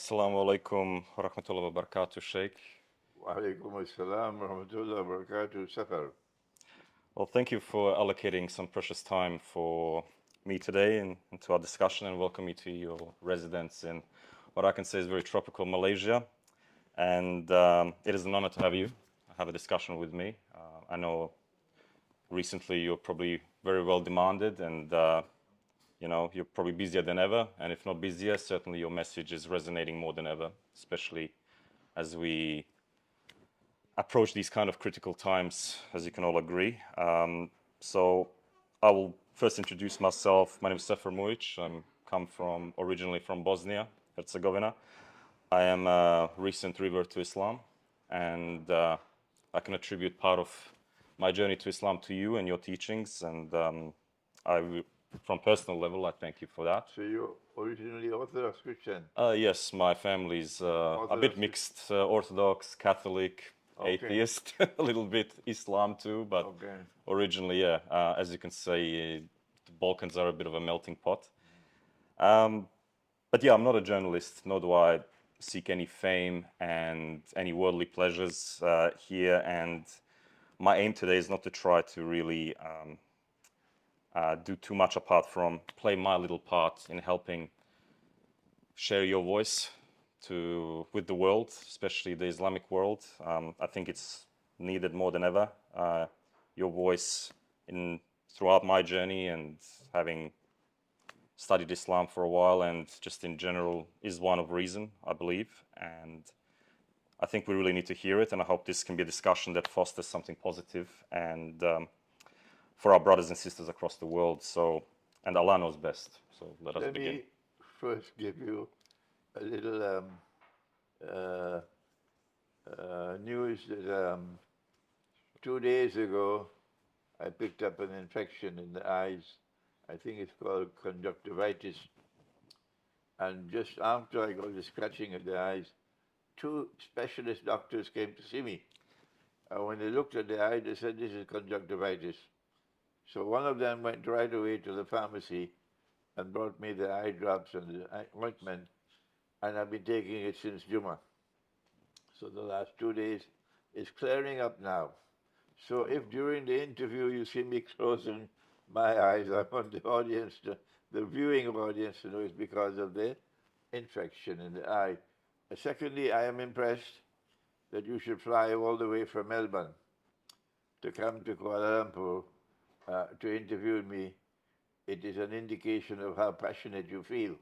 Assalamu alaikum wa rahmatullahi wa barakatuh, Sheikh. Wa alaikum assalam wa rahmatullahi wa barakatuh, Sefer. Well, thank you for allocating some precious time for me today and to our discussion, and welcome me to your residence in what I can say is very tropical Malaysia. And it is an honor to have you have a discussion with me. I know recently you're probably very well demanded, and you're probably busier than ever. And if not busier, certainly your message is resonating more than ever, especially as we approach these kind of critical times, as you can all agree. So I will first introduce myself. My name is Sefer Mujic. I come originally from Bosnia, Herzegovina. I am a recent revert to Islam, and I can attribute part of my journey to Islam to you and your teachings. And from personal level, I thank you for that. So you're originally Orthodox Christian? Yes, my family's a bit mixed, Orthodox, Catholic, atheist, a little bit Islam too, but originally, as you can say, the Balkans are a bit of a melting pot. But yeah, I'm not a journalist, nor do I seek any fame and any worldly pleasures here. And my aim today is not to try to really do too much apart from play my little part in helping share your voice with the world, especially the Islamic world. I think it's needed more than ever. Your voice throughout my journey, and having studied Islam for a while and just in general, is one of reason, I believe. And I think we really need to hear it, and I hope this can be a discussion that fosters something positive and for our brothers and sisters across the world. So, and Allah knows best. So let us begin. Let me first give you a little news that 2 days ago I picked up an infection in the eyes. I think it's called conjunctivitis. And just after I got the scratching of the eyes, 2 specialist doctors came to see me. And when they looked at the eye, they said, this is conjunctivitis. So one of them went right away to the pharmacy and brought me the eye drops and the ointment, and I've been taking it since Jummah. So the last 2 days, it's clearing up now. So if during the interview you see me closing my eyes, I want the viewing audience to know it's because of the infection in the eye. Secondly, I am impressed that you should fly all the way from Melbourne to come to Kuala Lumpur to interview me. It is an indication of how passionate you feel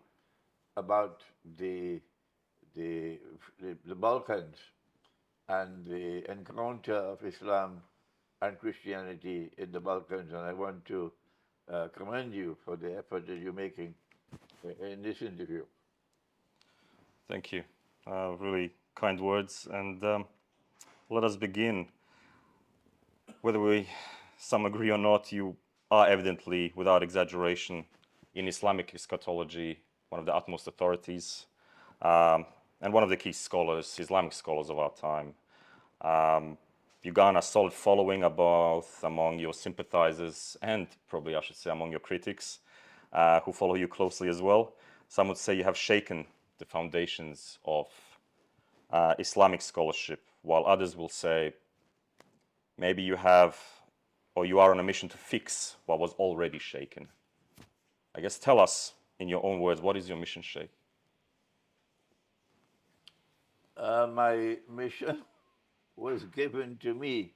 about the Balkans and the encounter of Islam and Christianity in the Balkans, and I want to commend you for the effort that you're making in this interview. Thank you. Really kind words, and let us begin. Whether some agree or not, you are evidently, without exaggeration, in Islamic eschatology, one of the utmost authorities, and one of the key scholars, Islamic scholars of our time. You garner a solid following both among your sympathizers and probably, I should say, among your critics, who follow you closely as well. Some would say you have shaken the foundations of Islamic scholarship, while others will say maybe you have, or you are on a mission to fix what was already shaken. I guess tell us, in your own words, what is your mission, Sheikh? My mission was given to me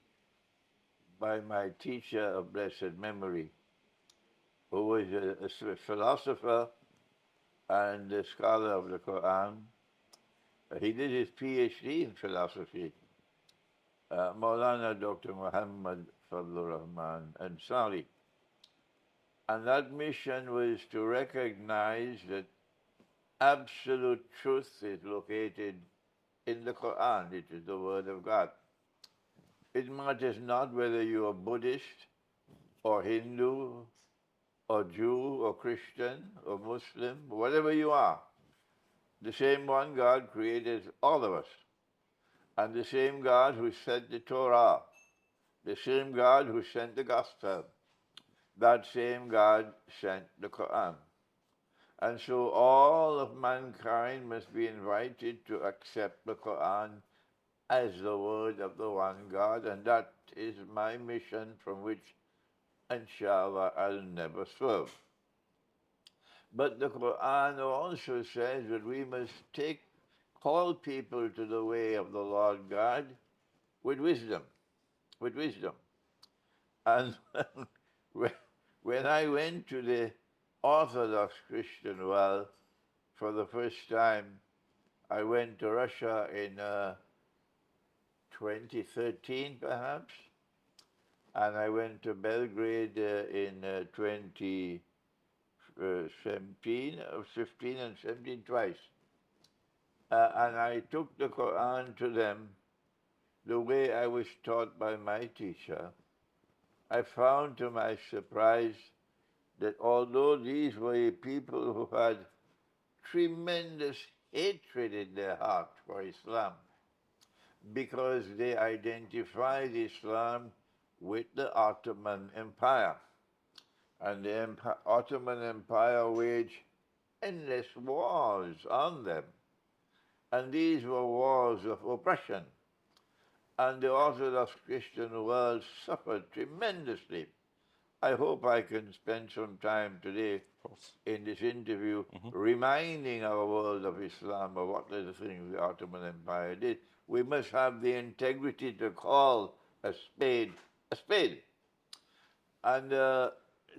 by my teacher of blessed memory, who was a philosopher and a scholar of the Quran. He did his PhD in philosophy, Maulana Dr. Muhammad Fadlur Rahman Ansari. And that mission was to recognize that absolute truth is located in the Quran. It is the word of God. It matters not whether you are Buddhist or Hindu or Jew or Christian or Muslim, whatever you are. The same one God created all of us. And the same God who sent the Torah, the same God who sent the Gospel, that same God sent the Quran. And so all of mankind must be invited to accept the Quran as the word of the one God, and that is my mission from which, inshallah, I'll never swerve. But the Quran also says that we must call people to the way of the Lord God with wisdom, with wisdom. And when I went to the Orthodox Christian world for the first time, I went to Russia in 2013 perhaps, and I went to Belgrade in 2017, 15 and 17 twice. And I took the Quran to them the way I was taught by my teacher. I found to my surprise that although these were people who had tremendous hatred in their heart for Islam, because they identified Islam with the Ottoman Empire. And the Ottoman Empire waged endless wars on them. And these were wars of oppression. And the Orthodox Christian world suffered tremendously. I hope I can spend some time today in this interview reminding our world of Islam of what are the things the Ottoman Empire did. We must have the integrity to call a spade a spade. And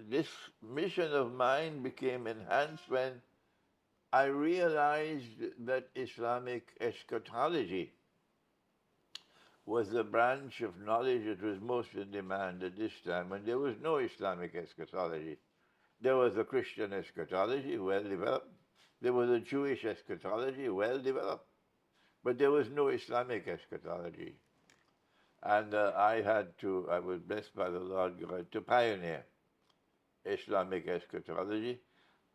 this mission of mine became enhanced when I realized that Islamic eschatology was the branch of knowledge that was most in demand at this time, when there was no Islamic eschatology. There was a Christian eschatology, well developed. There was a Jewish eschatology, well developed. But there was no Islamic eschatology. And I was blessed by the Lord God to pioneer Islamic eschatology.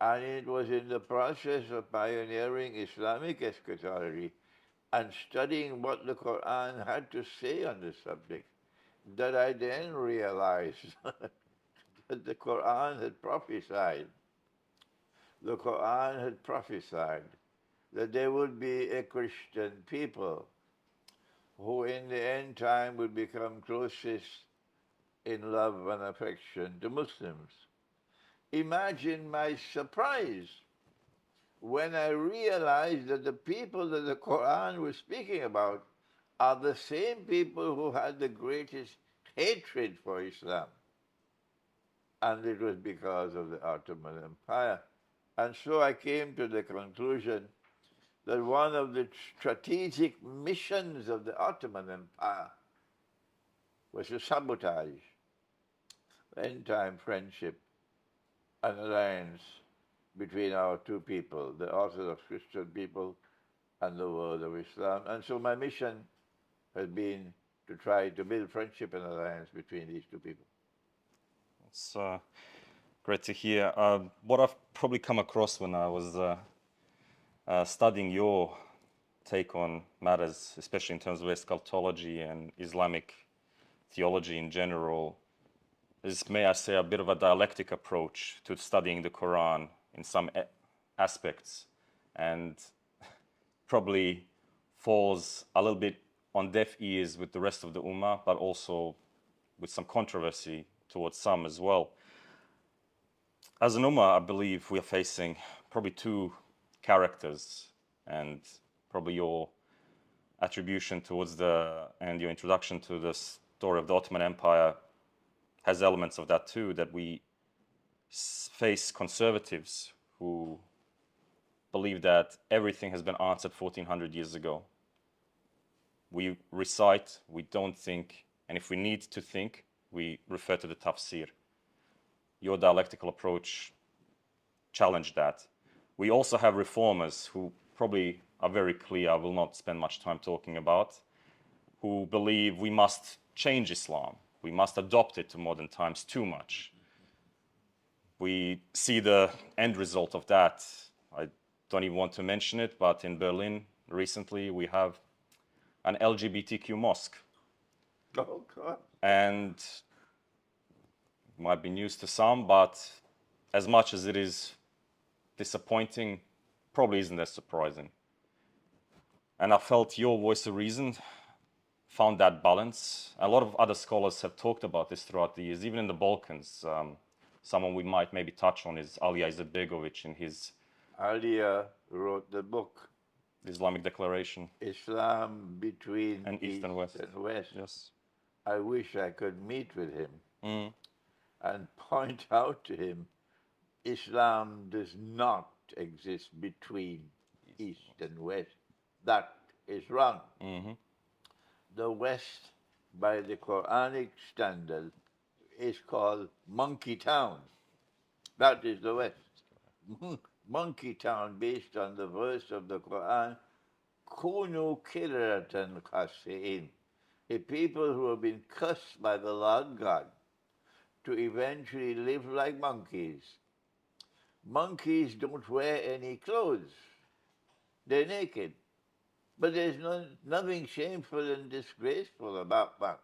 And it was in the process of pioneering Islamic eschatology and studying what the Quran had to say on the subject that I then realized that the Quran had prophesied. The Quran had prophesied that there would be a Christian people who in the end time would become closest in love and affection to Muslims. Imagine my surprise when I realized that the people that the Quran was speaking about are the same people who had the greatest hatred for Islam. And it was because of the Ottoman Empire. And so I came to the conclusion that one of the strategic missions of the Ottoman Empire was to sabotage end-time friendship and alliance between our two people, the Orthodox Christian people and the world of Islam. And so my mission has been to try to build friendship and alliance between these two people. It's great to hear. What I've probably come across when I was studying your take on matters, especially in terms of eschatology and Islamic theology in general, is, may I say, a bit of a dialectic approach to studying the Quran in some aspects, and probably falls a little bit on deaf ears with the rest of the Ummah, but also with some controversy towards some as well. As an Ummah, I believe we are facing probably two characters, and probably your attribution towards and your introduction to the story of the Ottoman Empire has elements of that too, that we face conservatives who believe that everything has been answered 1400 years ago. We recite, we don't think, and if we need to think, we refer to the tafsir. Your dialectical approach challenged that. We also have reformers who probably are very clear, I will not spend much time talking about, who believe we must change Islam. We must adopt it to modern times too much. We see the end result of that. I don't even want to mention it, but in Berlin recently we have an LGBTQ mosque. Oh, God. And it might be news to some, but as much as it is disappointing, probably isn't as surprising. And I felt your voice of reason found that balance. A lot of other scholars have talked about this throughout the years, even in the Balkans. Someone we might maybe touch on is Alija Izetbegovic in his Alija wrote the book, Islamic Declaration. Islam Between And East and West. Yes. I wish I could meet with him Mm. and point out to him, Islam does not exist between East and West. That is wrong. Mm-hmm. The West, by the Quranic standard, is called Monkey Town. That is the West. Monkey Town, based on the verse of the Quran, Kunu Kiratan Khasi'in, a people who have been cursed by the Lord God to eventually live like monkeys. Monkeys don't wear any clothes. They're naked. But there's nothing shameful and disgraceful about that.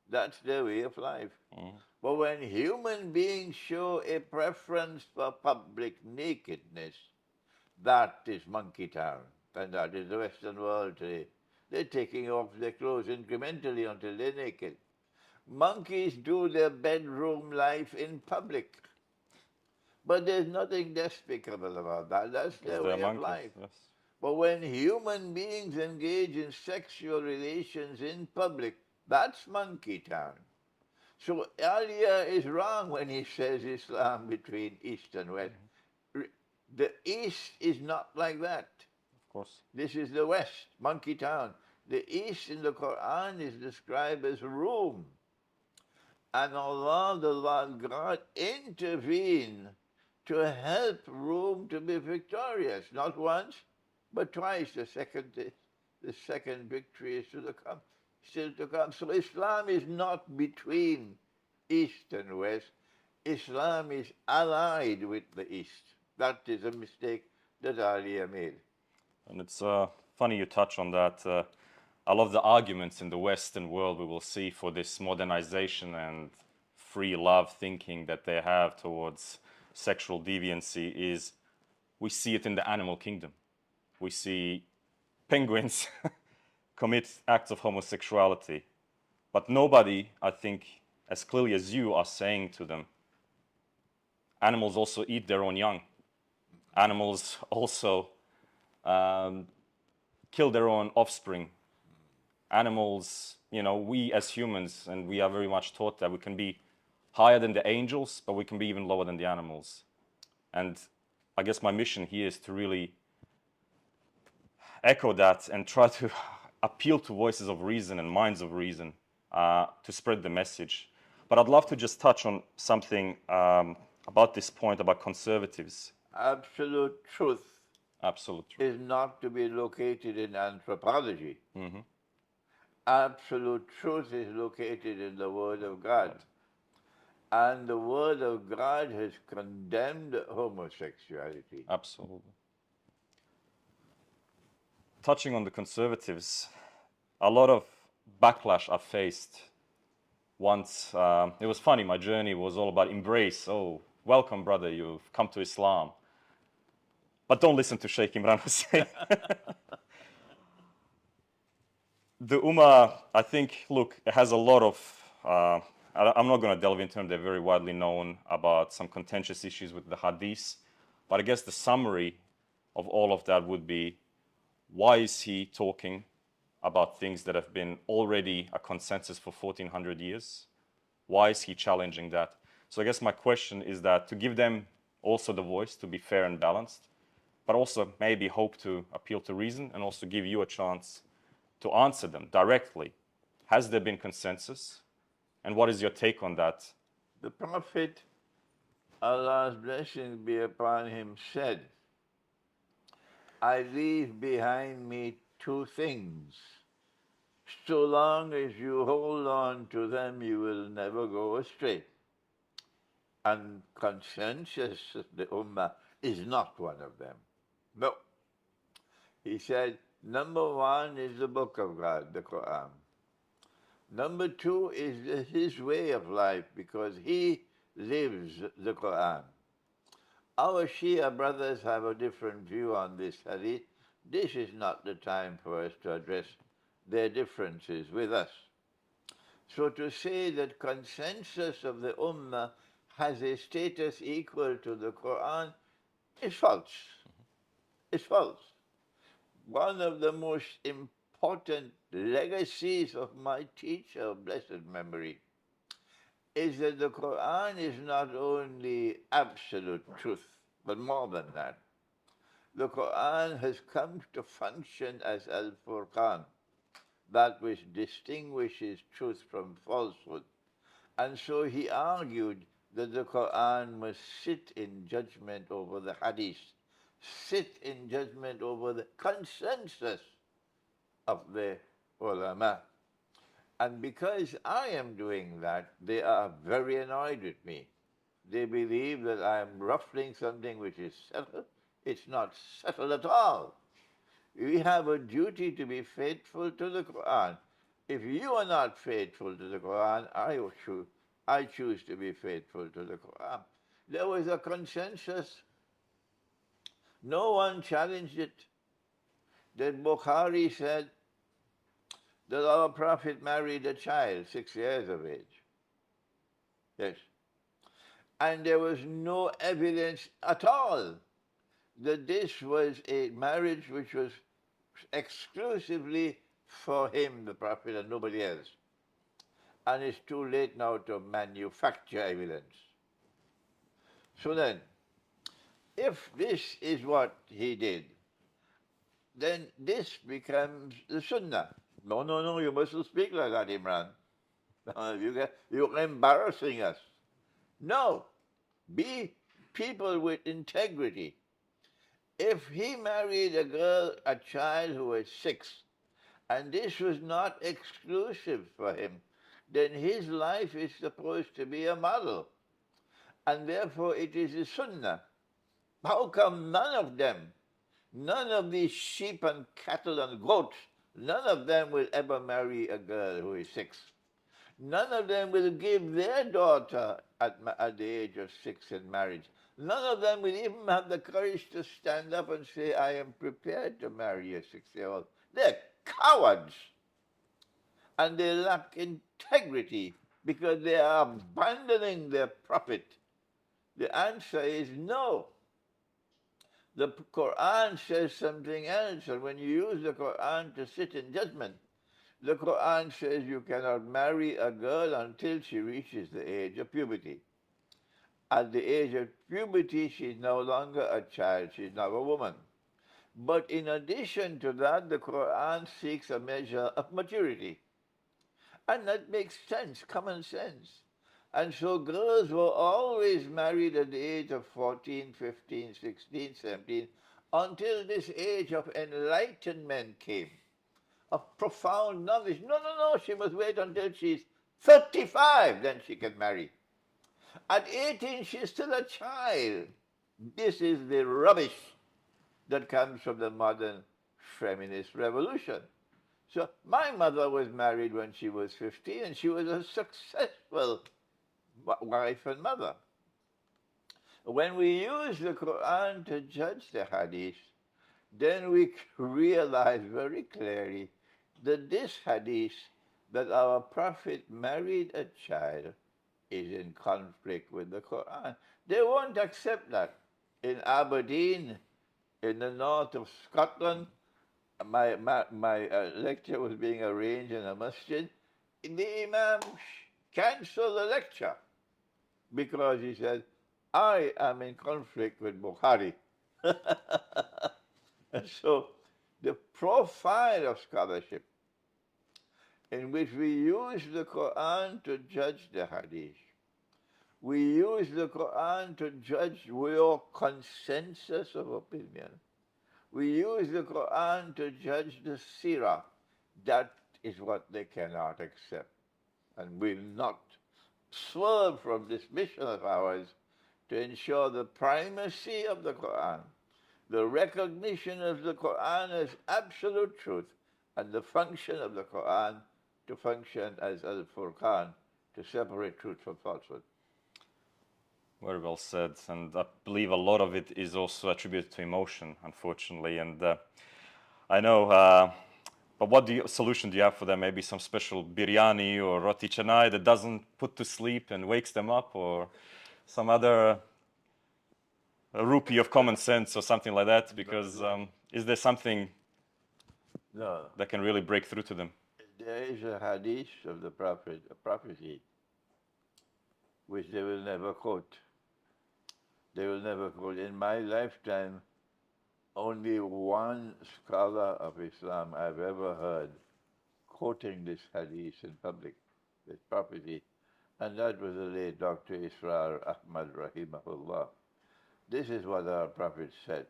That's their way of life. Mm. But when human beings show a preference for public nakedness, that is Monkey Town. And that is the Western world today. They're taking off their clothes incrementally until they're naked. Monkeys do their bedroom life in public. But there's nothing despicable about that. That's their way of life. Yes. But when human beings engage in sexual relations in public, that's Monkey Town. So Alija is wrong when he says Islam between East and West. Mm-hmm. The East is not like that. Of course. This is the West, Monkey Town. The East in the Quran is described as Rome. And Allah, the Lord God, intervened to help Rome to be victorious, not once, but twice. The second victory is still to come. So Islam is not between East and West. Islam is allied with the East. That is a mistake that Alija made. And it's funny you touch on that. I love the arguments in the Western world we will see for this modernization and free love thinking that they have towards sexual deviancy is we see it in the animal kingdom. We see penguins commit acts of homosexuality. But nobody, I think, as clearly as you are saying to them, animals also eat their own young. Animals also kill their own offspring. Animals, we as humans, and we are very much taught that we can be higher than the angels, but we can be even lower than the animals. And I guess my mission here is to really echo that and try to appeal to voices of reason and minds of reason to spread the message. But I'd love to just touch on something about this point about conservatives. Absolute truth. Absolute truth is not to be located in anthropology. Mm-hmm. Absolute truth is located in the Word of God. And the Word of God has condemned homosexuality. Absolutely. Touching on the conservatives, a lot of backlash I faced once. It was funny, my journey was all about embrace. Oh, welcome, brother, you've come to Islam. But don't listen to Sheikh Imran Hussein. The Ummah, I think, look, it has a lot of, I'm not going to delve into them, they're very widely known about some contentious issues with the Hadith. But I guess the summary of all of that would be, why is he talking about things that have been already a consensus for 1400 years? Why is he challenging that? So I guess my question is that to give them also the voice to be fair and balanced, but also maybe hope to appeal to reason and also give you a chance to answer them directly. Has there been consensus? And what is your take on that? The Prophet, Allah's blessings be upon him, said, I leave behind me two things. So long as you hold on to them, you will never go astray. And consensus of the Ummah is not one of them. No. He said, number one is the Book of God, the Quran. Number two is his way of life, because he lives the Quran. Our Shia brothers have a different view on this hadith. This is not the time for us to address their differences with us. So to say that consensus of the Ummah has a status equal to the Quran is false. It's false. One of the most important legacies of my teacher of blessed memory is that the Quran is not only absolute truth, but more than that. The Quran has come to function as Al-Furqan, that which distinguishes truth from falsehood. And so he argued that the Quran must sit in judgment over the Hadith, sit in judgment over the consensus of the ulama. And because I am doing that, they are very annoyed with me. They believe that I am ruffling something which is settled. It's not settled at all. We have a duty to be faithful to the Quran. If you are not faithful to the Quran, I choose to be faithful to the Quran. There was a consensus. No one challenged it. That Bukhari said that our Prophet married a child 6 years of age. Yes. And there was no evidence at all that this was a marriage which was exclusively for him, the Prophet, and nobody else. And it's too late now to manufacture evidence. So then, if this is what he did, then this becomes the Sunnah. No, you mustn't speak like that, Imran. You're embarrassing us. No, be people with integrity. If he married a child who was 6, and this was not exclusive for him, then his life is supposed to be a model. And therefore it is a sunnah. How come none of these sheep and cattle and goats, none of them will ever marry a girl who is 6? None of them will give their daughter at the age of 6 in marriage. None of them will even have the courage to stand up and say, I am prepared to marry a 6-year-old. They're cowards. And they lack integrity because they are abandoning their prophet. The answer is no. The Quran says something else, and when you use the Quran to sit in judgment, the Quran says you cannot marry a girl until she reaches the age of puberty. At the age of puberty, she's no longer a child, she's now a woman. But in addition to that, the Quran seeks a measure of maturity. And that makes sense, common sense. And so girls were always married at the age of 14, 15, 16, 17, until this age of enlightenment came, of profound knowledge. No, she must wait until she's 35, then she can marry. At 18, she's still a child. This is the rubbish that comes from the modern feminist revolution. So my mother was married when she was 15, and she was a successful wife and mother. When we use the Quran to judge the Hadith, then we realize very clearly that this Hadith, that our Prophet married a child, is in conflict with the Quran. They won't accept that. In Aberdeen, in the north of Scotland, my lecture was being arranged in a masjid. The Imam canceled the lecture because he said, I am in conflict with Bukhari. And so the profile of scholarship in which we use the Quran to judge the Hadith, we use the Quran to judge your consensus of opinion, we use the Quran to judge the Sirah, that is what they cannot accept and will not swerve from this mission of ours to ensure the primacy of the Quran, the recognition of the Quran as absolute truth, and the function of the Quran to function as Al-Furqan, to separate truth from falsehood. Very well said. And I believe a lot of it is also attributed to emotion, unfortunately. And I know, but what solution do you have for them? Maybe some special biryani or roti canai that doesn't put to sleep and wakes them up, or some other rupee of common sense or something like that? Because is there something No. that can really break through to them? There is a hadith of the Prophet, a prophecy, which they will never quote. They will never quote. In my lifetime, only one scholar of Islam I've ever heard quoting this hadith in public, this prophecy, and that was the late Dr. Israr Ahmad Rahimahullah. This is what our Prophet said,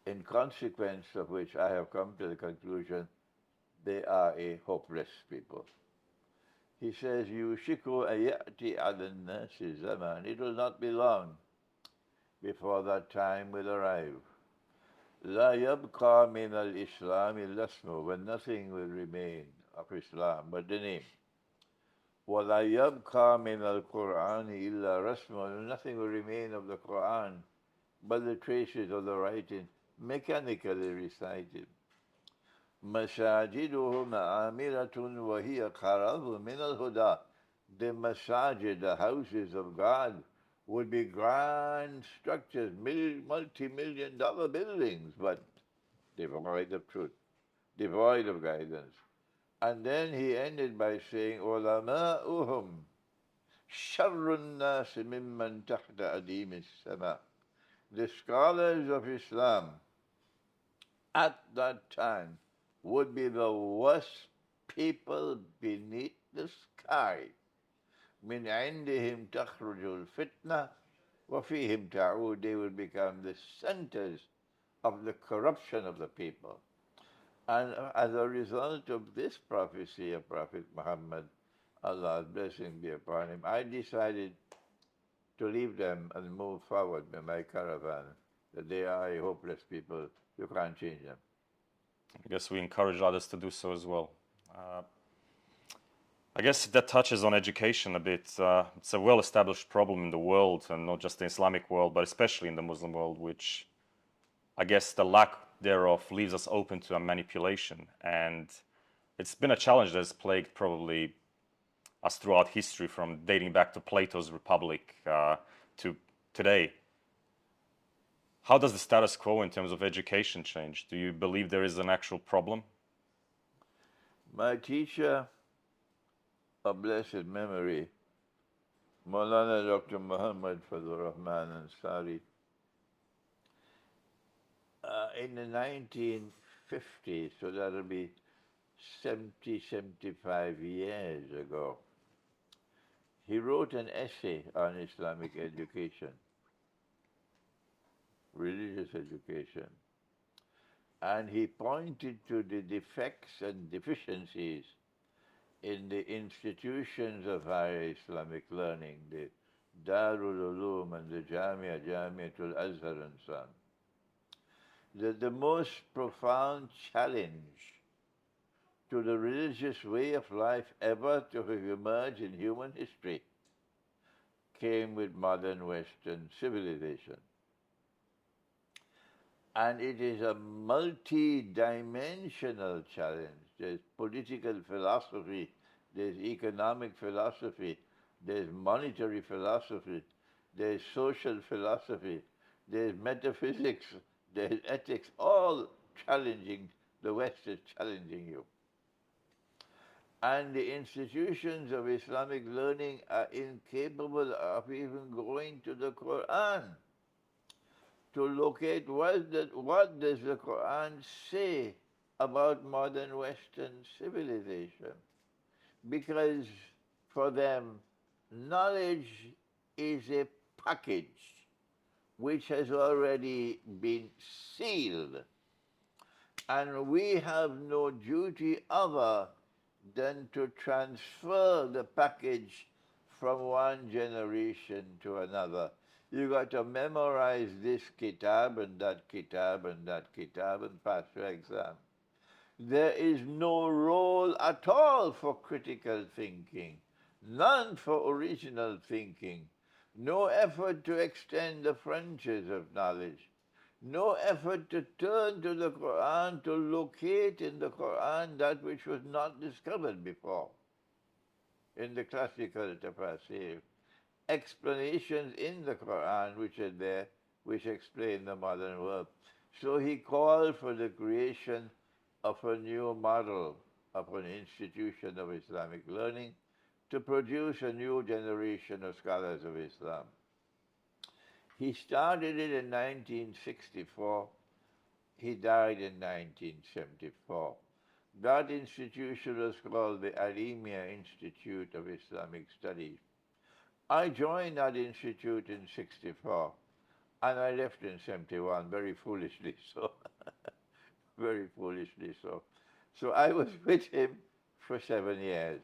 in consequence of which I have come to the conclusion they are a hopeless people. He says, Yushiku ayati al-nasi zaman. It will not be long before that time will arrive. La yabqa min al-Islam il-lasmu, when nothing will remain of Islam but the name. Wa la yabqa min al-Quran illa rasmu, nothing will remain of the Quran but the traces of the writing mechanically recited. Masajiduhu ma'amiratun wa hiya qarabu min al-huda. The masajid, the houses of God, would be grand structures, multi-million-dollar buildings, but devoid of truth, devoid of guidance. And then he ended by saying, ulama'uhum sharrun nas mimman tahta adim as-sama. The scholars of Islam at that time would be the worst people beneath the sky. Min indihim takhrujul fitna wa fihim ta'ud. They will become the centers of the corruption of the people. And as a result of this prophecy of Prophet Muhammad, Allah's blessing be upon him, I decided to leave them and move forward with my caravan. That they are a hopeless people. You can't change them. I guess we encourage others to do so as well. I guess that touches on education a bit. It's a well-established problem in the world, and not just the Islamic world, but especially in the Muslim world, which I guess the lack thereof leaves us open to a manipulation. And it's been a challenge that has plagued probably us throughout history, from dating back to Plato's Republic to today. How does the status quo in terms of education change? Do you believe there is an actual problem? My teacher of blessed memory, Maulana Dr. Muhammad Fazlur Rahman Ansari, in the 1950s, so that'll be 75 years ago, he wrote an essay on Islamic education, religious education, and he pointed to the defects and deficiencies in the institutions of higher Islamic learning, the Darul Uloom and the Jamiatul Azhar and so on. The most profound challenge to the religious way of life ever to have emerged in human history came with modern Western civilization. And it is a multi-dimensional challenge. There's political philosophy, there's economic philosophy, there's monetary philosophy, there's social philosophy, there's metaphysics, there's ethics, all challenging. The West is challenging you. And the institutions of Islamic learning are incapable of even going to the Quran to locate what does the Quran say about modern Western civilization. Because for them, knowledge is a package which has already been sealed. And we have no duty other than to transfer the package from one generation to another. You got to memorize this kitab and that kitab and that kitab and pass your exam. There is no role at all for critical thinking, none for original thinking. no effort to extend the frontiers of knowledge, no effort to turn to the Quran to locate in the Quran that which was not discovered before. In the classical tafsir, explanations in the Quran which are there, which explain the modern world. So he called for the creation of a new model of an institution of Islamic learning to produce a new generation of scholars of Islam. He started it in 1964. He died in 1974. That institution was called the Alimia Institute of Islamic Studies. I joined that institute in 64, and I left in 71, very foolishly so. Very foolishly so. So I was with him for 7 years.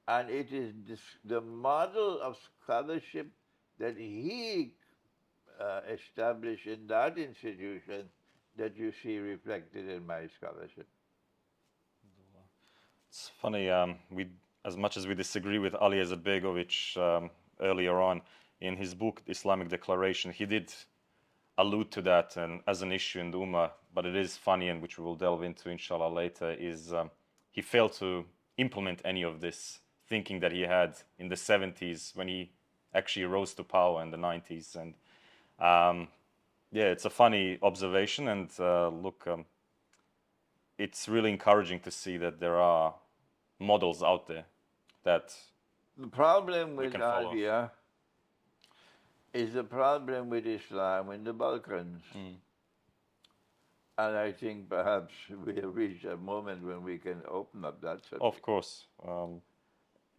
And it is the model of scholarship that he established in that institution that you see reflected in my scholarship. It's funny, as much as we disagree with Ali Izetbegovic earlier on, in his book, Islamic Declaration, he did allude to that and as an issue in the Ummah, but it is funny, and which we will delve into inshallah later, is he failed to implement any of this thinking that he had in the 70s when he actually rose to power in the 90s. And yeah, it's a funny observation, and look, it's really encouraging to see that there are models out there that the problem with can follow. Alia is the problem with Islam in the Balkans. And I think perhaps we have reached a moment when we can open up that subject. Of course.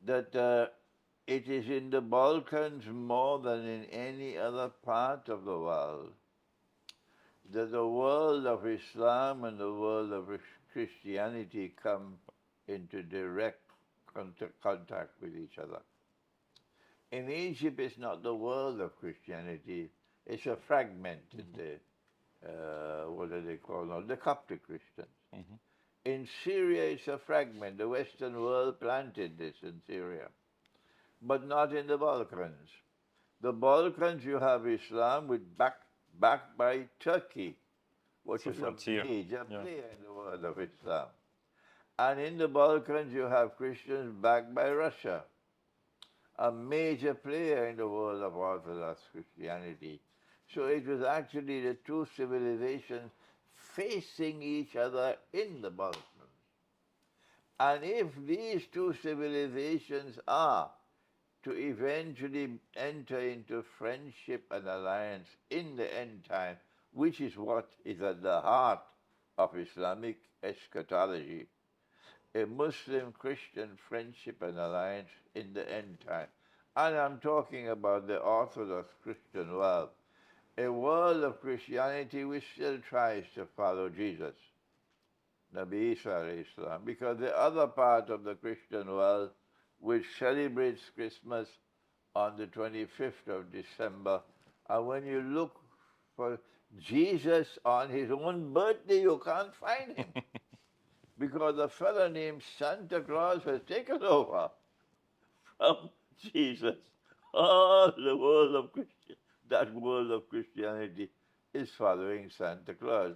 That it is in the Balkans more than in any other part of the world that the world of Islam and the world of Christianity come into direct contact with each other. In Egypt, it's not the world of Christianity, it's a fragment in the, what do they call now, the Coptic Christians. In Syria, it's a fragment. The Western world planted this in Syria, but not in the Balkans. The Balkans, you have Islam backed by Turkey, which is a major player in the world of Islam. And in the Balkans, you have Christians backed by Russia, a major player in the world of Orthodox Christianity. So it was actually the two civilizations facing each other in the Balkans. And if these two civilizations are to eventually enter into friendship and alliance in the end time, which is what is at the heart of Islamic eschatology, a Muslim-Christian friendship and alliance in the end time. And I'm talking about the Orthodox Christian world, a world of Christianity which still tries to follow Jesus, Nabi Isa alayhi salam, because the other part of the Christian world, which celebrates Christmas on the 25th of December, and when you look for Jesus on his own birthday, you can't find him. Because a fellow named Santa Claus has taken over from Jesus. All the world of that world of Christianity is following Santa Claus.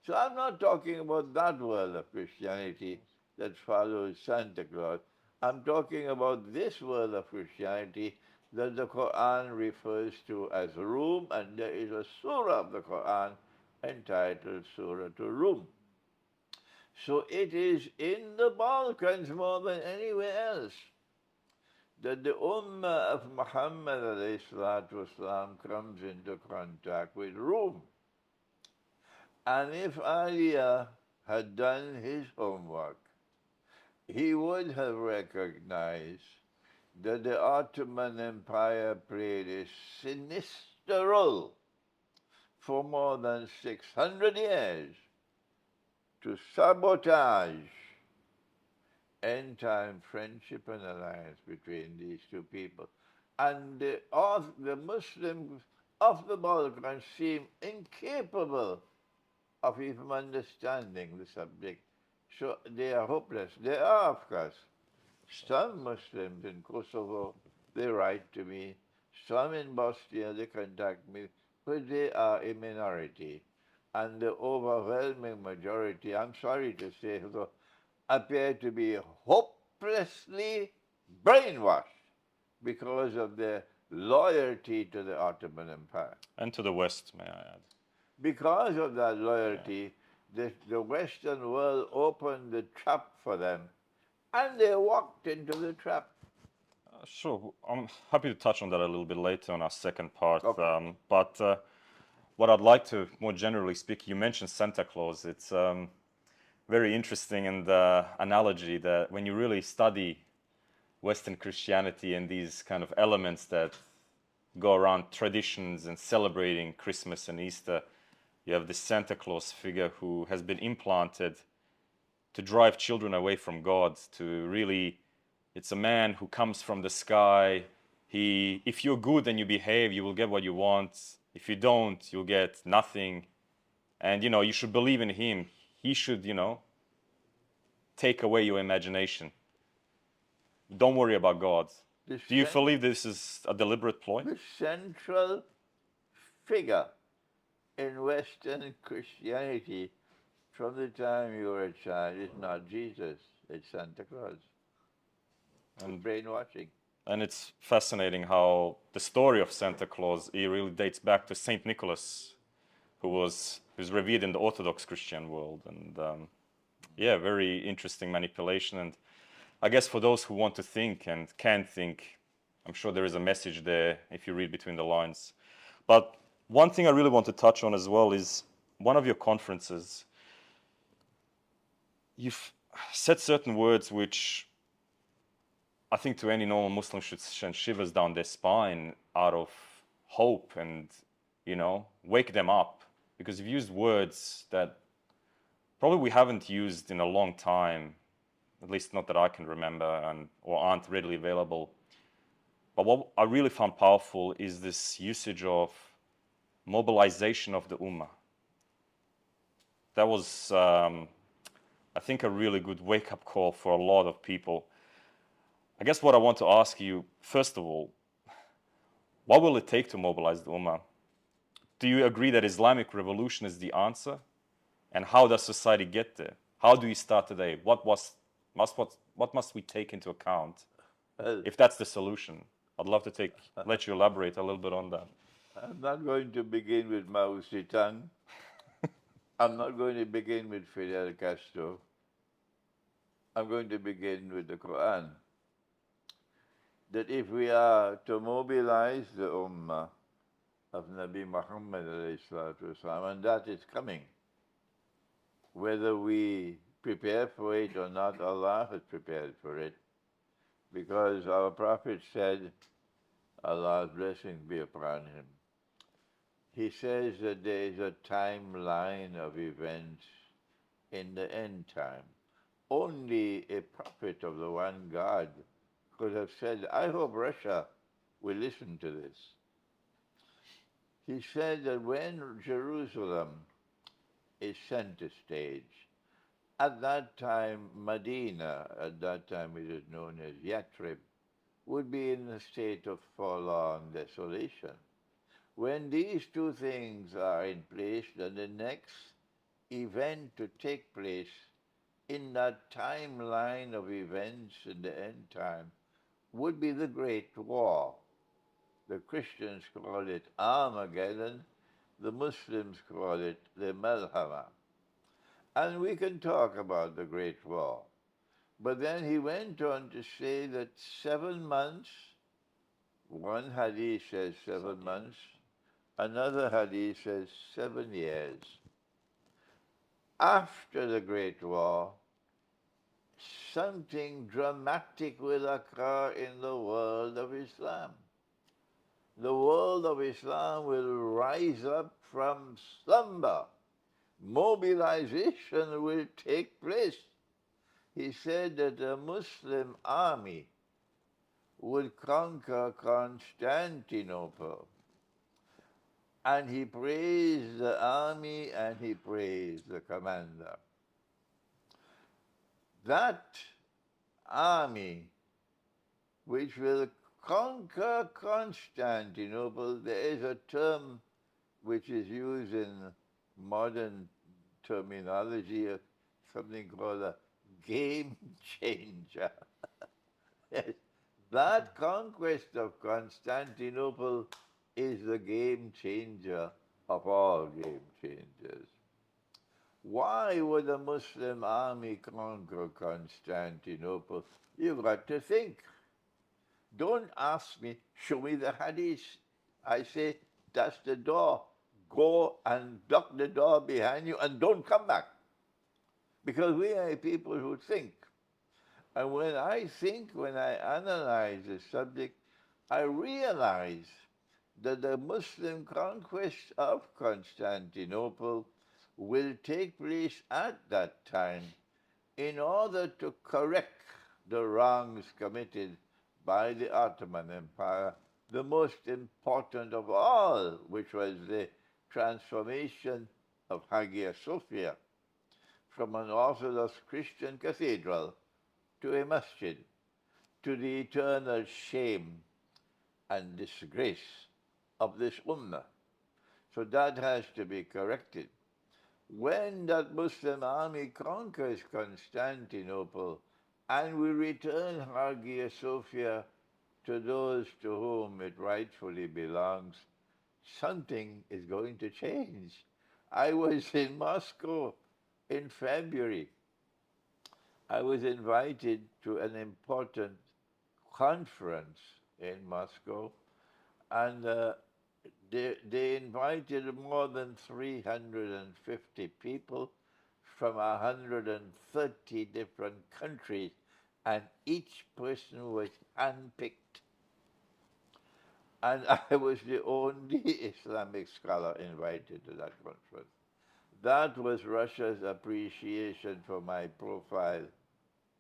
So I'm not talking about that world of Christianity that follows Santa Claus. I'm talking about this world of Christianity that the Quran refers to as Rum, and there is a surah of the Quran entitled Surah to Rum. So it is in the Balkans more than anywhere else that the Ummah of Muhammad والسلام, comes into contact with Rome. And if Aliyah had done his homework, he would have recognized that the Ottoman Empire played a sinister role for more than 600 years to sabotage end-time friendship and alliance between these two people. And the Muslims of the Balkans seem incapable of even understanding the subject. So they are hopeless. There are, of course, some Muslims in Kosovo, they write to me. Some in Bosnia, they contact me, but they are a minority. And the overwhelming majority, I'm sorry to say, though, appear to be hopelessly brainwashed because of their loyalty to the Ottoman Empire. And to the West, may I add. Because of that loyalty, the Western world opened the trap for them, and they walked into the trap. Sure, I'm happy to touch on that a little bit later on our second part. Okay. But what I'd like to, more generally speak, you mentioned Santa Claus. It's very interesting and analogy that when you really study Western Christianity and these kind of elements that go around traditions and celebrating Christmas and Easter, you have this Santa Claus figure who has been implanted to drive children away from God, to really, it's a man who comes from the sky. If you're good and you behave, you will get what you want. If you don't, you'll get nothing. And, you should believe in him. He should, take away your imagination. Don't worry about God. Do you believe this is a deliberate ploy? The central figure in Western Christianity from the time you were a child is not Jesus, it's Santa Claus. And brainwashing. And it's fascinating how the story of Santa Claus, it really dates back to Saint Nicholas, who's revered in the Orthodox Christian world. And yeah, very interesting manipulation. And I guess for those who want to think and can think, I'm sure there is a message there if you read between the lines. But one thing I really want to touch on as well is one of your conferences, you've said certain words which I think to any normal Muslim should send shivers down their spine out of hope and, wake them up. Because you've used words that probably we haven't used in a long time, at least not that I can remember, or aren't readily available. But what I really found powerful is this usage of mobilization of the Ummah. That was, I think, a really good wake-up call for a lot of people. I guess what I want to ask you, first of all, what will it take to mobilize the Ummah? Do you agree that Islamic revolution is the answer? And how does society get there? How do we start today? What must we take into account if that's the solution? I'd love to let you elaborate a little bit on that. I'm not going to begin with Mao Zedong. I'm not going to begin with Fidel Castro. I'm going to begin with the Quran. That if we are to mobilize the Ummah of Nabi Muhammad ﷺ, and that is coming, whether we prepare for it or not, Allah has prepared for it. Because our Prophet said, Allah's blessing be upon him. He says that there is a timeline of events in the end time. Only a prophet of the one God could have said, I hope Russia will listen to this. He said that when Jerusalem is center stage, at that time Medina, at that time it is known as Yathrib, would be in a state of forlorn desolation. When these two things are in place, then the next event to take place in that timeline of events in the end time would be the Great War. The Christians call it Armageddon, the Muslims call it the Malhama. And we can talk about the Great War. But then he went on to say that 7 months, one hadith says 7 months, another hadith says 7 years. After the Great War, something dramatic will occur in the world of Islam. The world of Islam will rise up from slumber. Mobilization will take place. He said that a Muslim army would conquer Constantinople. And he praised the army and he praised the commander. That army which will conquer Constantinople. There is a term which is used in modern terminology, something called a game changer. Yes, that conquest of Constantinople is the game changer of all game changers. Why would a Muslim army conquer Constantinople? You've got to think. Don't ask me, show me the Hadith. I say, that's the door. Go and lock the door behind you and don't come back. Because we are people who think. And when I think, when I analyze the subject, I realize that the Muslim conquest of Constantinople will take place at that time in order to correct the wrongs committed by the Ottoman Empire, the most important of all, which was the transformation of Hagia Sophia from an Orthodox Christian cathedral to a masjid, to the eternal shame and disgrace of this ummah. So that has to be corrected. When that Muslim army conquers Constantinople and we return Hagia Sophia to those to whom it rightfully belongs, something is going to change. I was in Moscow in February. I was invited to an important conference in Moscow, and they invited more than 350 people from 130 different countries, and each person was handpicked. And I was the only Islamic scholar invited to that conference. That was Russia's appreciation for my profile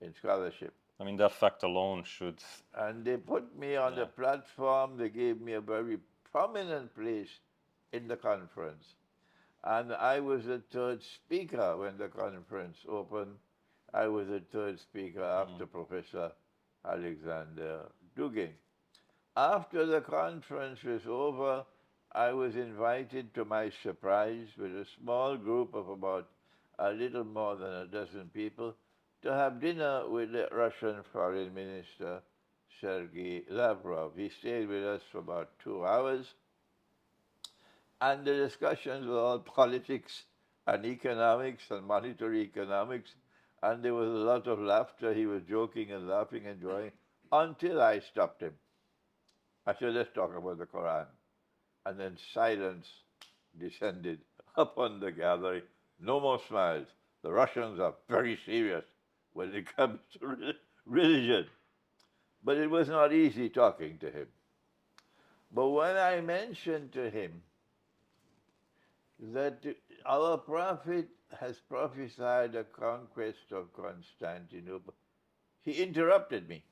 in scholarship. I mean, that fact alone should... And they put me on the platform. They gave me a very prominent place in the conference. And I was the third speaker when the conference opened. I was the third speaker after Professor Alexander Dugin. After the conference was over, I was invited, to my surprise, with a small group of about a little more than a dozen people, to have dinner with the Russian Foreign Minister, Sergei Lavrov. He stayed with us for about 2 hours, and the discussions were all politics and economics and monetary economics, and there was a lot of laughter. He was joking and laughing and enjoying, until I stopped him. I said, let's talk about the Quran. And then silence descended upon the gathering. No more smiles. The Russians are very serious when it comes to religion. But it was not easy talking to him. But when I mentioned to him that our Prophet has prophesied a conquest of Constantinople, he interrupted me.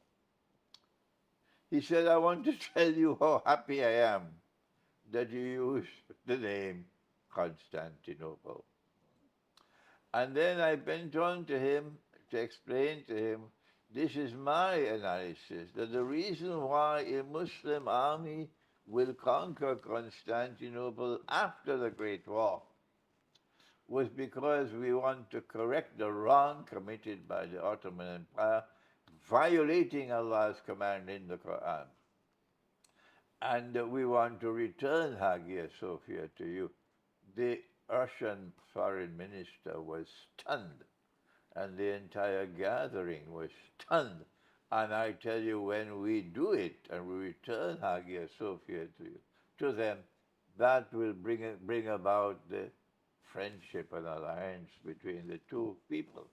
He said, I want to tell you how happy I am that you use the name Constantinople. And then I went on to him to explain to him, this is my analysis, that the reason why a Muslim army will conquer Constantinople after the Great War was because we want to correct the wrong committed by the Ottoman Empire, violating Allah's command in the Quran. And we want to return Hagia Sophia to you. The Russian foreign minister was stunned, and the entire gathering was stunned. And I tell you, when we do it and we return Hagia Sophia to them, that will bring about the friendship and alliance between the two people.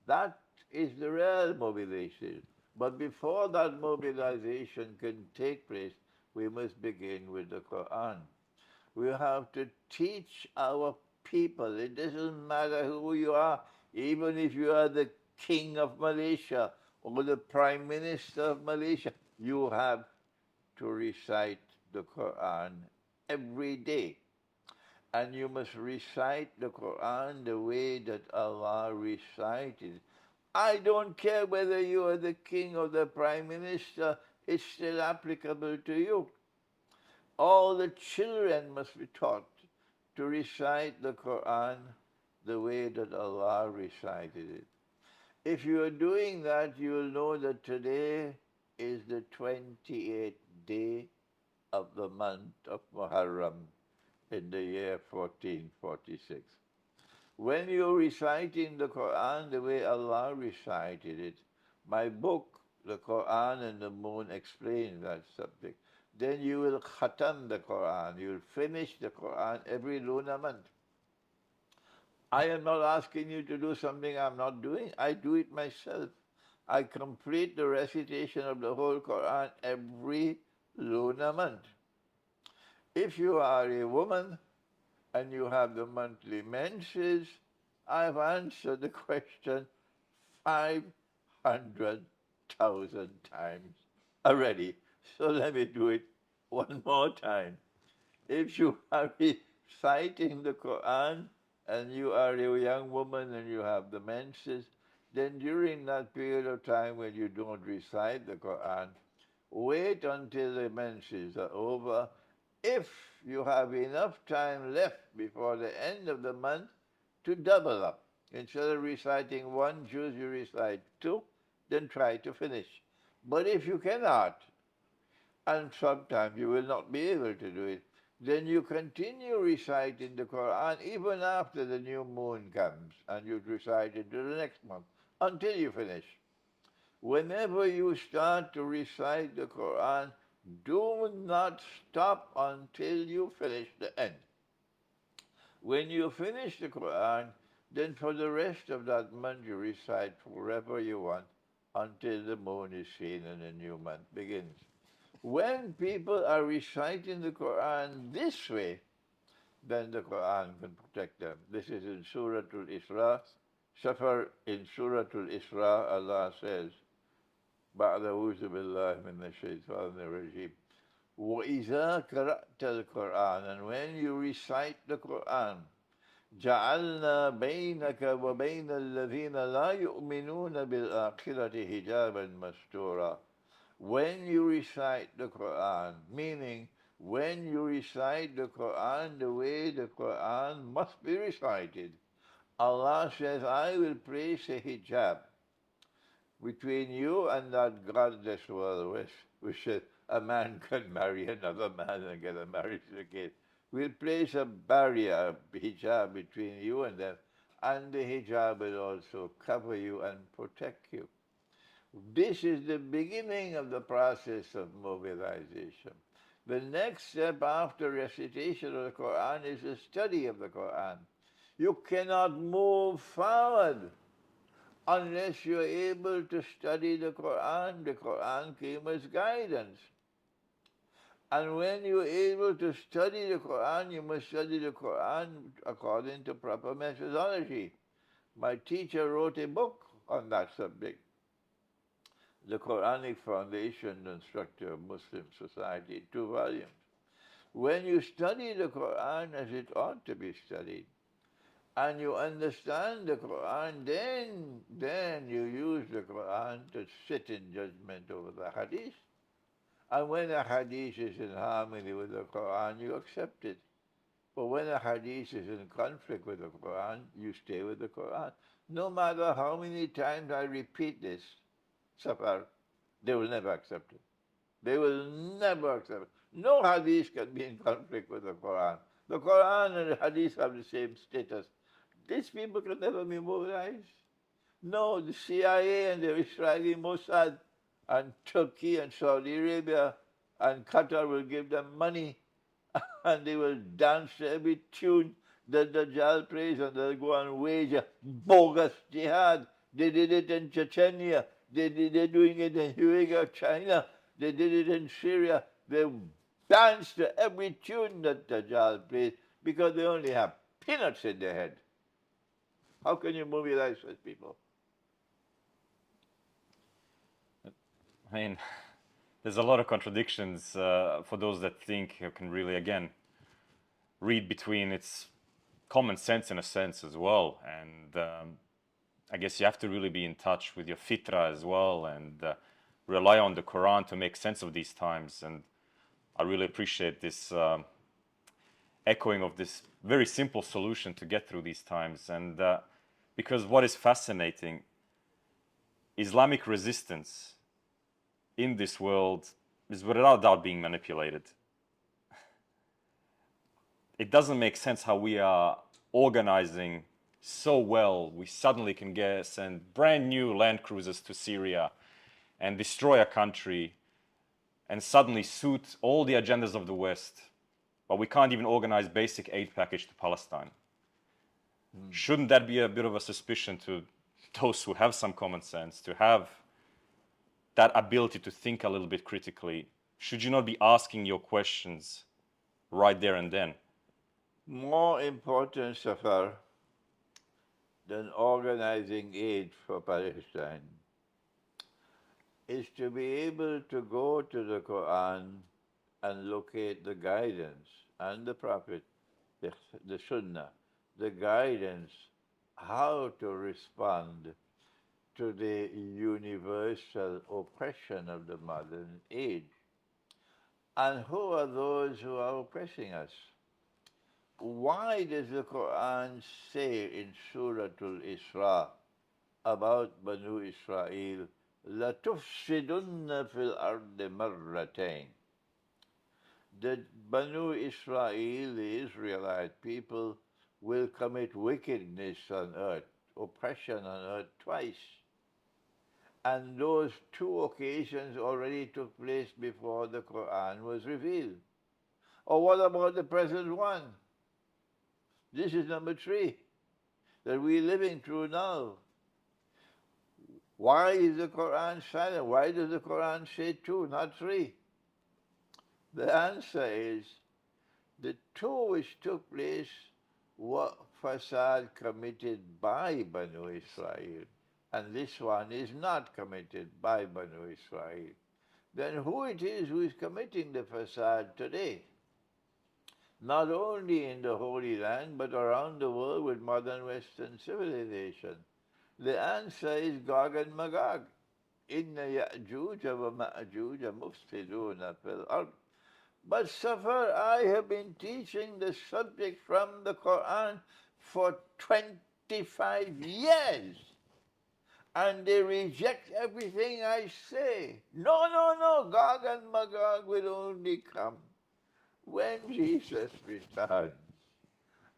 That is the real mobilization. But before that mobilization can take place, we must begin with the Quran. We have to teach our people. It doesn't matter who you are, even if you are the king of Malaysia or the prime minister of Malaysia, you have to recite the Quran every day. And you must recite the Quran the way that Allah recited. I don't care whether you are the king or the prime minister. it's still applicable to you. All the children must be taught to recite the Quran the way that Allah recited it. If you are doing that, you will know that today is the 28th day of the month of Muharram in the year 1446. When you're reciting the Quran the way Allah recited it, my book, The Quran and the Moon, explains that subject. Then you will khatam the Quran. You'll finish the Quran every lunar month. I am not asking you to do something I'm not doing. I do it myself. I complete the recitation of the whole Quran every lunar month. If you are a woman and you have the monthly menses, I've answered the question 500,000 times already. So let me do it one more time. If you are reciting the Quran and you are a young woman and you have the menses, then during that period of time when you don't recite the Quran, wait until the menses are over. If you have enough time left before the end of the month, to double up. Instead of reciting one juz, you recite two, then try to finish. But if you cannot, and sometimes you will not be able to do it, then you continue reciting the Quran even after the new moon comes, and you recite it to the next month until you finish. Whenever you start to recite the Quran, do not stop until you finish the end. When you finish the Quran, then for the rest of that month you recite wherever you want until the moon is seen and a new month begins. When people are reciting the Quran this way, then the Quran can protect them. This is in Surah Al-Isra. Sefer in Surah Al-Isra, Allah says, بعد أعوذ بالله من الشيطان الرجيم وإذا قرأت القرآن, and when you recite the Quran, جعلنا بينك وبين الذين لا يؤمنون بالآخرة حجابا مستورا. When you recite the Quran, meaning when you recite the Quran the way the Quran must be recited, Allah says, I will place a hijab between you and that godless world which a man can marry another man and get a marriage certificate. We'll place a barrier, a hijab between you and them, and the hijab will also cover you and protect you. This is the beginning of the process of mobilization. The next step after recitation of the Quran is the study of the Quran. You cannot move forward unless you're able to study the Quran. The Quran came as guidance. And when you're able to study the Quran, you must study the Quran according to proper methodology. My teacher wrote a book on that subject, The Quranic Foundation and Structure of Muslim Society, 2 volumes. When you study the Quran as it ought to be studied, and you understand the Quran, then you use the Quran to sit in judgment over the Hadith. And when a Hadith is in harmony with the Quran, you accept it. But when a Hadith is in conflict with the Quran, you stay with the Quran. No matter how many times I repeat this, Sefer, they will never accept it. They will never accept it. No Hadith can be in conflict with the Quran. The Quran and the Hadith have the same status. These people can never be mobilized. No, the CIA and the Israeli Mossad and Turkey and Saudi Arabia and Qatar will give them money and they will dance to every tune that the Dajjal plays, and they'll go and wage a bogus jihad. They did it in Chechnya. They're doing it in Uyghur, China. They did it in Syria. They dance to every tune that the Dajjal plays because they only have peanuts in their head. How can you mobilize such people? I mean, there's a lot of contradictions for those that think you can really, again, read between its common sense in a sense as well. And I guess you have to really be in touch with your fitra as well. And rely on the Quran to make sense of these times. And I really appreciate this echoing of this very simple solution to get through these times. And because what is fascinating, Islamic resistance in this world is without doubt being manipulated. It doesn't make sense how we are organizing so well. We suddenly can send brand new land cruisers to Syria and destroy a country and suddenly suit all the agendas of the West. But we can't even organize basic aid package to Palestine. Shouldn't that be a bit of a suspicion to those who have some common sense, to have that ability to think a little bit critically? Should you not be asking your questions right there and then? More important, Sefer, than organizing aid for Palestine is to be able to go to the Quran and locate the guidance and the Prophet, the Sunnah, the guidance how to respond to the universal oppression of the modern age. And who are those who are oppressing us? Why does the Quran say in Surah Al-Isra about Banu Israel, لَتُفْسِدُنَّ فِي الْأَرْضِ مَرَّتَيْن? That Banu Israel, the Israelite people, will commit wickedness on earth, oppression on earth twice. And those two occasions already took place before the Quran was revealed. Or what about the present one? This is number 3 that we're living through now. Why is the Quran silent? Why does the Quran say 2, not 3? The answer is the 2 which took place were fasad committed by Banu Israel, and this one is not committed by Banu Israel. Then who it is who is committing the fasad today? Not only in the Holy Land, but around the world with modern Western civilization. The answer is Gog and Magog. Inna Ya'juj wa Ma'juj mufsiduna fil ard. But Sefer, I have been teaching the subject from the Quran for 25 years. And they reject everything I say. No, Gog and Magog will only come when Jesus returns,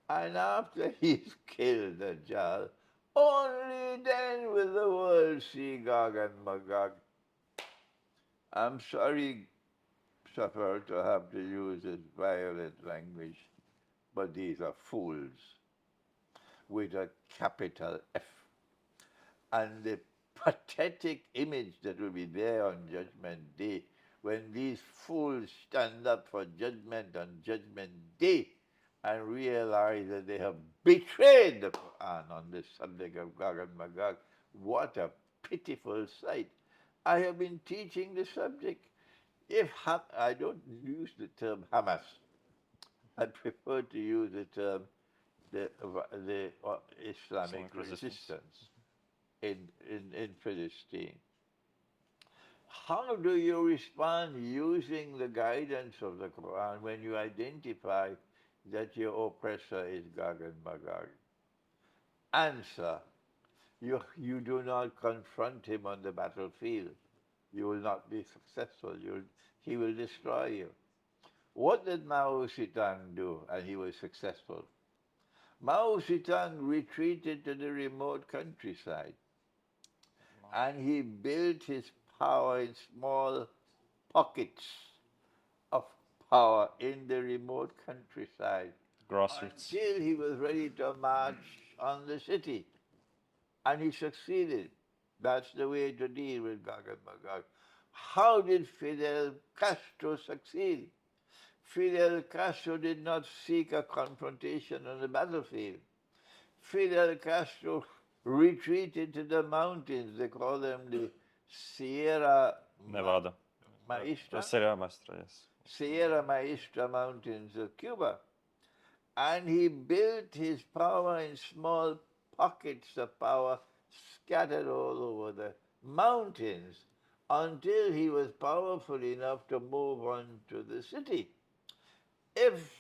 and after he's killed Dajjal, only then will the world see Gog and Magog. I'm sorry, Sefer, to have to use this violent language, but these are fools with a capital F. And the pathetic image that will be there on Judgment Day, when these fools stand up for judgment on Judgment Day and realize that they have betrayed the Quran on the subject of Gog and Magog. What a pitiful sight. I have been teaching the subject. I don't use the term Hamas. I prefer to use the term the Islamic resistance in Palestine. How do you respond using the guidance of the Quran when you identify that your oppressor is Gog and Magog? Answer, you do not confront him on the battlefield. You will not be successful. He will destroy you. What did Mao Zedong do? And he was successful. Mao Zedong retreated to the remote countryside, and he built his power in small pockets of power in the remote countryside. Grassroots. Until he was ready to march on the city. And he succeeded. That's the way to deal with Gog and Magog. How did Fidel Castro succeed? Fidel Castro did not seek a confrontation on the battlefield. Fidel Castro retreated to the mountains. They call them the Sierra Nevada. Maestra. Sierra Maestra, yes. Sierra Maestra mountains of Cuba. And he built his power in small pockets of power scattered all over the mountains until he was powerful enough to move on to the city. If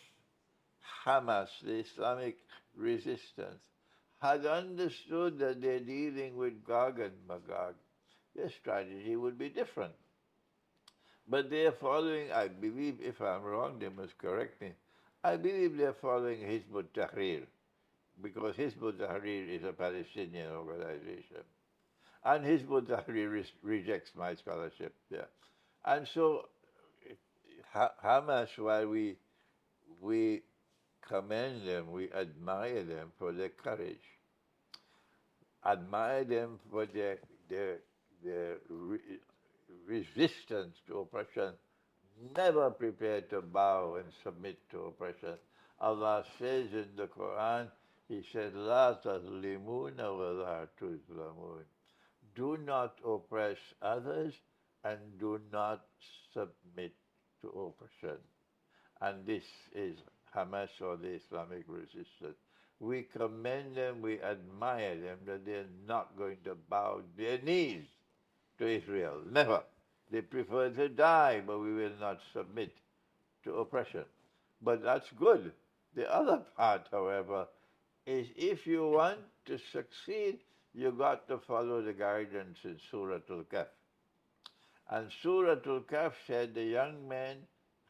Hamas, the Islamic resistance, had understood that they're dealing with Gog and Magog, their strategy would be different. But they are following, I believe, if I'm wrong, they must correct me, I believe they're following Hizb ut-Tahrir, because Hizb ut-Tahrir is a Palestinian organization. And Hizb ut-Tahrir rejects my scholarship. Yeah. And so Hamas, while we commend them, we admire them for their courage, admire them for their resistance to oppression, never prepared to bow and submit to oppression. Allah says in the Quran, He said, "La tazlimuna wa la tuzlamun." Do not oppress others and do not submit to oppression. And this is Hamas, or the Islamic resistance. We commend them, we admire them, that they're not going to bow their knees to Israel. Never. They prefer to die, but we will not submit to oppression. But that's good. The other part, however, is if you want to succeed, you got to follow the guidance in Surah Al-Kahf. And Surah Al-Kahf said the young men,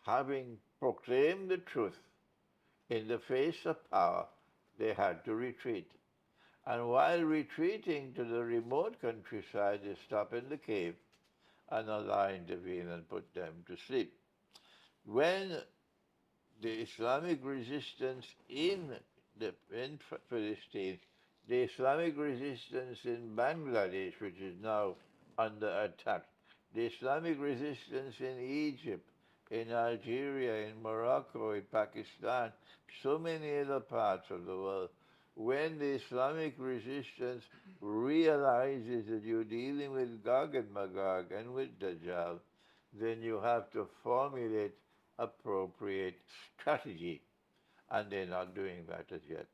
having proclaimed the truth in the face of power, they had to retreat. And while retreating to the remote countryside, they stopped in the cave, and Allah intervened and put them to sleep. When the Islamic resistance in Palestine, the Islamic resistance in Bangladesh, which is now under attack, the Islamic resistance in Egypt, in Algeria, in Morocco, in Pakistan, so many other parts of the world, when the Islamic resistance realizes that you're dealing with Gog and Magog and with Dajjal, then you have to formulate appropriate strategy. And they're not doing that as yet.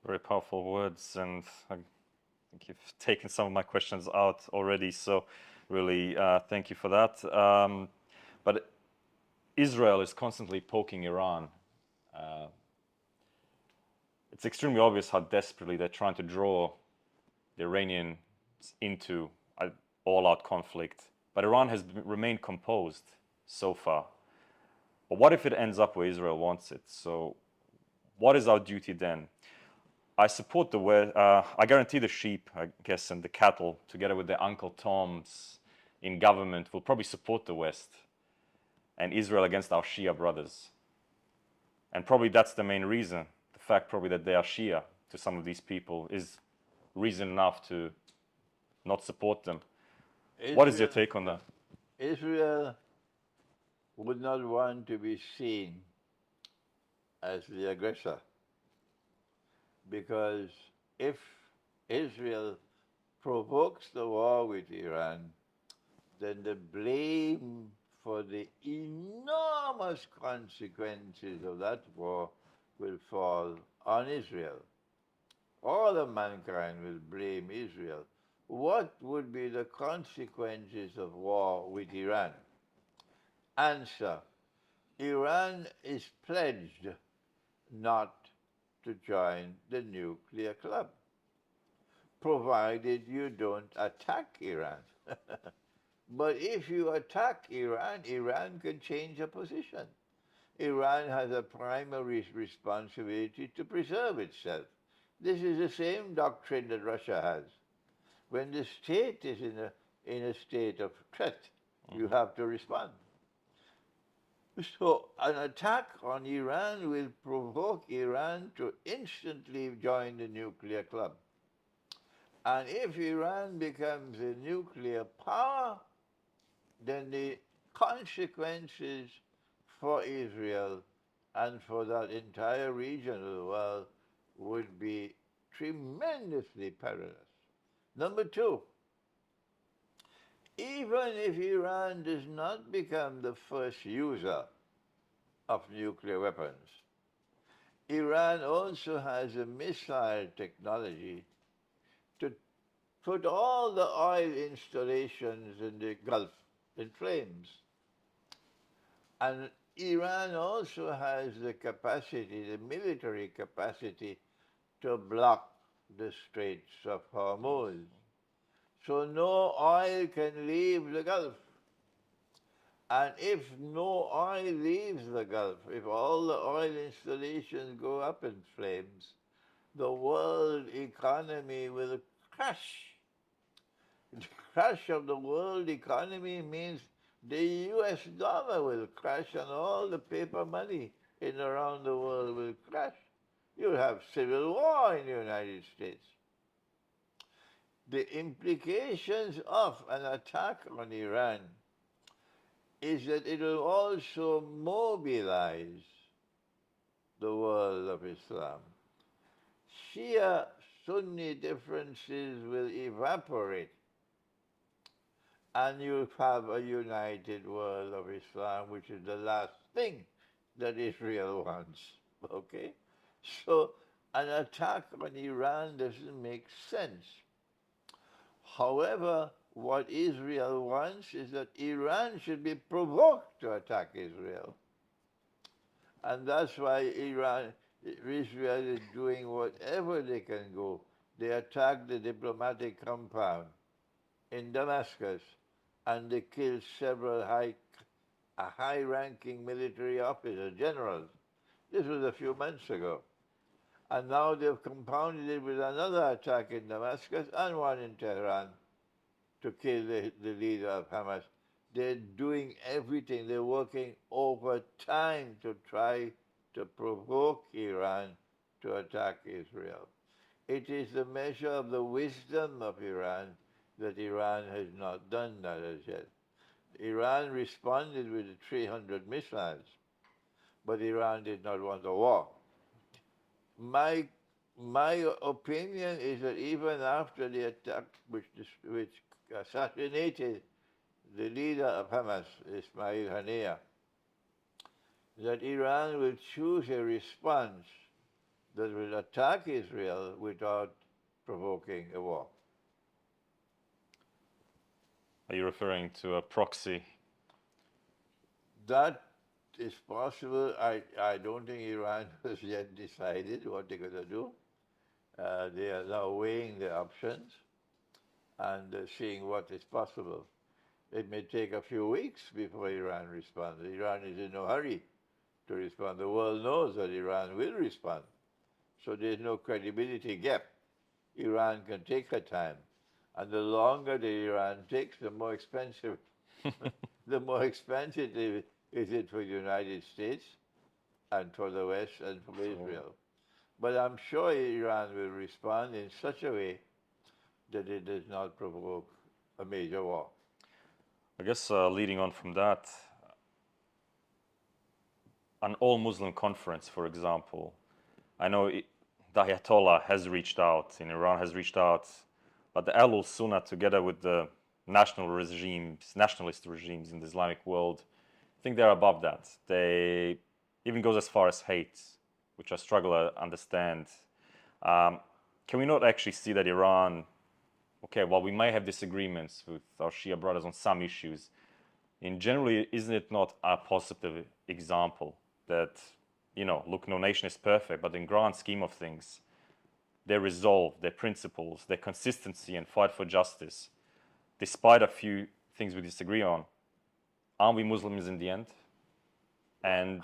Very powerful words, and I think you've taken some of my questions out already, so really thank you for that. But Israel is constantly poking Iran. It's extremely obvious how desperately they're trying to draw the Iranians into an all-out conflict. But Iran has remained composed so far. But what if it ends up where Israel wants it? So what is our duty then? I support the way, I guarantee the sheep, I guess, and the cattle, together with their Uncle Toms in government, will probably support the West and Israel against our Shia brothers. And probably that's the main reason. The fact probably that they are Shia to some of these people is reason enough to not support them. What is your take on that? Israel would not want to be seen as the aggressor, because if Israel provokes the war with Iran, then the blame for the enormous consequences of that war will fall on Israel. All of mankind will blame Israel. What would be the consequences of war with Iran? Answer: Iran is pledged not to join the nuclear club, provided you don't attack Iran. But if you attack Iran, Iran can change a position. Iran has a primary responsibility to preserve itself. This is the same doctrine that Russia has. When the state is in a state of threat, you have to respond. So an attack on Iran will provoke Iran to instantly join the nuclear club. And if Iran becomes a nuclear power, then the consequences for Israel and for that entire region of the world would be tremendously perilous. Number two, even if Iran does not become the first user of nuclear weapons, Iran also has a missile technology to put all the oil installations in the Gulf in flames. And Iran also has the capacity, the military capacity, to block the Straits of Hormuz. So no oil can leave the Gulf. And if no oil leaves the Gulf, if all the oil installations go up in flames, the world economy will crash. The crash of the world economy means the US dollar will crash and all the paper money in around the world will crash. You'll have civil war in the United States. The implications of an attack on Iran is that it will also mobilize the world of Islam. Shia-Sunni differences will evaporate, and you'll have a united world of Islam, which is the last thing that Israel wants, okay? So an attack on Iran doesn't make sense. However, what Israel wants is that Iran should be provoked to attack Israel. And that's why Israel is doing whatever they can go. They attacked the diplomatic compound in Damascus, and they killed several high-ranking military officers, generals. This was a few months ago. And now they've compounded it with another attack in Damascus and one in Tehran to kill the leader of Hamas. They're doing everything. They're working overtime to try to provoke Iran to attack Israel. It is the measure of the wisdom of Iran that Iran has not done that as yet. Iran responded with 300 missiles, but Iran did not want a war. My opinion is that even after the attack which assassinated the leader of Hamas, Ismail Haniyeh, that Iran will choose a response that will attack Israel without provoking a war. Are you referring to a proxy? That is possible. I don't think Iran has yet decided what they're going to do. They are now weighing the options and seeing what is possible. It may take a few weeks before Iran responds. Iran is in no hurry to respond. The world knows that Iran will respond. So there's no credibility gap. Iran can take her time. And the longer the Iran takes, the more expensive is it for the United States and for the West and for Israel. But I'm sure Iran will respond in such a way that it does not provoke a major war. I guess leading on from that, an all-Muslim conference, for example, I know the Ayatollah has reached out, in Iran has reached out, but the Ahlul Sunnah, together with the nationalist regimes in the Islamic world, I think they're above that. They even goes as far as hate, which I struggle to understand. Can we not actually see that Iran, okay, while we may have disagreements with our Shia brothers on some issues, in generally, isn't it not a positive example that, look, no nation is perfect, but in grand scheme of things, their resolve, their principles, their consistency and fight for justice, despite a few things we disagree on, aren't we Muslims in the end? And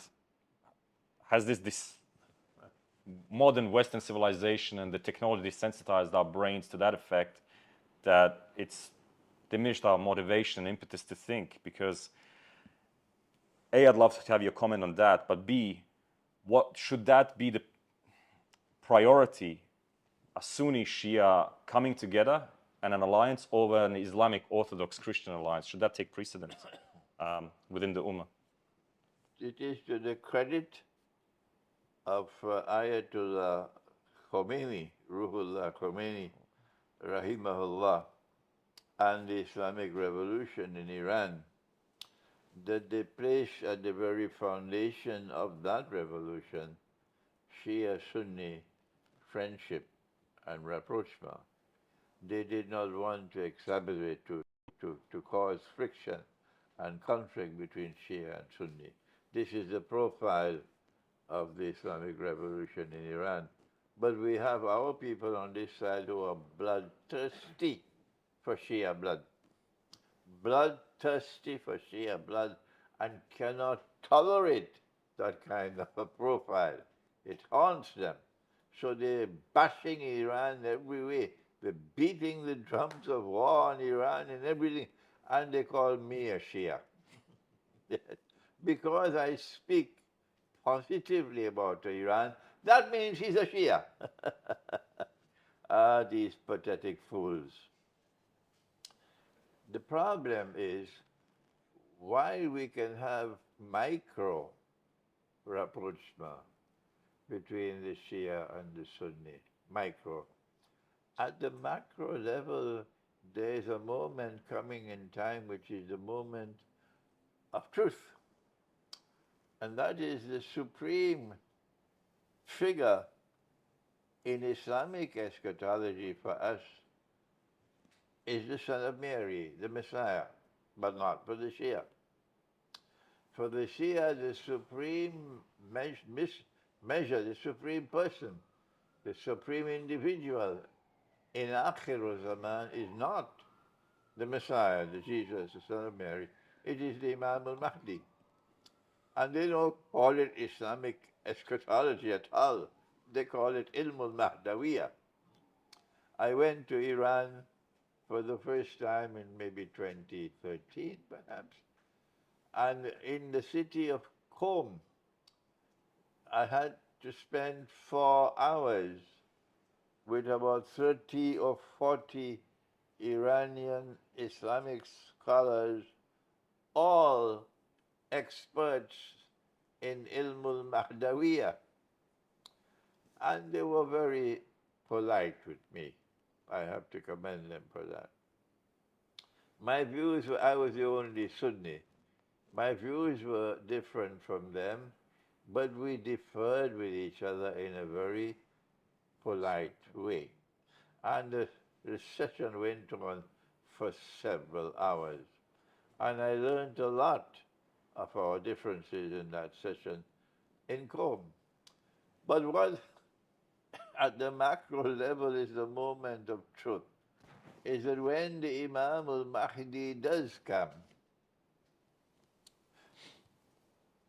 has this modern Western civilization and the technology desensitized our brains to that effect that it's diminished our motivation and impetus to think? Because A, I'd love to have your comment on that, but B, what should that be the priority? A Sunni Shia coming together and an alliance over an Islamic Orthodox Christian alliance? Should that take precedence within the Ummah? It is to the credit of Ayatollah Khomeini, Ruhullah Khomeini, Rahimahullah, and the Islamic Revolution in Iran, that they placed at the very foundation of that revolution Shia-Sunni friendship and rapprochement. they did not want to exacerbate, to cause friction and conflict between Shia and Sunni. This is the profile of the Islamic Revolution in Iran. But we have our people on this side who are bloodthirsty for Shia blood. Bloodthirsty for Shia blood and cannot tolerate that kind of a profile. It haunts them. So they're bashing Iran every way. They're beating the drums of war on Iran and everything. And they call me a Shia. Because I speak positively about Iran, that means he's a Shia. Ah, these pathetic fools. The problem is, while we can have micro rapprochement between the Shia and the Sunni, micro, at the macro level, there is a moment coming in time which is the moment of truth. And that is the supreme figure in Islamic eschatology for us is the Son of Mary, the Messiah, but not for the Shia. For the Shia, the supreme measure, the supreme person, the supreme individual in Akhir Zaman is not the Messiah, the Jesus, the Son of Mary. It is the Imam al-Mahdi. And they don't call it Islamic eschatology at all. They call it Ilm al-Mahdawiyah. I went to Iran for the first time in maybe 2013, perhaps. And in the city of Qom, I had to spend 4 hours with about 30 or 40 Iranian Islamic scholars, all experts in Ilm al-Mahdawiyah. And they were very polite with me. I have to commend them for that. My views were, I was the only Sunni. My views were different from them, but we differed with each other in a very polite way. And the session went on for several hours. And I learned a lot of our differences in that session in Qom. But what at the macro level is the moment of truth is that when the Imam al-Mahdi does come,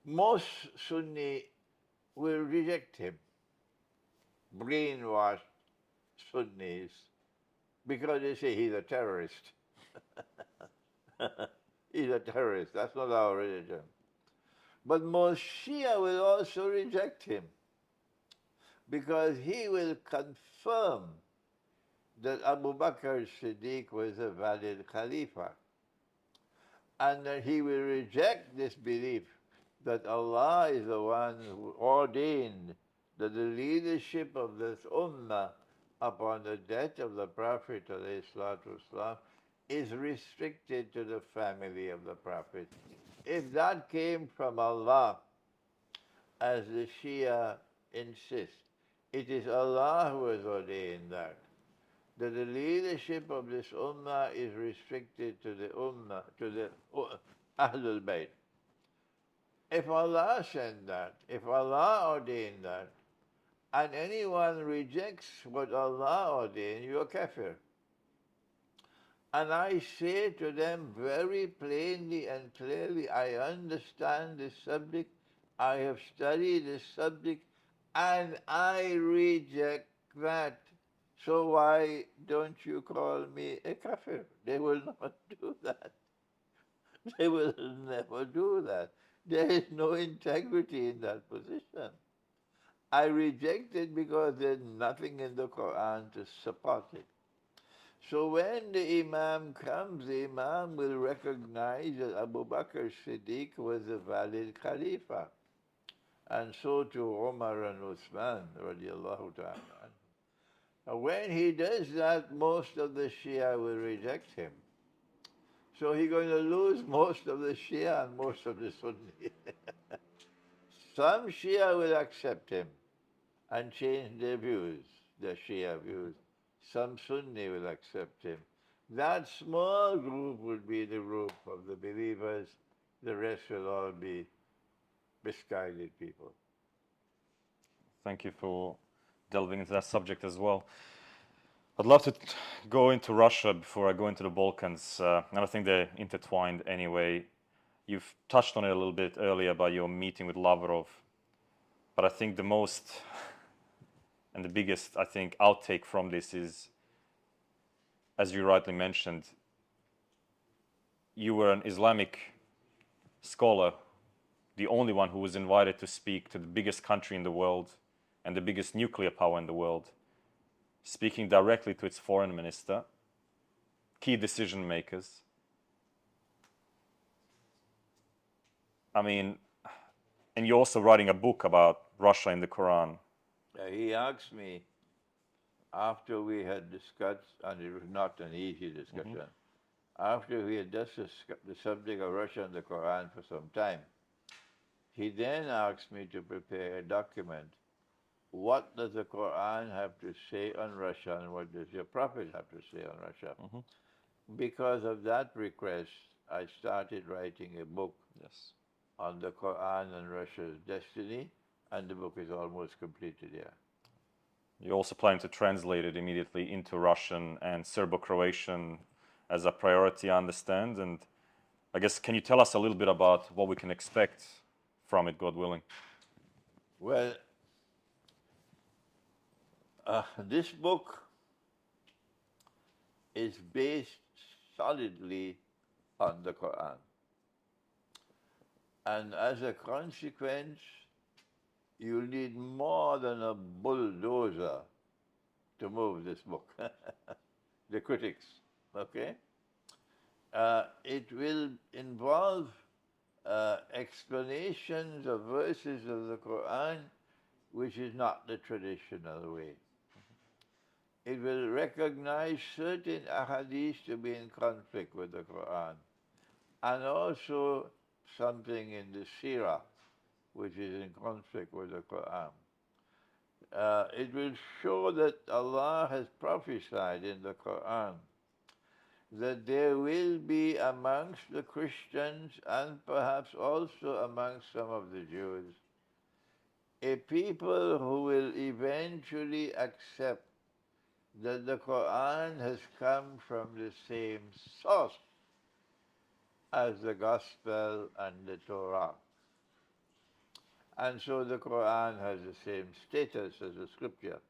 most Sunni will reject him, brainwashed Sunnis, because they say he's a terrorist. He's a terrorist. That's not our religion. But most Shia will also reject him because he will confirm that Abu Bakr Siddiq was a valid Khalifa. And that he will reject this belief that Allah is the one who ordained that the leadership of this Ummah upon the death of the Prophet ﷺ is restricted to the family of the Prophet. If that came from Allah, as the Shia insist, it is Allah who has ordained that the leadership of this Ummah is restricted to the Ummah, to the Ahlul Bayt. If Allah sent that, if Allah ordained that, and anyone rejects what Allah ordained, you're kafir. And I say to them very plainly and clearly, I understand this subject, I have studied this subject, and I reject that. So why don't you call me a kafir? They will not do that. They will never do that. There is no integrity in that position. I reject it because there's nothing in the Quran to support it. So when the Imam comes, the Imam will recognize that Abu Bakr Siddiq was a valid Khalifa. And so to Umar and Uthman, radiallahu ta'ala. Now when he does that, most of the Shia will reject him. So he's going to lose most of the Shia and most of the Sunni. Some Shia will accept him and change their views, their Shia views. some Sunni will accept him. That small group would be the group of the believers. The rest will all be misguided people. Thank you for delving into that subject as well. I'd love to go into Russia before I go into the Balkans, and I think they're intertwined anyway. You've touched on it a little bit earlier about your meeting with Lavrov, but I think the most and the biggest, I think, outtake from this is, as you rightly mentioned, you were an Islamic scholar, the only one who was invited to speak to the biggest country in the world and the biggest nuclear power in the world, speaking directly to its foreign minister, key decision makers. I mean, and you're also writing a book about Russia in the Quran. He asked me after we had discussed, and it was not an easy discussion, after we had discussed the subject of Russia and the Quran for some time, he then asked me to prepare a document. What does the Quran have to say on Russia, and what does your Prophet have to say on Russia? Because of that request, I started writing a book on the Quran and Russia's destiny, and the book is almost completed here. You're also planning to translate it immediately into Russian and Serbo-Croatian as a priority, I understand. And I guess, can you tell us a little bit about what we can expect from it, God willing? Well, this book is based solidly on the Quran. And as a consequence, you need more than a bulldozer to move this book. The critics, okay? It will involve explanations of verses of the Quran, which is not the traditional way. It will recognize certain ahadith to be in conflict with the Quran, and also something in the Seerah, which is in conflict with the Quran. It will show that Allah has prophesied in the Quran that there will be amongst the Christians and perhaps also amongst some of the Jews a people who will eventually accept that the Quran has come from the same source as the Gospel and the Torah. And so the Quran has the same status as the Scripture,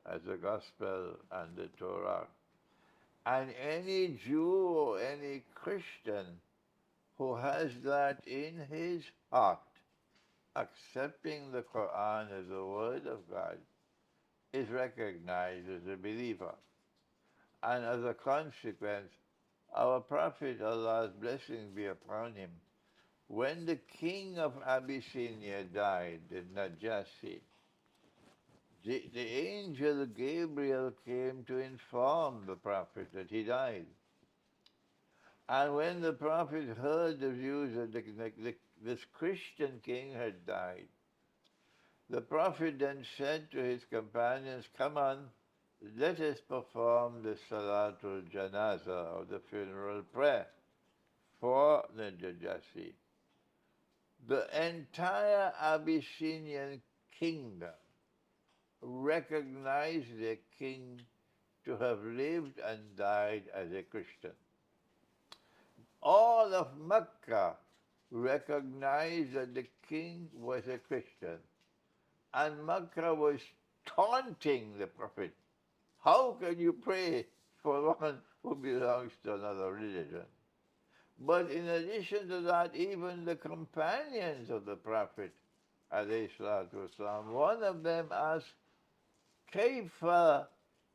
as the Gospel and the Torah. And any Jew or any Christian who has that in his heart, accepting the Quran as the Word of God, is recognized as a believer. And as a consequence, our Prophet, Allah's blessings be upon him, when the king of Abyssinia died, the Najasi, the angel Gabriel came to inform the Prophet that he died. And when the Prophet heard the news that this Christian king had died, the Prophet then said to his companions, "Come on, let us perform the Salatul Janazah, or the funeral prayer, for the Najasi." The entire Abyssinian kingdom recognized their king to have lived and died as a Christian. All of Mecca recognized that the king was a Christian. And Mecca was taunting the Prophet. How can you pray for one who belongs to another religion? But in addition to that, even the companions of the Prophet, ﷺ, one of them asked, كيف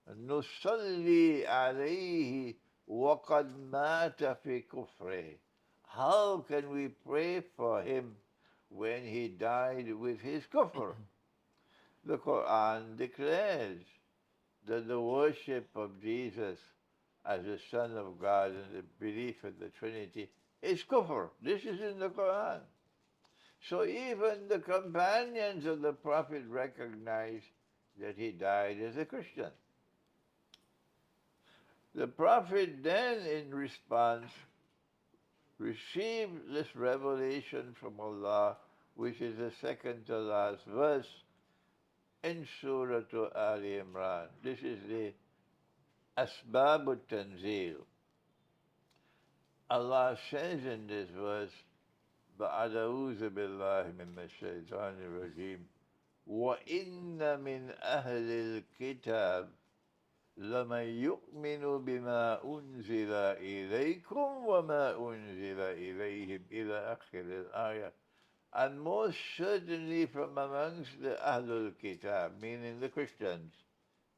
نصلي عليه وقد مات في كفره? How can we pray for him when he died with his kufr? The Quran declares that the worship of Jesus as the Son of God and the belief in the Trinity is kufr. This is in the Quran. So even the companions of the Prophet recognized that he died as a Christian. The Prophet then, in response, received this revelation from Allah, which is the second to last verse in Surah Ali Imran. This is the Asbab al-Tanzil. Allah says in this verse, بَعْدَ أَعُوذُ بِاللَّهِ مِنَ الشَّيْطَانِ الرَّجِيمِ وَإِنَّ مِنْ أَهْلِ الْكِتَابِ لَمَنْ يُؤْمِنُ بِمَا أُنزِلَ إِلَيْكُمْ وَمَا أُنزِلَ إِلَيْهِمْ إِلَى آخِرِ الْآيَةِ. And most certainly from amongst the Ahlul Kitab, meaning the Christians,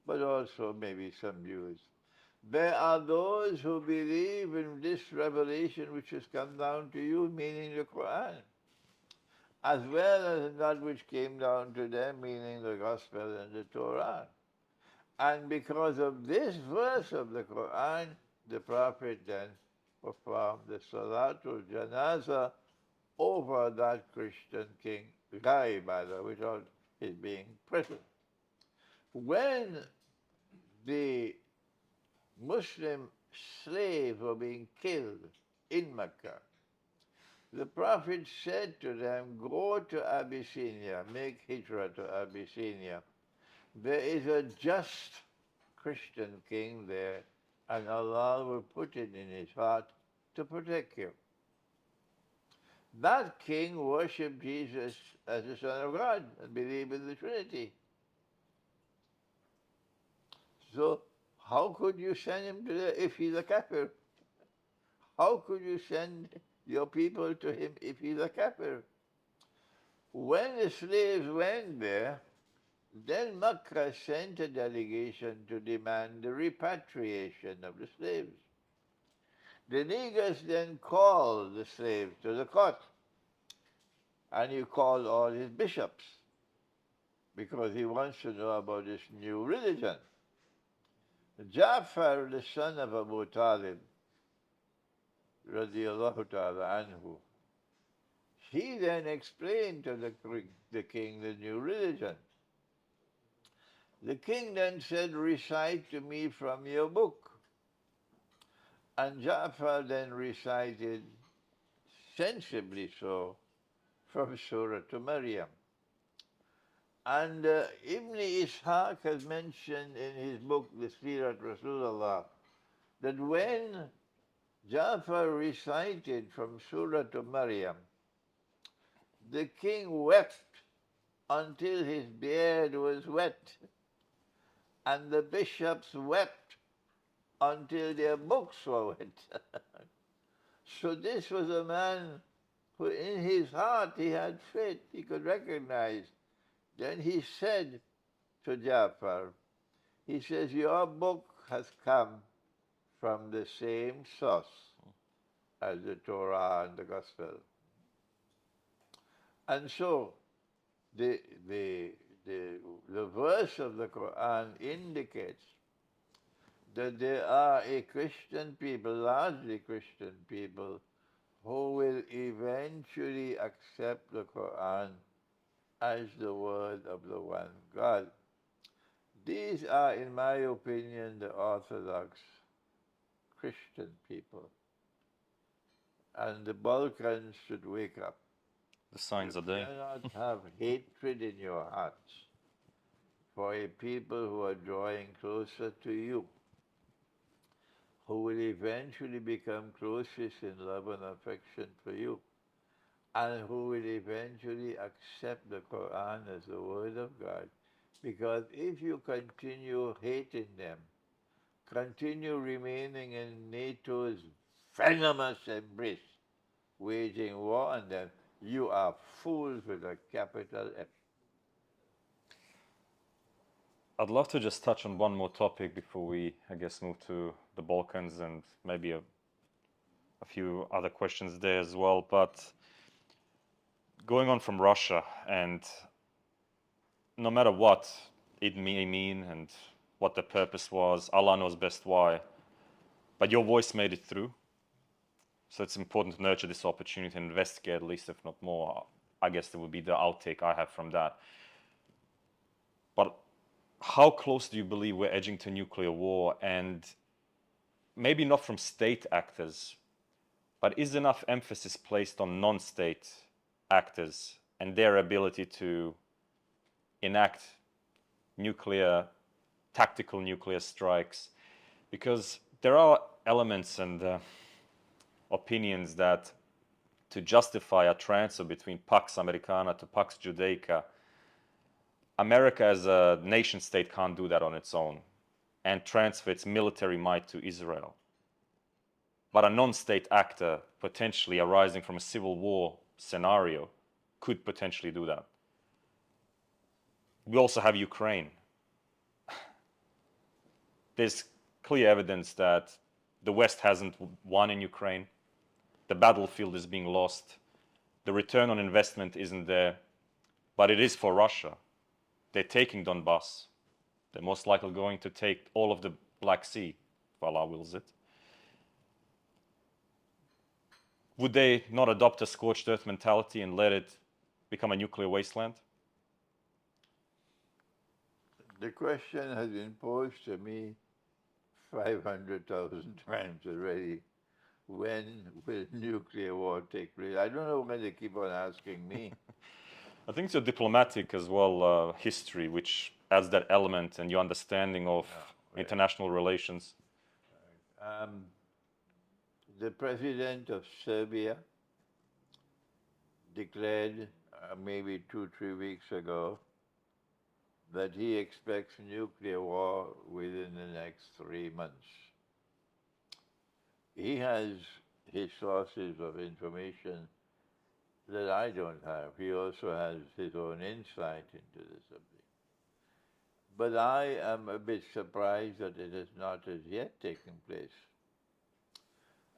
but also maybe some Jews, there are those who believe in this revelation which has come down to you, meaning the Quran, as well as that which came down to them, meaning the Gospel and the Torah. And because of this verse of the Quran, the Prophet then performed the Salatul Janazah over that Christian king, Gaibada, without his being present. When the Muslim slaves were being killed in Mecca, the Prophet said to them, go to Abyssinia, make hijrah to Abyssinia. There is a just Christian king there, and Allah will put it in his heart to protect you. That king worshipped Jesus as the Son of God and believed in the Trinity. So how could you send him to there if he's a kafir? How could you send your people to him if he's a kafir? When the slaves went there, then Makkah sent a delegation to demand the repatriation of the slaves. The Negus then called the slaves to the court, and he called all his bishops because he wants to know about this new religion. Ja'far, the son of Abu Talib, radiallahu ta'ala anhu, he then explained to the king the new religion. The king then said, recite to me from your book. And Ja'far then recited, sensibly so, from Surah to Maryam. And Ibn Ishaq has mentioned in his book, the Sirat Rasulullah, that when Ja'far recited from Surah to Maryam, the king wept until his beard was wet, and the bishops wept until their books were wet. So this was a man who in his heart he had faith, he could recognize. Then he said to Ja'far, he says, your book has come from the same source as the Torah and the Gospel. And so the verse of the Quran indicates that there are a Christian people, largely Christian people, who will eventually accept the Quran as the word of the one God. These are, in my opinion, the Orthodox Christian people. And the Balkans should wake up. The signs are there. You cannot have hatred in your hearts for a people who are drawing closer to you, who will eventually become closest in love and affection for you, and who will eventually accept the Quran as the word of God. Because if you continue hating them, continue remaining in NATO's venomous embrace, waging war on them, you are fools with a capital F. I'd love to just touch on one more topic before we, I guess, move to the Balkans and maybe a few other questions there as well. But going on from Russia, and no matter what it may mean and what the purpose was, Allah knows best why, but your voice made it through. So it's important to nurture this opportunity and investigate, at least if not more. I guess that would be the outtake I have from that. But how close do you believe we're edging to nuclear war? And maybe not from state actors, but is enough emphasis placed on non-state actors and their ability to enact tactical nuclear strikes? Because there are elements and opinions that to justify a transfer between Pax Americana to Pax Judaica, America as a nation state can't do that on its own and transfer its military might to Israel. But a non-state actor potentially arising from a civil war scenario could potentially do that. We also have Ukraine. There's clear evidence that the West hasn't won in Ukraine. The battlefield is being lost. The return on investment isn't there, but it is for Russia. They're taking Donbass. They're most likely going to take all of the Black Sea, if Allah wills it. Would they not adopt a scorched earth mentality and let it become a nuclear wasteland? The question has been posed to me 500,000 times already. When will nuclear war take place? I don't know why they keep on asking me. I think it's a diplomatic as well history, which adds that element and your understanding of international relations. The president of Serbia declared maybe 2-3 weeks ago that he expects nuclear war within the next 3 months. He has his sources of information that I don't have. He also has his own insight into the subject. But I am a bit surprised that it has not as yet taken place.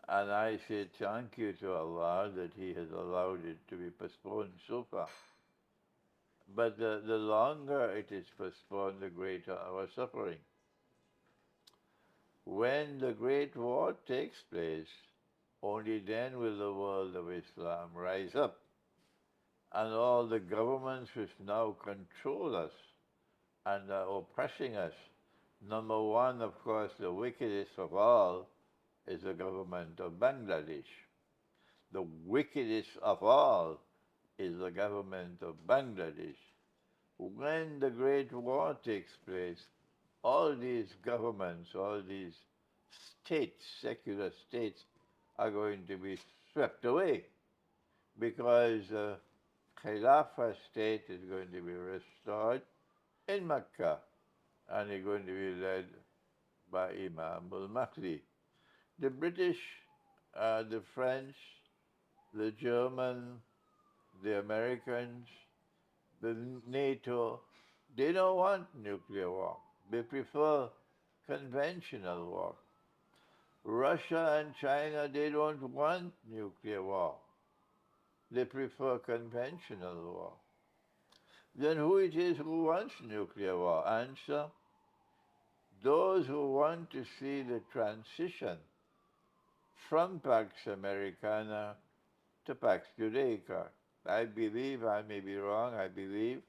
And I say thank you to Allah that He has allowed it to be postponed so far. But the longer it is postponed, the greater our suffering. When the Great War takes place, only then will the world of Islam rise up. And all the governments which now control us and are oppressing us, number one, of course, the wickedest of all is the government of Bangladesh. The wickedest of all is the government of Bangladesh. When the Great War takes place, all these governments, all these states, secular states, are going to be swept away because Khilafah state is going to be restored in Mecca and it's going to be led by Imam al-Mahdi. The British, the French, the German, the Americans, the NATO, they don't want nuclear war. They prefer conventional war. Russia and China, they don't want nuclear war. They prefer conventional war. Then who it is who wants nuclear war? Answer, those who want to see the transition from Pax Americana to Pax Judaica. I believe, I may be wrong, I believe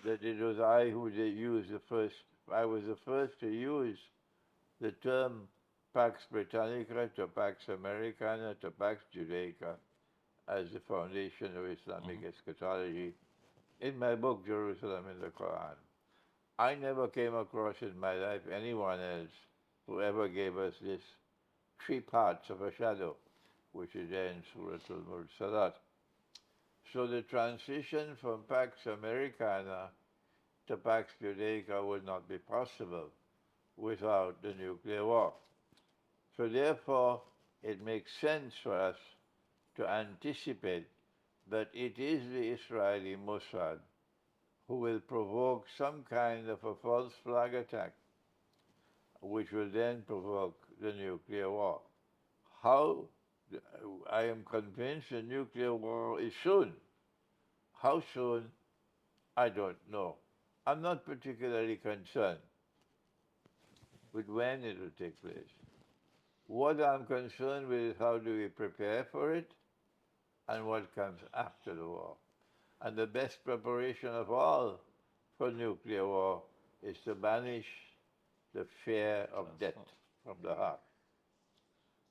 that it was I who used I was the first to use the term Pax Britannica to Pax Americana to Pax Judaica as the foundation of Islamic eschatology in my book, Jerusalem in the Quran. I never came across in my life anyone else who ever gave us this 3 parts of a shadow, which is there in Surah Al-Mursalat. So the transition from Pax Americana to Pax Judaica would not be possible without the nuclear war. So therefore, it makes sense for us to anticipate that it is the Israeli Mossad who will provoke some kind of a false flag attack, which will then provoke the nuclear war. How? I am convinced the nuclear war is soon. How soon? I don't know. I'm not particularly concerned with when it will take place. What I'm concerned with is how do we prepare for it and what comes after the war. And the best preparation of all for nuclear war is to banish the fear of death. from the heart.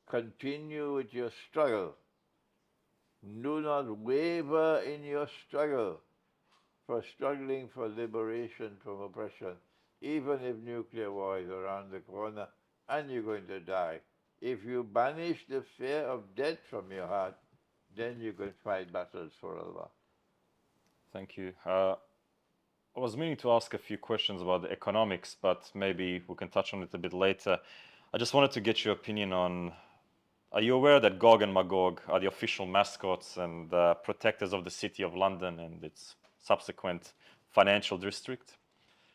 Continue with your struggle. Do not waver in your struggle for struggling for liberation from oppression, even if nuclear war is around the corner and you're going to die. If you banish the fear of death from your heart, then you can fight battles for Allah. Thank you. I was meaning to ask a few questions about the economics, but maybe we can touch on it a bit later. I just wanted to get your opinion on, are you aware that Gog and Magog are the official mascots and protectors of the city of London and its subsequent financial district?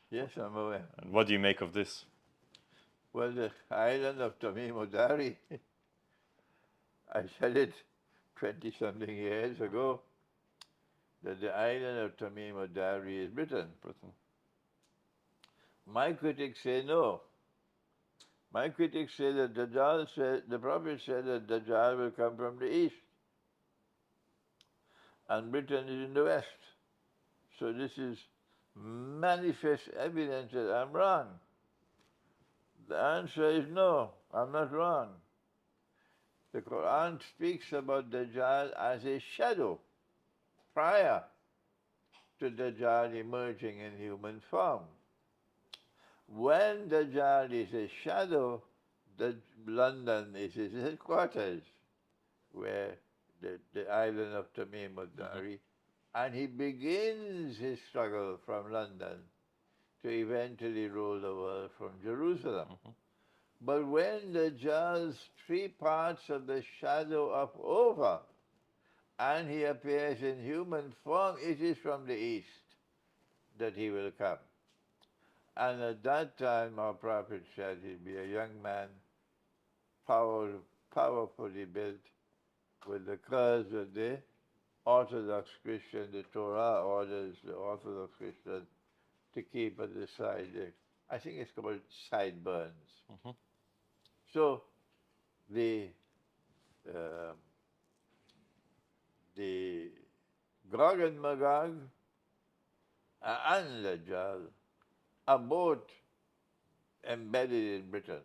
Yes, I'm aware. And what do you make of this? Well, the island of Tamim Dari, I said it 20-something years ago, that the island of Tamim Dari is Britain. My critics say no. My critics say that the Prophet said that Dajjal will come from the east, and Britain is in the west. So this is manifest evidence that I'm wrong. The answer is no, I'm not wrong. The Quran speaks about Dajjal as a shadow prior to Dajjal emerging in human form. When Dajjal is a shadow, London is his headquarters, where the island of Tamim Dari, and he begins his struggle from London to eventually rule the world from Jerusalem. But when Dajjal's 3 parts of the shadow are over, and he appears in human form, it is from the east that he will come. And at that time, our Prophet said he'd be a young man, powerfully built, with the curves of the Orthodox Christian. The Torah orders the Orthodox Christian to keep at the side. I think it's called sideburns. So the Gog and Magog and Dajjal are both embedded in Britain.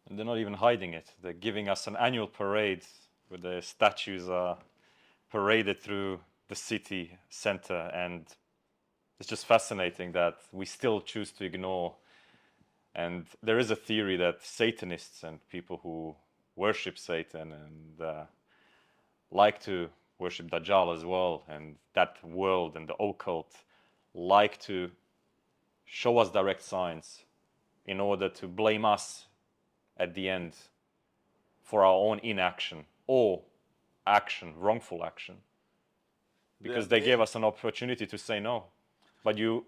And they're not even hiding it. They're giving us an annual parade where the statues are paraded through the city center. And it's just fascinating that we still choose to ignore. And there is a theory that Satanists and people who worship Satan and like to worship Dajjal as well, and that world and the occult like to show us direct signs in order to blame us at the end for our own inaction or action, wrongful action. Because they gave us an opportunity to say no, but you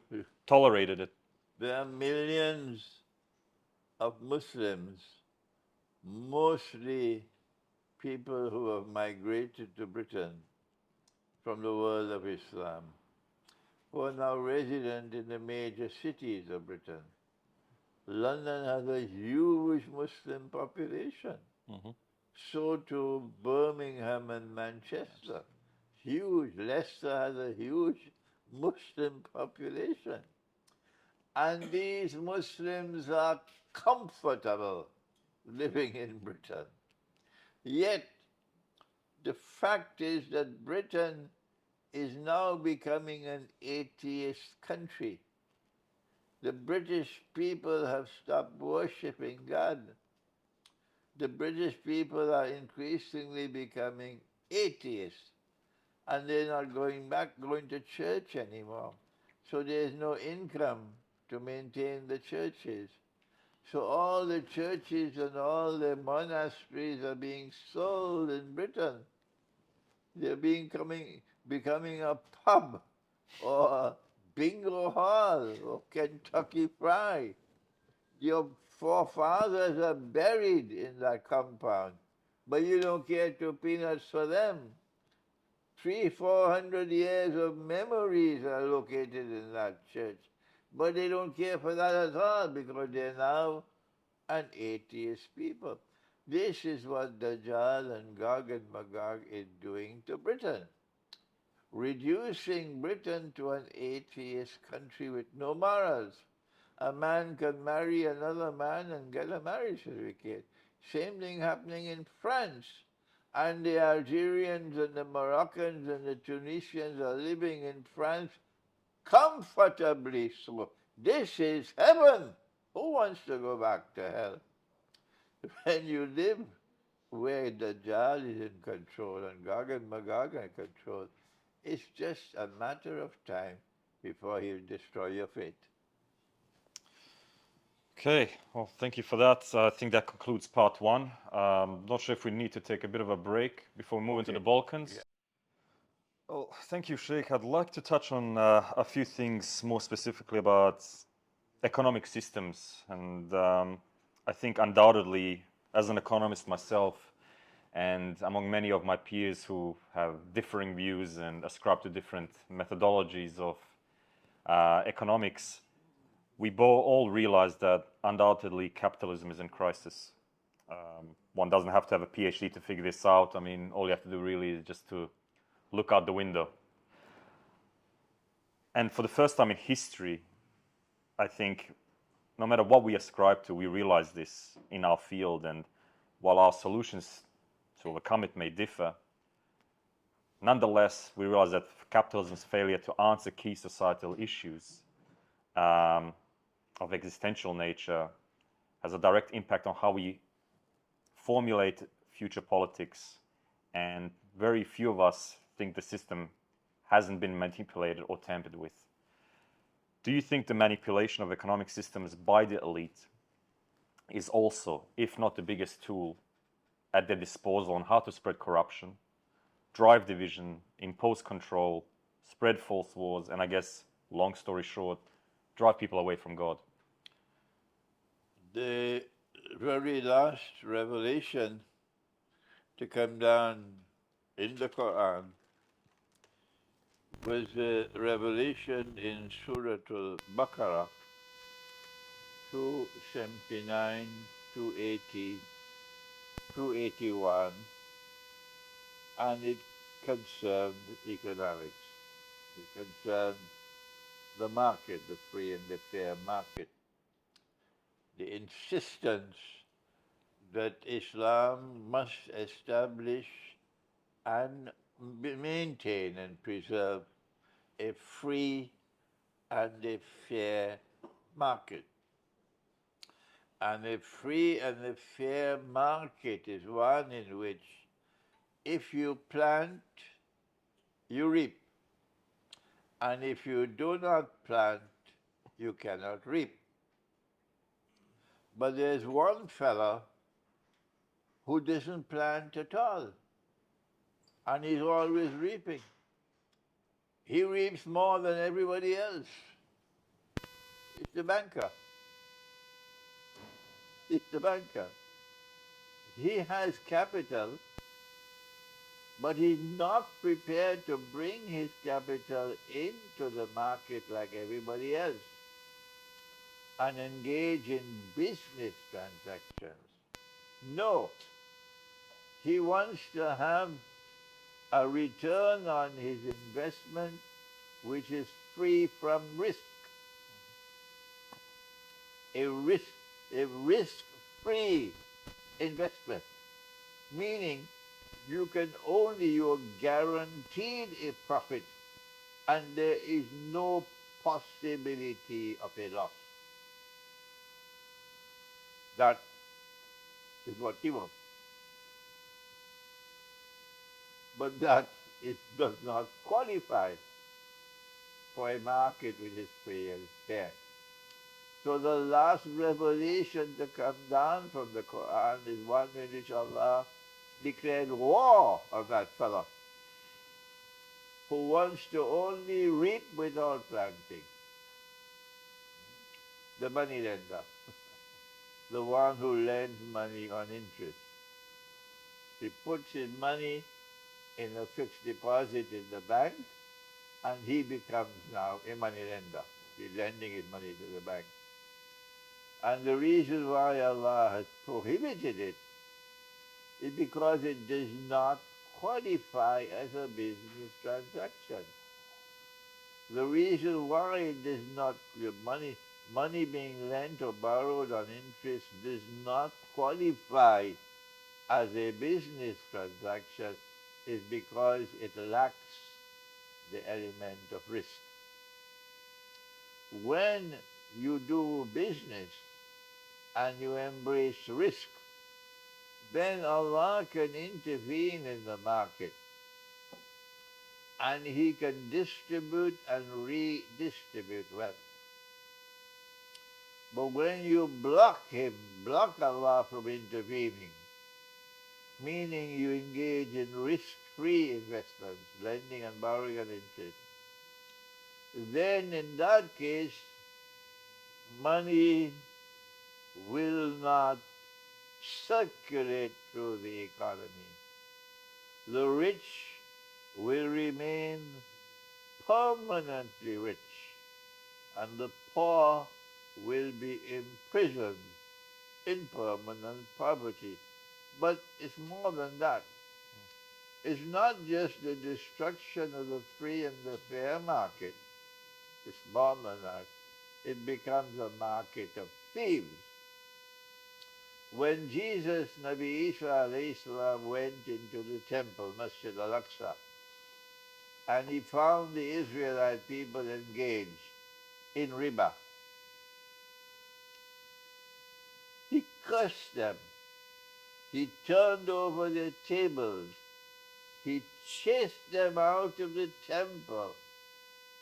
tolerated it. There are millions of Muslims, mostly people who have migrated to Britain from the world of Islam, who are now resident in the major cities of Britain. London has a huge Muslim population. So too Birmingham and Manchester. Huge. Leicester has a huge Muslim population. And these Muslims are comfortable living in Britain. Yet, the fact is that Britain is now becoming an atheist country. The British people have stopped worshipping God. The British people are increasingly becoming atheists, and they're not going to church anymore. So there's no income to maintain the churches. So all the churches and all the monasteries are being sold in Britain. They're becoming a pub or a bingo hall or Kentucky Fried. Your forefathers are buried in that compound, but you don't care 2 peanuts for them. 300-400 years of memories are located in that church, but they don't care for that at all because they're now an atheist people. This is what Dajjal and Gog and Magog is doing to Britain, reducing Britain to an atheist country with no morals. A man can marry another man and get a marriage certificate. Same thing happening in France. And the Algerians and the Moroccans and the Tunisians are living in France comfortably. So this is heaven. Who wants to go back to hell? When you live where Dajjal is in control and Gog and Magog are in control, it's just a matter of time before he'll destroy your faith. Okay, well, thank you for that. I think that concludes part one. Not sure if we need to take a bit of a break before we move into the Balkans. Yeah. Well, thank you, Sheikh. I'd like to touch on a few things more specifically about economic systems. And I think undoubtedly, as an economist myself, and among many of my peers who have differing views and ascribe to different methodologies of economics, we all realize that undoubtedly capitalism is in crisis. One doesn't have to have a PhD to figure this out. I mean, all you have to do really is just to look out the window. And for the first time in history, I think no matter what we ascribe to, we realize this in our field. And while our solutions to overcome it may differ, nonetheless, we realize that capitalism's failure to answer key societal issues of existential nature has a direct impact on how we formulate future politics, and very few of us think the system hasn't been manipulated or tampered with. Do you think the manipulation of economic systems by the elite is also, if not the biggest tool at their disposal on how to spread corruption, drive division, impose control, spread false wars, and I guess, long story short, drive people away from God? The very last revelation to come down in the Quran was the revelation in Surah Al-Baqarah, 279, 280, 281, and it concerned economics. It concerned the market, the free and the fair market. The insistence that Islam must establish and maintain and preserve a free and a fair market. And a free and a fair market is one in which if you plant, you reap. And if you do not plant, you cannot reap. But there's one fella who doesn't plant at all, and he's always reaping. He reaps more than everybody else. It's the banker. It's the banker. He has capital, but he's not prepared to bring his capital into the market like everybody else and engage in business transactions. No. He wants to have a return on his investment which is free from risk. A risk-free investment, meaning you're guaranteed a profit and there is no possibility of a loss. That is what he wants. But that does not qualify for a market which is free and fair. So the last revelation to come down from the Quran is one in which Allah declared war on that fellow who wants to only reap without planting. The money lender, the one who lends money on interest. He puts his money in a fixed deposit in the bank, and he becomes now a money lender. He's lending his money to the bank. And the reason why Allah has prohibited it is because it does not qualify as a business transaction. The reason why it does not, your money money being lent or borrowed on interest does not qualify as a business transaction is because it lacks the element of risk. When you do business and you embrace risk, then Allah can intervene in the market and He can distribute and redistribute wealth. But when you block Him, block Allah from intervening, meaning you engage in risk-free investments, lending and borrowing at interest, then in that case, money will not circulate through the economy. The rich will remain permanently rich, and the poor will be imprisoned in permanent poverty. But it's more than that. It's not just the destruction of the free and the fair market. It's more than that. It becomes a market of thieves. When Jesus, Nabi Isa alayhi salam, went into the temple, Masjid al-Aqsa, and he found the Israelite people engaged in riba, he cursed them. He turned over their tables. He chased them out of the temple.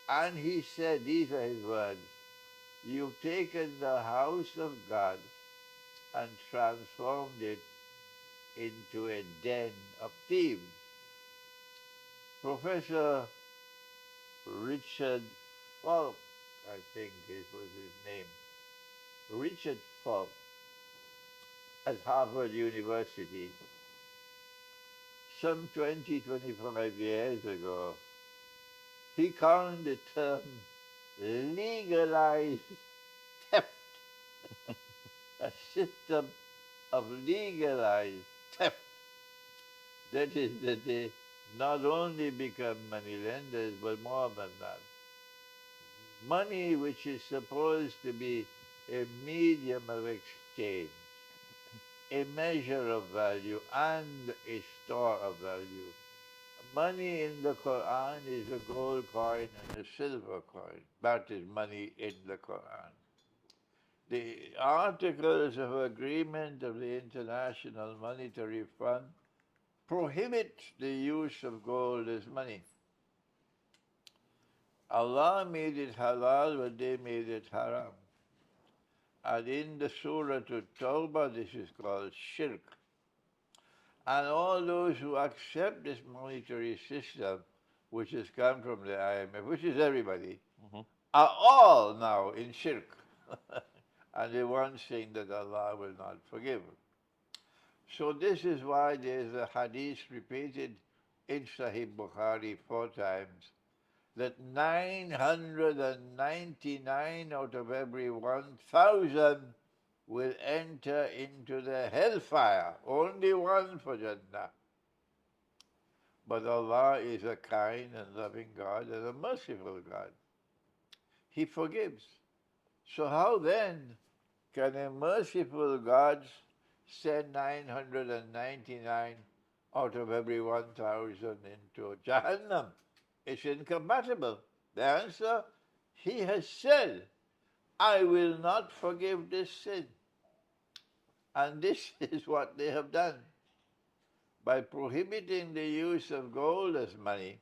And he said, these are his words, "You've taken the house of God and transformed it into a den of thieves." Professor Richard Falk, I think it was his name, Richard Falk, at Harvard University, some 20, 25 years ago, he coined the term legalized theft, a system of legalized theft. That is, that they not only become money lenders, but more than that. Money which is supposed to be a medium of exchange, a measure of value and a store of value. Money in the Quran is a gold coin and a silver coin. That is money in the Quran. The Articles of Agreement of the International Monetary Fund prohibit the use of gold as money. Allah made it halal, but they made it haram. And in the Surah to Tawbah, this is called shirk. And all those who accept this monetary system, which has come from the IMF, which is everybody, are all now in shirk. And the one saying that Allah will not forgive. So this is why there's a hadith repeated in Sahih Bukhari 4 times, that 999 out of every 1,000 will enter into the hellfire. Only one for Jannah. But Allah is a kind and loving God and a merciful God. He forgives. So how then can a merciful God send 999 out of every 1,000 into Jahannam? It's incompatible. The answer, He has said, "I will not forgive this sin." And this is what they have done. By prohibiting the use of gold as money,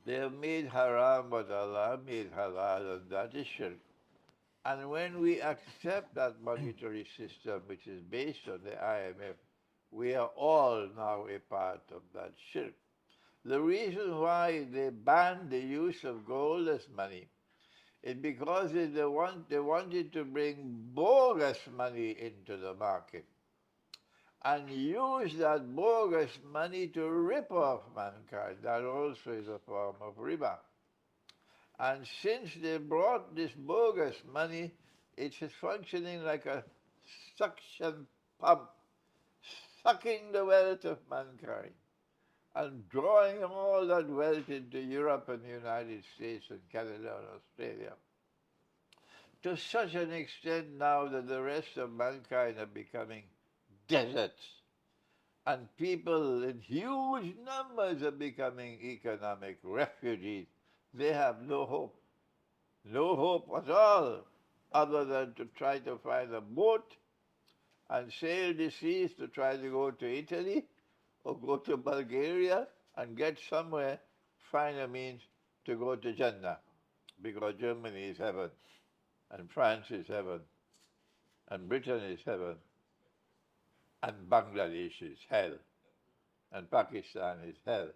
they have made haram what Allah made halal, and that is shirk. And when we accept that monetary system, which is based on the IMF, we are all now a part of that shirk. The reason why they banned the use of gold as money is because they wanted to bring bogus money into the market and use that bogus money to rip off mankind. That also is a form of riba. And since they brought this bogus money, it is functioning like a suction pump, sucking the wealth of mankind and drawing all that wealth into Europe and the United States and Canada and Australia. to such an extent now that the rest of mankind are becoming deserts. And people in huge numbers are becoming economic refugees. They have no hope at all, other than to try to find a boat and sail the seas to try to go to Italy or go to Bulgaria and get somewhere, find a means to go to Jannah, because Germany is heaven, and France is heaven, and Britain is heaven, and Bangladesh is hell, and Pakistan is hell,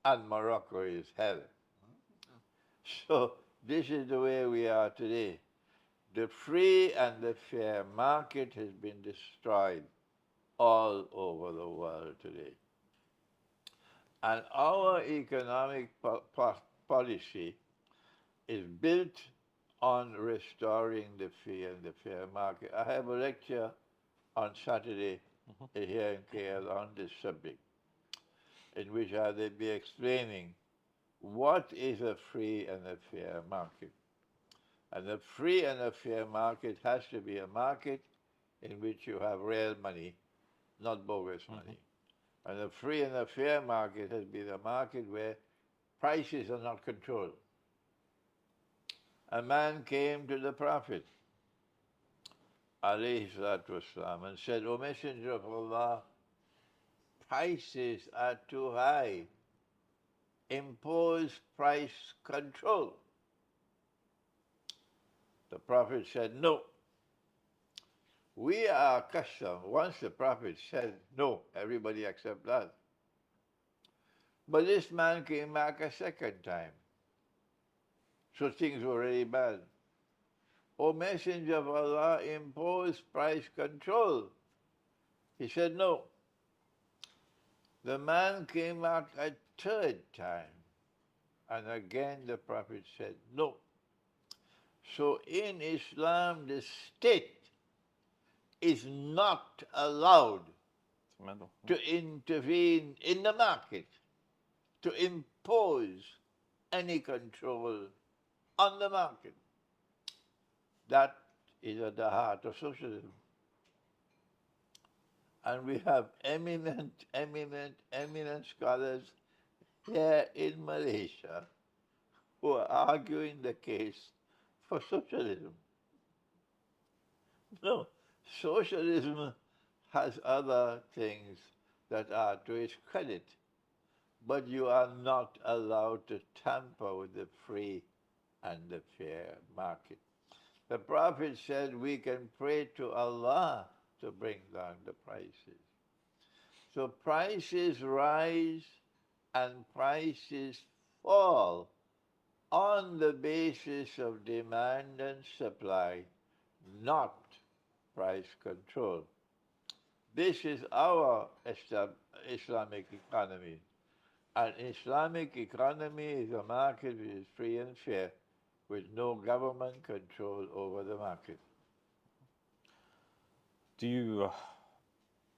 and Morocco is hell. So this is the way we are today. The free and the fair market has been destroyed all over the world today. And our economic policy is built on restoring the free and the fair market. I have a lecture on Saturday here in KL on this subject, in which I will be explaining what is a free and a fair market. And a free and a fair market has to be a market in which you have real money, not bogus money. And a free and a fair market has been a market where prices are not controlled. A man came to the Prophet, alayhi salatu wasalam, and said, O Messenger of Allah, prices are too high. Impose price control. The Prophet said, no. We are accustomed, once the Prophet said no, everybody accept that. But this man came back a second time. So things were really bad. O Messenger of Allah, impose price control. He said no. The man came back a third time. And again the Prophet said no. So in Islam, the state is not allowed to intervene in the market, to impose any control on the market. That is at the heart of socialism. And we have eminent scholars here in Malaysia who are arguing the case for socialism. No, socialism has other things that are to its credit, but you are not allowed to tamper with the free and the fair market. The Prophet said we can pray to Allah to bring down the prices. So prices rise and prices fall on the basis of demand and supply, not price control. This is our Islamic economy. An Islamic economy is a market which is free and fair, with no government control over the market. Do you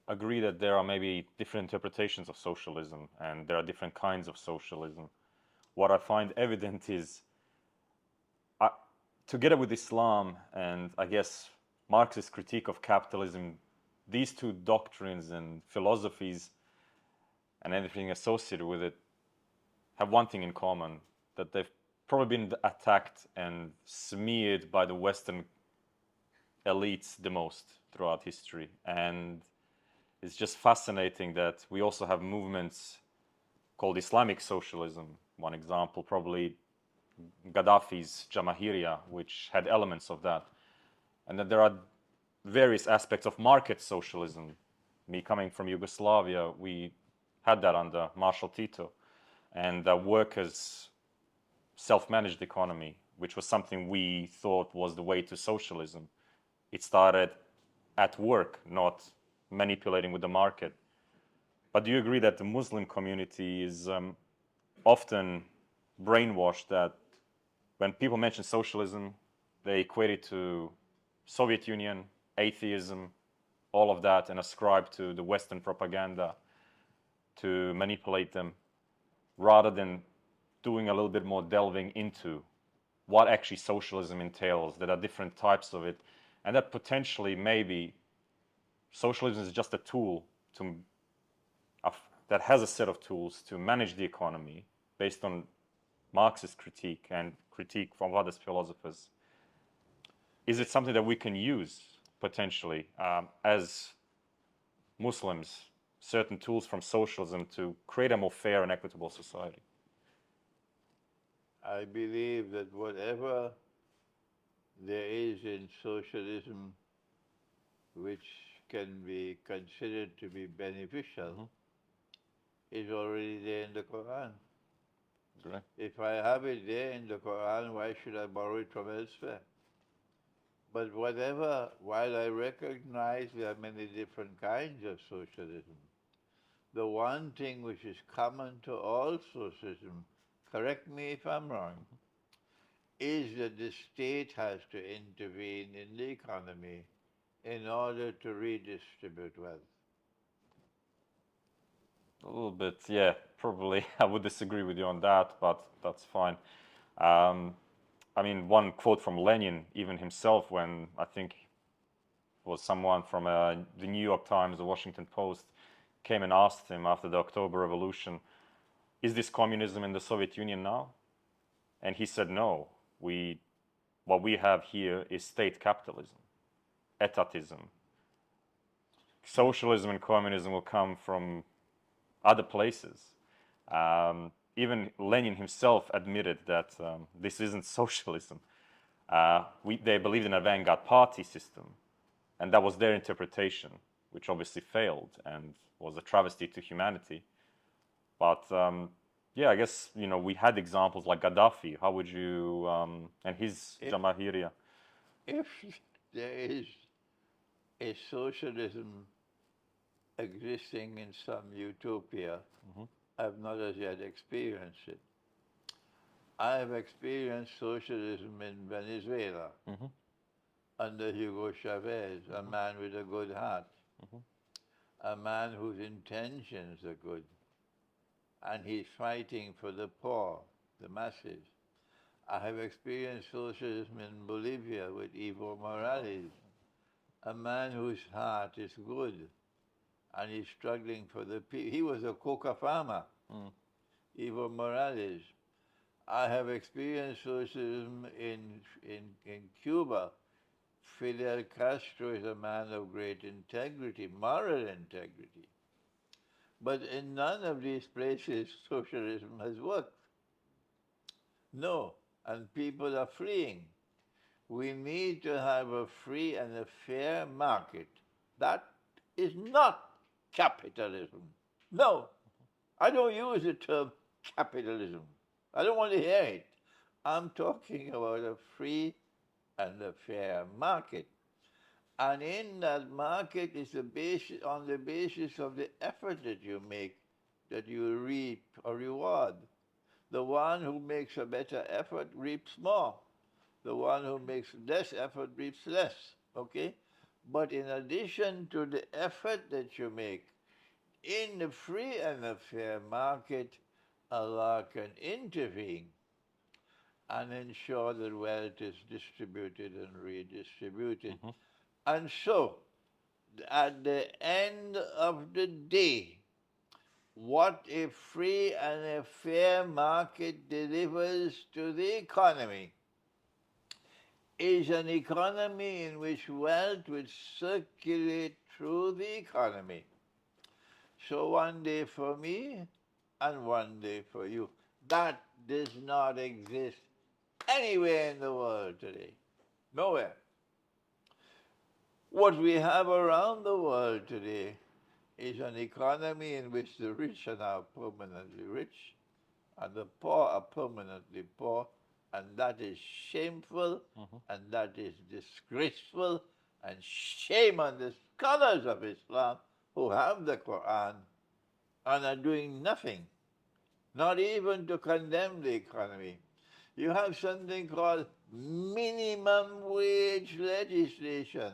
agree that there are maybe different interpretations of socialism and there are different kinds of socialism? What I find evident is, together with Islam and I guess Marxist critique of capitalism, these two doctrines and philosophies and everything associated with it have one thing in common, that they've probably been attacked and smeared by the Western elites the most throughout history. And it's just fascinating that we also have movements called Islamic socialism. One example, probably Gaddafi's Jamahiriya, which had elements of that. And that there are various aspects of market socialism. Me coming from Yugoslavia, we had that under Marshal Tito. And the workers' self-managed economy, which was something we thought was the way to socialism. It started at work, not manipulating with the market. But do you agree that the Muslim community is often brainwashed that when people mention socialism, they equate it to Soviet Union, atheism, all of that, and ascribe to the Western propaganda to manipulate them, rather than doing a little bit more delving into what actually socialism entails. There are different types of it, and that potentially maybe socialism is just a tool to that has a set of tools to manage the economy based on Marxist critique and critique from other philosophers. Is it something that we can use potentially as Muslims, certain tools from socialism to create a more fair and equitable society? I believe that whatever there is in socialism which can be considered to be beneficial is already there in the Quran. Great. If I have it there in the Quran, why should I borrow it from elsewhere? But whatever, while I recognize there are many different kinds of socialism, the one thing which is common to all socialism, correct me if I'm wrong, is that the state has to intervene in the economy in order to redistribute wealth. A little bit, yeah, probably I would disagree with you on that, but that's fine. I mean, one quote from Lenin, even himself, when I think it was someone from the New York Times, the Washington Post, came and asked him after the October Revolution, is this communism in the Soviet Union now? And he said, no, what we have here is state capitalism, etatism. Socialism and communism will come from other places. Even Lenin himself admitted that this isn't socialism. They believed in a vanguard party system, and that was their interpretation, which obviously failed and was a travesty to humanity. But yeah, I guess we had examples like Gaddafi. How would you and his Jamahiriya? If there is a socialism existing in some utopia, I've not as yet experienced it. I have experienced socialism in Venezuela under Hugo Chavez, a man with a good heart, a man whose intentions are good, and he's fighting for the poor, the masses. I have experienced socialism in Bolivia with Evo Morales, a man whose heart is good, and he's struggling for the people. He was a coca farmer, Evo Morales. I have experienced socialism in Cuba. Fidel Castro is a man of great integrity, moral integrity. But in none of these places socialism has worked. No, and people are fleeing. We need to have a free and a fair market. That is not capitalism. No, I don't use the term capitalism. I don't want to hear it. I'm talking about a free and a fair market. And in that market is on the basis of the effort that you make, that you reap a reward. The one who makes a better effort reaps more. The one who makes less effort reaps less, okay? But in addition to the effort that you make, in the free and the fair market, Allah can intervene and ensure that wealth is distributed and redistributed. And so, at the end of the day, what a free and a fair market delivers to the economy is an economy in which wealth will circulate through the economy. So one day for me and one day for you. That does not exist anywhere in the world today. Nowhere. What we have around the world today is an economy in which the rich are now permanently rich and the poor are permanently poor, and that is shameful and that is disgraceful, and shame on the scholars of Islam who have the Quran and are doing nothing, not even to condemn the economy. You have something called minimum wage legislation,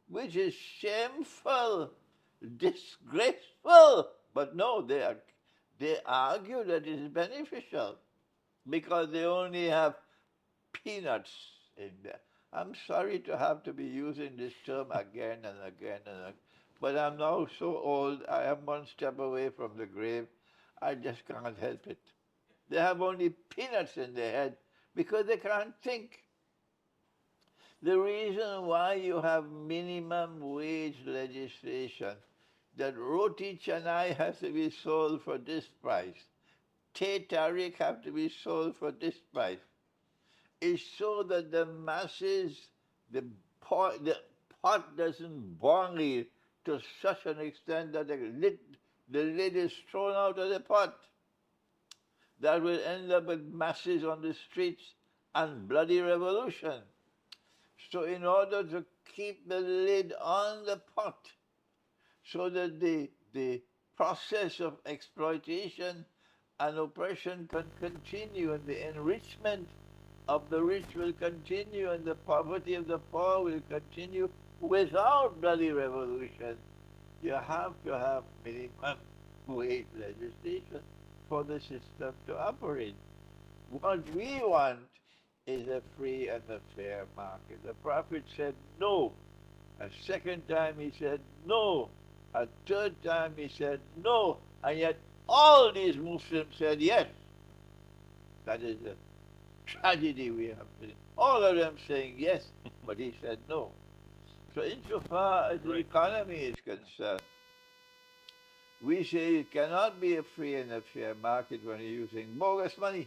which is shameful, disgraceful. But no, they argue that it is beneficial because they only have peanuts in there. I'm sorry to have to be using this term again and again and again, but I'm now so old, I am one step away from the grave. I just can't help it. They have only peanuts in their head because they can't think. The reason why you have minimum wage legislation, that roti canai has to be sold for this price, Teh Tarik have to be sold for this price, is so that the masses, the pot doesn't boil to such an extent that the lid is thrown out of the pot. That will end up with masses on the streets and bloody revolution. So in order to keep the lid on the pot, so that the process of exploitation and oppression can continue, and the enrichment of the rich will continue, and the poverty of the poor will continue without bloody revolution, you have to have minimum wage legislation for the system to operate. What we want is a free and a fair market. The Prophet said no. A second time he said no. A third time he said no. And yet all these Muslims said yes. That is the tragedy we have. All of them saying yes, but he said no. So insofar as the economy is concerned, we say it cannot be a free and a fair market when you're using bogus money.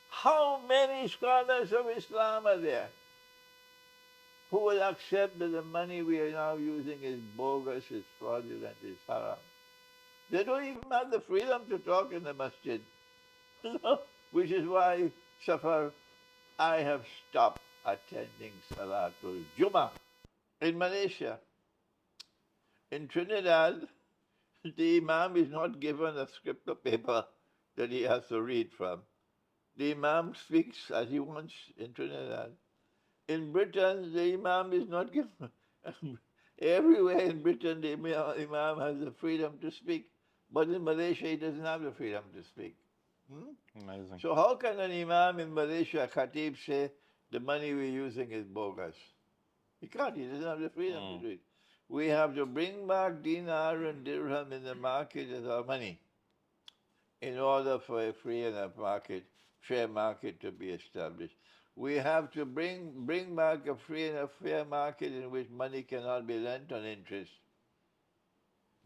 How many scholars of Islam are there who will accept that the money we are now using is bogus, is fraudulent, is haram? They don't even have the freedom to talk in the masjid. Which is why, Sefer, I have stopped attending Salatul Jummah in Malaysia. In Trinidad, the Imam is not given a script of paper that he has to read from. The Imam speaks as he wants in Trinidad. In Britain, the Imam is not given. Everywhere in Britain, the Imam has the freedom to speak. But in Malaysia, he doesn't have the freedom to speak. Amazing. So how can an Imam in Malaysia, a Khatib, say the money we're using is bogus? He can't. He doesn't have the freedom to do it. We have to bring back dinar and dirham in the market as our money in order for a free and a fair market to be established. We have to bring back a free and a fair market in which money cannot be lent on interest,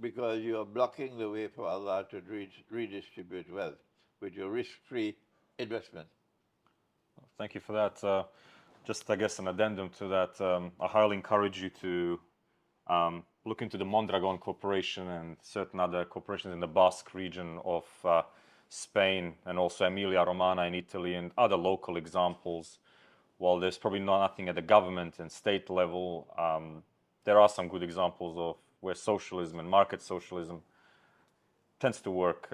because you are blocking the way for Allah to redistribute wealth with your risk-free investment. Thank you for that. Just, I guess, an addendum to that. I highly encourage you to look into the Mondragon Corporation and certain other corporations in the Basque region of Spain, and also Emilia Romagna in Italy, and other local examples. While there's probably nothing at the government and state level, there are some good examples of where socialism and market socialism tends to work.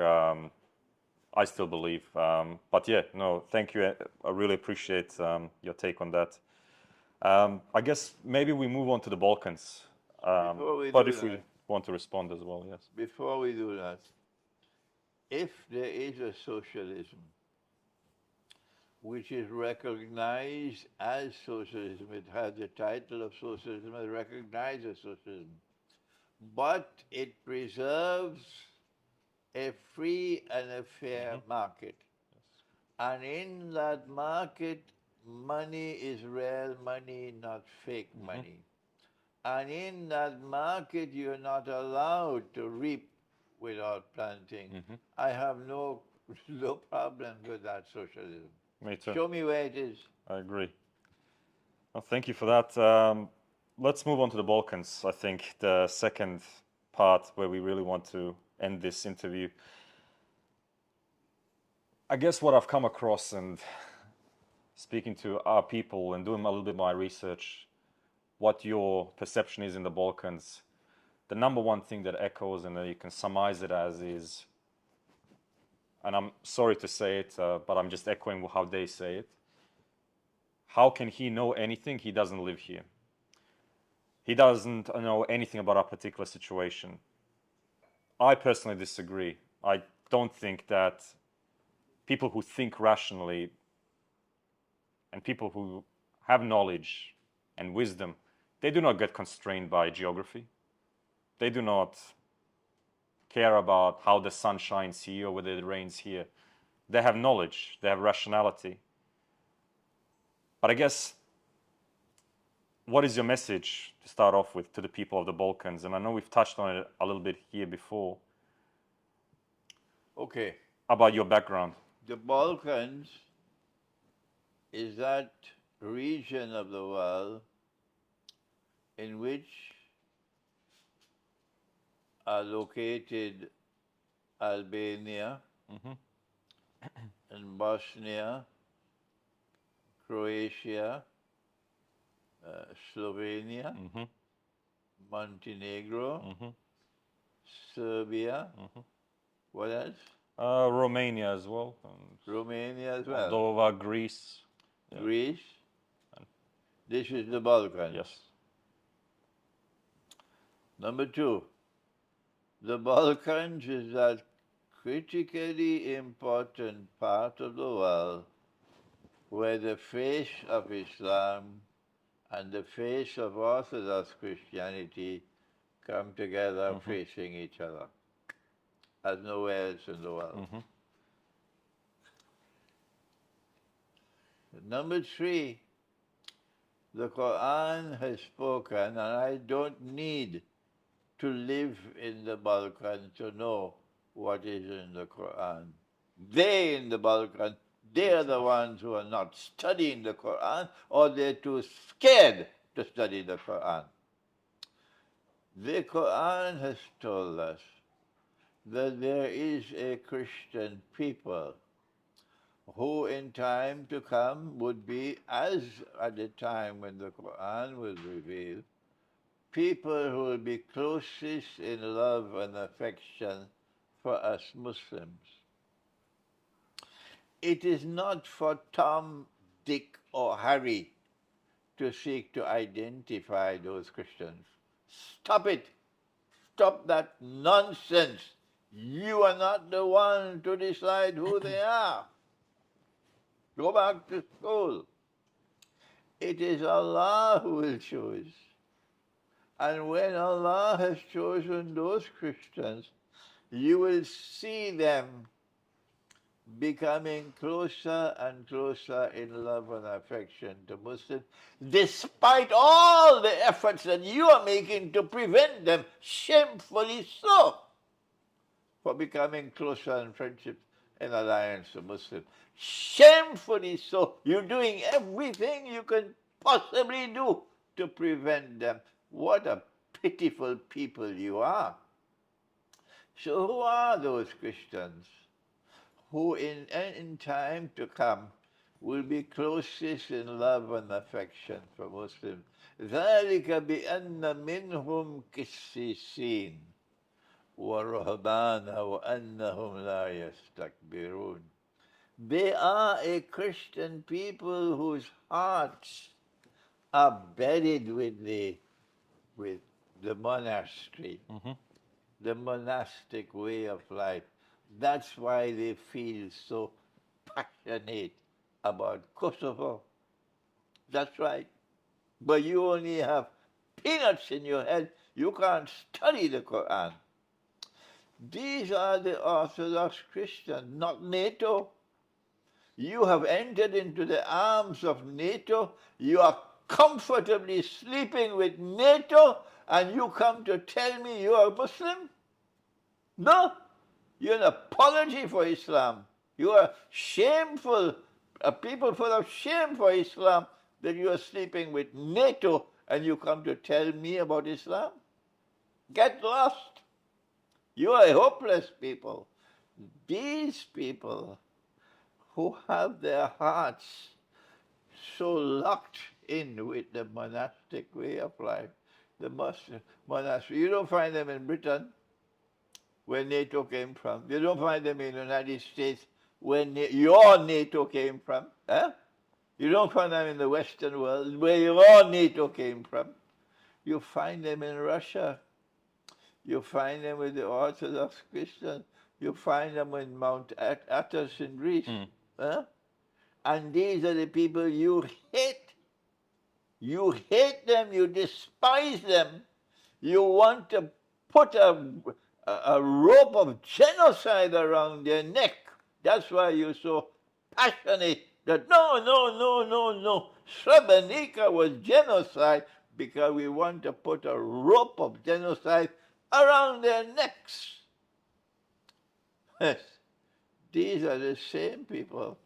I still believe. But yeah, no, thank you. I really appreciate your take on that. I guess maybe we move on to the Balkans. But if we want to respond as well, yes. Before we do that, if there is a socialism which is recognized as socialism, it has the title of socialism, it's recognized as socialism, but it preserves a free and a fair market. And in that market, money is real money, not fake money. And in that market, you're not allowed to reap without planting. I have no problem with that socialism. Me too. Show me where it is. I agree. Well, thank you for that. Let's move on to the Balkans. I think the second part where we really want to end this interview. I guess what I've come across and speaking to our people and doing a little bit of my research, what your perception is in the Balkans, the number one thing that echoes, and you can summarize it as, is, and I'm sorry to say it, but I'm just echoing how they say it. How can he know anything? He doesn't live here. He doesn't know anything about our particular situation. I personally disagree. I don't think that people who think rationally and people who have knowledge and wisdom, they do not get constrained by geography. They do not care about how the sun shines here or whether it rains here. They have knowledge, they have rationality. But I guess, what is your message to start off with to the people of the Balkans? And I know we've touched on it a little bit here before. Okay. About your background. The Balkans is that region of the world in which are located Albania and Bosnia, Croatia, Slovenia, Montenegro, Serbia. What else? Romania as well. Romania as well. Moldova, Greece. Yeah. Greece. This is the Balkans. Yes. Number two, the Balkans is that critically important part of the world where the face of Islam and the face of Orthodox Christianity come together facing each other, as nowhere else in the world. Number three, the Quran has spoken, and I don't need to live in the Balkans to know what is in the Quran. They in the Balkans, they are the ones who are not studying the Quran, or they're too scared to study the Quran. The Quran has told us that there is a Christian people who in time to come would be, as at the time when the Quran was revealed, people who will be closest in love and affection for us Muslims. It is not for Tom, Dick, or Harry to seek to identify those Christians. Stop it. Stop that nonsense. You are not the one to decide who they are. Go back to school. It is Allah who will choose. And when Allah has chosen those Christians, you will see them becoming closer and closer in love and affection to Muslims, despite all the efforts that you are making to prevent them, shamefully so, for becoming closer in friendship and alliance to Muslims. Shamefully so. You're doing everything you can possibly do to prevent them. What a pitiful people you are. So who are those Christians who in time to come will be closest in love and affection for Muslims? ذَلِكَ بِأَنَّ مِنْهُمْ قِسِّسِينَ وَرُهْبَانَ وَأَنَّهُمْ لَا يَسْتَكْبِرُونَ. They are a Christian people whose hearts are buried with the monastery, the monastic way of life. That's why they feel so passionate about Kosovo. That's right. But you only have peanuts in your head. You can't study the Quran. These are the Orthodox Christians, not NATO. You have entered into the arms of NATO. You are comfortably sleeping with NATO, and you come to tell me you are Muslim? No. You're an apology for Islam. You are shameful, a people full of shame for Islam, that you are sleeping with NATO and you come to tell me about Islam? Get lost. You are a hopeless people. These people who have their hearts so locked in with the monastic way of life, the monastery. You don't find them in Britain, where NATO came from. You don't find them in the United States, where your NATO came from. You don't find them in the Western world, where your NATO came from. You find them in Russia. You find them with the Orthodox Christians. You find them in Mount Athos in Greece. And these are the people you hate. You hate them, you despise them. You want to put a rope of genocide around their neck. That's why you're so passionate that no. Srebrenica was genocide because we want to put a rope of genocide around their necks. Yes, these are the same people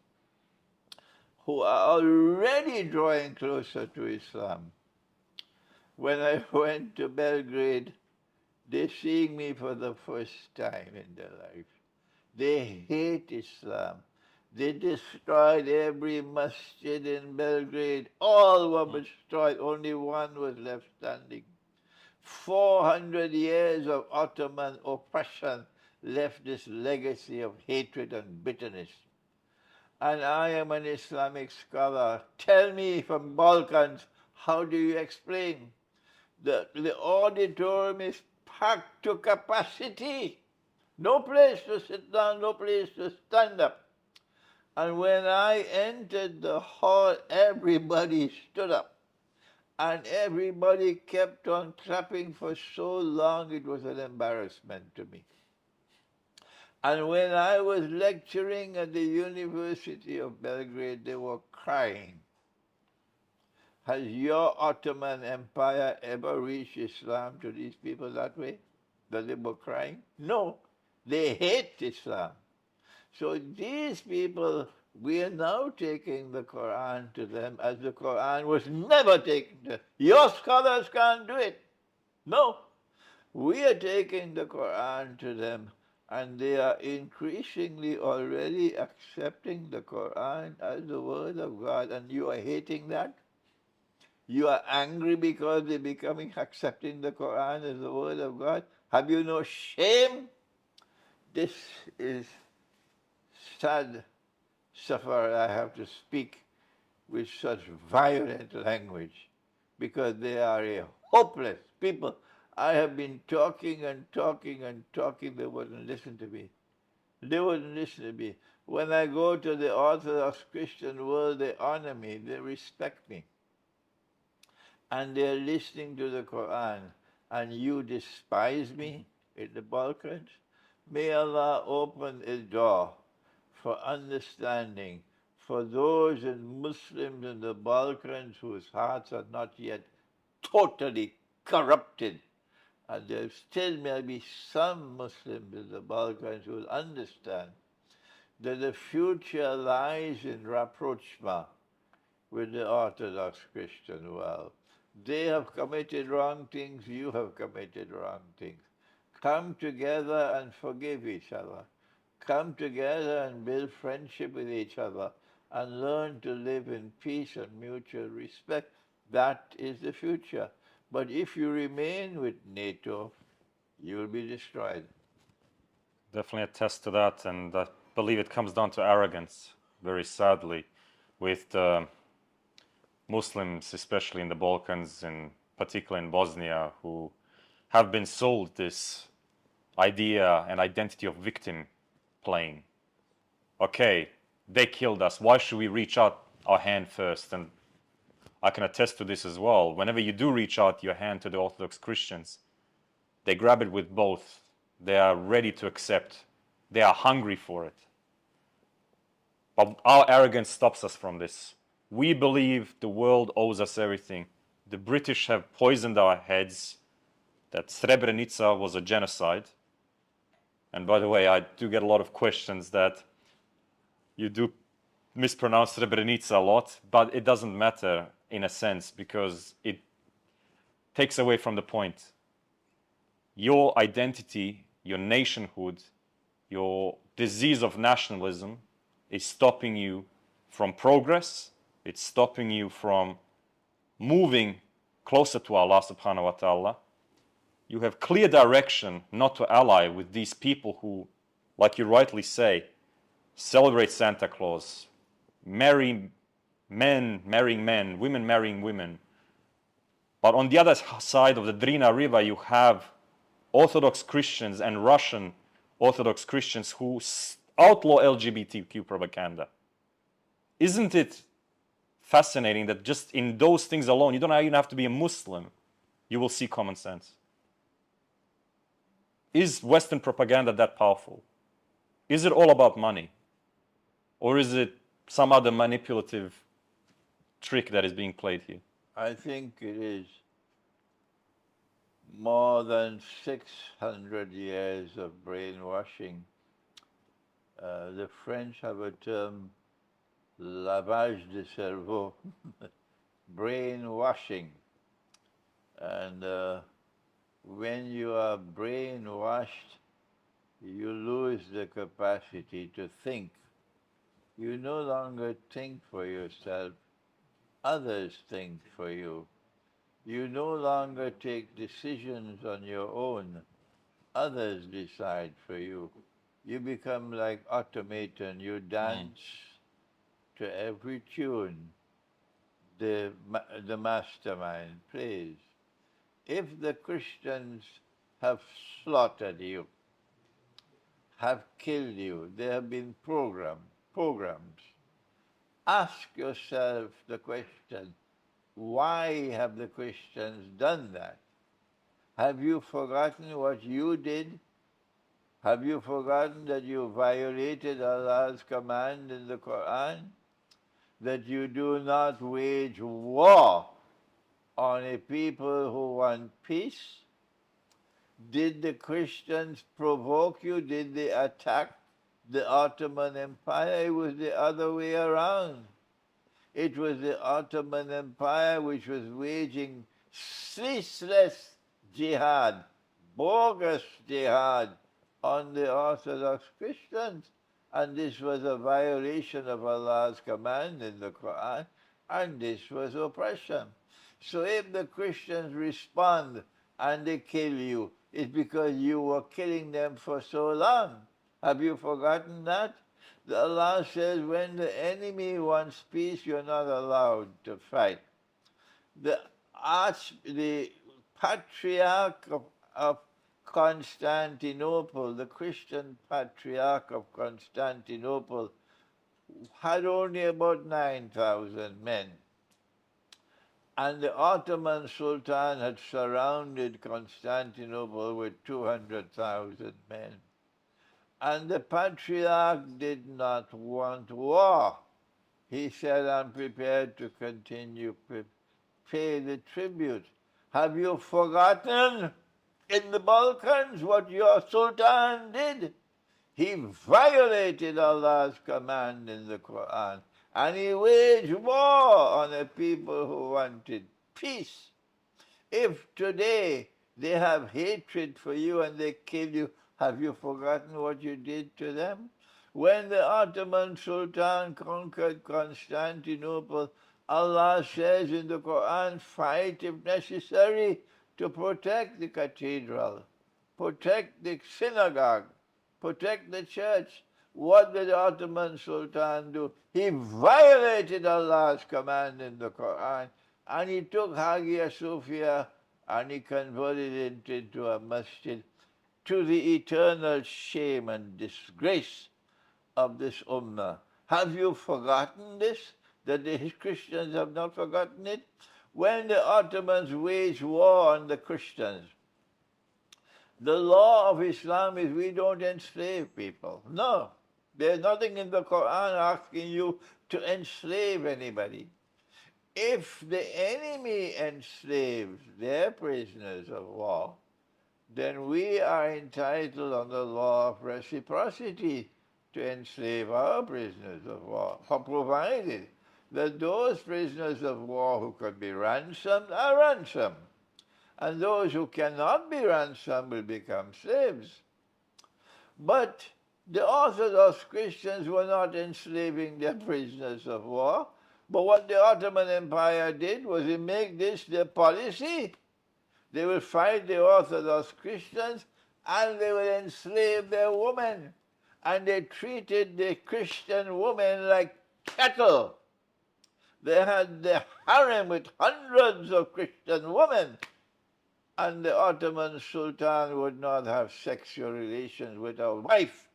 who are already drawing closer to Islam. When I went to Belgrade, they're seeing me for the first time in their life. They hate Islam. They destroyed every masjid in Belgrade. All were destroyed. Only one was left standing. 400 years of Ottoman oppression left this legacy of hatred and bitterness. And I am an Islamic scholar. Tell me from Balkans, how do you explain? The auditorium is packed to capacity. No place to sit down, no place to stand up. And when I entered the hall, everybody stood up. And everybody kept on clapping for so long, it was an embarrassment to me. And when I was lecturing at the University of Belgrade, they were crying. Has your Ottoman Empire ever reached Islam to these people that way? That they were crying? No, they hate Islam. So these people, we are now taking the Quran to them as the Quran was never taken to them. Your scholars can't do it. No, we are taking the Quran to them, and they are increasingly already accepting the Quran as the word of God, and you are hating that? You are angry because they're becoming accepting the Quran as the word of God? Have you no shame? This is sad, Sefer. I have to speak with such violent language because they are a hopeless people. I have been talking and talking and talking. They wouldn't listen to me. They wouldn't listen to me. When I go to the Orthodox Christian world, they honor me, they respect me. And they're listening to the Quran, and you despise me in the Balkans? May Allah open a door for understanding for those Muslims in the Balkans whose hearts are not yet totally corrupted. And there still may be some Muslims in the Balkans who will understand that the future lies in rapprochement with the Orthodox Christian world. They have committed wrong things, you have committed wrong things. Come together and forgive each other. Come together and build friendship with each other and learn to live in peace and mutual respect. That is the future. But if you remain with NATO, you will be destroyed. Definitely attest to that, and I believe it comes down to arrogance, very sadly, with Muslims, especially in the Balkans, and particularly in Bosnia, who have been sold this idea and identity of victim playing. Okay, they killed us. Why should we reach out our hand first? And I can attest to this as well. Whenever you do reach out your hand to the Orthodox Christians, they grab it with both. They are ready to accept. They are hungry for it. But our arrogance stops us from this. We believe the world owes us everything. The British have poisoned our heads that Srebrenica was a genocide. And by the way, I do get a lot of questions that you do mispronounce Srebrenica a lot, but it doesn't matter in a sense because it takes away from the point. Your identity, your nationhood, your disease of nationalism is stopping you from progress. It's stopping you from moving closer to Allah subhanahu wa ta'ala. You have clear direction not to ally with these people who, like you rightly say, celebrate Santa Claus, marry men marrying men, women marrying women. But on the other side of the Drina River, you have Orthodox Christians and Russian Orthodox Christians who outlaw LGBTQ propaganda. isn't it fascinating that just in those things alone, you don't even have to be a Muslim, you will see common sense? Is Western propaganda that powerful? Is it all about money? Or is it some other manipulative trick that is being played here? I think it is more than 600 years of brainwashing. The French have a term, lavage de cerveau, brainwashing. And when you are brainwashed, you lose the capacity to think. You no longer think for yourself, others think for you. You no longer take decisions on your own, others decide for you. You become like automaton, you dance to every tune the mastermind plays. If the Christians have slaughtered you, have killed you, there have been programs. Ask yourself the question, why have the Christians done that? Have you forgotten what you did? Have you forgotten that you violated Allah's command in the Quran? That you do not wage war on a people who want peace? Did the Christians provoke you? Did they attack the Ottoman Empire? It was the other way around. It was the Ottoman Empire which was waging ceaseless jihad, bogus jihad on the Orthodox Christians. And this was a violation of Allah's command in the Quran, and this was oppression. So if the Christians respond and they kill you, it's because you were killing them for so long. Have you forgotten that? Allah says when the enemy wants peace, you're not allowed to fight. The Patriarch of Constantinople, the Christian Patriarch of Constantinople, had only about 9,000 men. And the Ottoman Sultan had surrounded Constantinople with 200,000 men. And the Patriarch did not want war. He said, I'm prepared to continue to pay the tribute. Have you forgotten in the Balkans what your Sultan did? He violated Allah's command in the Quran, and he waged war on a people who wanted peace. If today they have hatred for you and they kill you, have you forgotten what you did to them? When the Ottoman Sultan conquered Constantinople, Allah says in the Quran, fight if necessary to protect the cathedral, protect the synagogue, protect the church. What did the Ottoman Sultan do? He violated Allah's command in the Quran, and he took Hagia Sophia and he converted it into a masjid, to the eternal shame and disgrace of this ummah. Have you forgotten this? That the Christians have not forgotten it? When the Ottomans waged war on the Christians, the law of Islam is we don't enslave people. No, there's nothing in the Quran asking you to enslave anybody. If the enemy enslaves their prisoners of war, then we are entitled on the law of reciprocity to enslave our prisoners of war, provided that those prisoners of war who could be ransomed are ransomed, and those who cannot be ransomed will become slaves. But the Orthodox Christians were not enslaving their prisoners of war, but what the Ottoman Empire did was to make this their policy. They will fight the Orthodox Christians and they will enslave their women. And they treated the Christian women like cattle. They had the harem with hundreds of Christian women. And the Ottoman Sultan would not have sexual relations with a wife.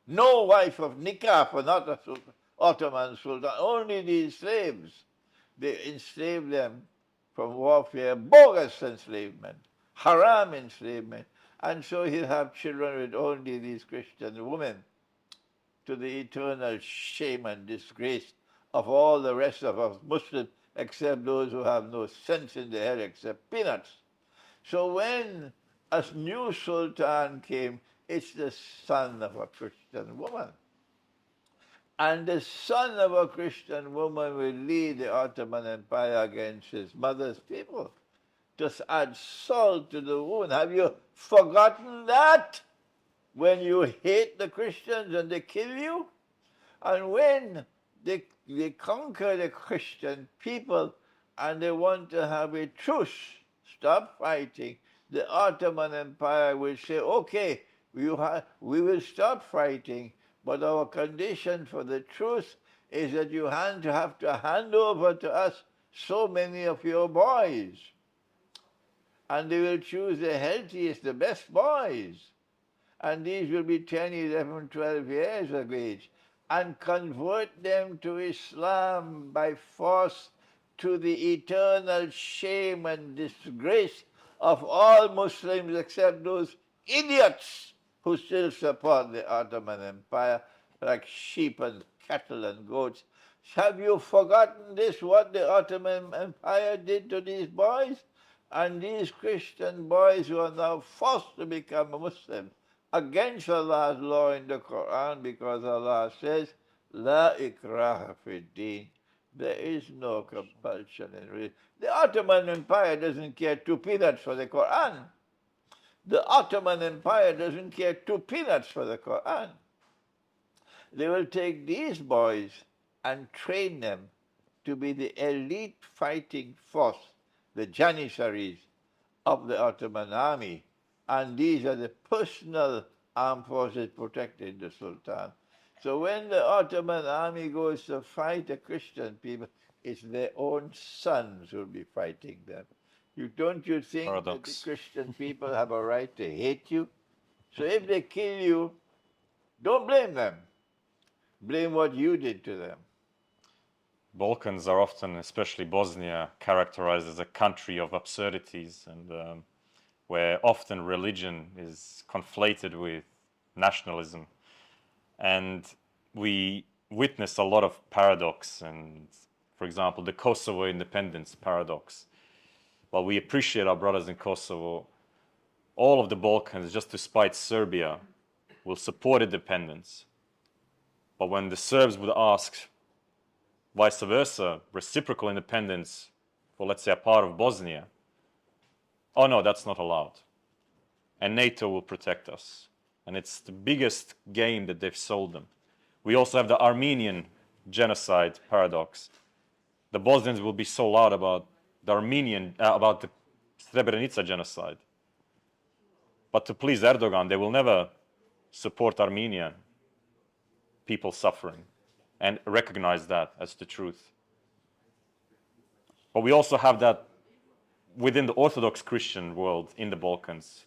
No wife of nikah, for not a sultan. Ottoman Sultan, only these slaves. They enslaved them from warfare, bogus enslavement, haram enslavement. And so he'll have children with only these Christian women, to the eternal shame and disgrace of all the rest of us Muslims, except those who have no sense in their head except peanuts. So when a new sultan came, it's the son of a Christian woman. And the son of a Christian woman will lead the Ottoman Empire against his mother's people. Just add salt to the wound. Have you forgotten that? When you hate the Christians and they kill you? And when they conquer the Christian people and they want to have a truce, stop fighting, the Ottoman Empire will say, okay, we will stop fighting, but our condition for the truce is that you have to hand over to us so many of your boys. And they will choose the healthiest, the best boys. And these will be 10, 11, 12 years of age, and convert them to Islam by force, to the eternal shame and disgrace of all Muslims except those idiots who still support the Ottoman Empire like sheep and cattle and goats. Have you forgotten this, what the Ottoman Empire did to these boys? And these Christian boys who are now forced to become a Muslim against Allah's law in the Quran, because Allah says, La ikraha fi din. There is no compulsion in religion. The Ottoman Empire doesn't care 2 peanuts for the Quran. The Ottoman Empire doesn't care 2 peanuts for the Quran. They will take these boys and train them to be the elite fighting force, the Janissaries of the Ottoman army. And these are the personal armed forces protecting the Sultan. So when the Ottoman army goes to fight the Christian people, it's their own sons who will be fighting them. Don't you think that the Christian people have a right to hate you? So if they kill you, don't blame them. Blame what you did to them. Balkans are often, especially Bosnia, characterized as a country of absurdities, and where often religion is conflated with nationalism. And we witness a lot of paradox, and for example, the Kosovo independence paradox. While we appreciate our brothers in Kosovo, all of the Balkans, just to spite Serbia, will support independence. But when the Serbs would ask vice versa, reciprocal independence for, let's say, a part of Bosnia, oh no, that's not allowed. And NATO will protect us. And it's the biggest game that they've sold them. We also have the Armenian genocide paradox. The Bosnians will be so loud about about the Srebrenica genocide. But to please Erdogan, they will never support Armenian people suffering and recognize that as the truth. But we also have that within the Orthodox Christian world in the Balkans.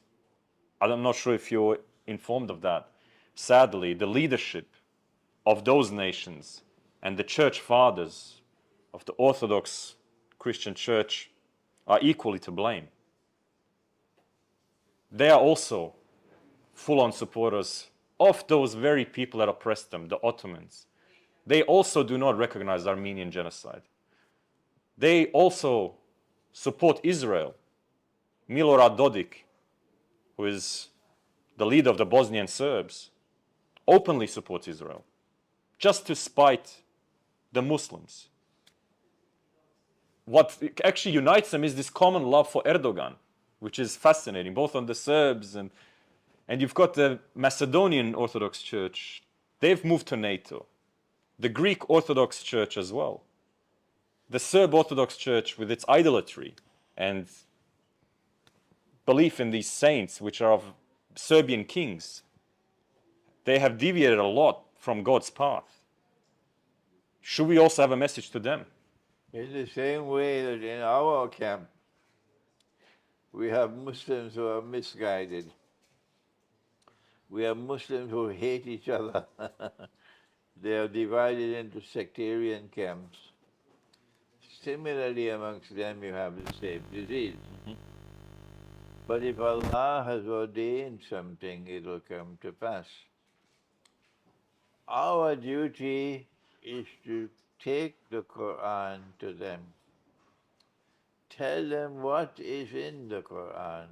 I'm not sure if you're informed of that. Sadly, the leadership of those nations and the church fathers of the Orthodox Christian church are equally to blame. They are also full-on supporters of those very people that oppressed them, the Ottomans. They also do not recognize Armenian genocide. They also support Israel. Milorad Dodik, who is the leader of the Bosnian Serbs, openly supports Israel, just to spite the Muslims. What actually unites them is this common love for Erdogan, which is fascinating, both on the Serbs and you've got the Macedonian Orthodox Church. They've moved to NATO. The Greek Orthodox Church as well. The Serb Orthodox Church with its idolatry and belief in these saints, which are of Serbian kings. They have deviated a lot from God's path. Should we also have a message to them? In the same way that in our camp, we have Muslims who are misguided. We have Muslims who hate each other. They are divided into sectarian camps. Similarly, amongst them you have the same disease. But if Allah has ordained something, it will come to pass. Our duty is to take the Quran to them. Tell them what is in the Quran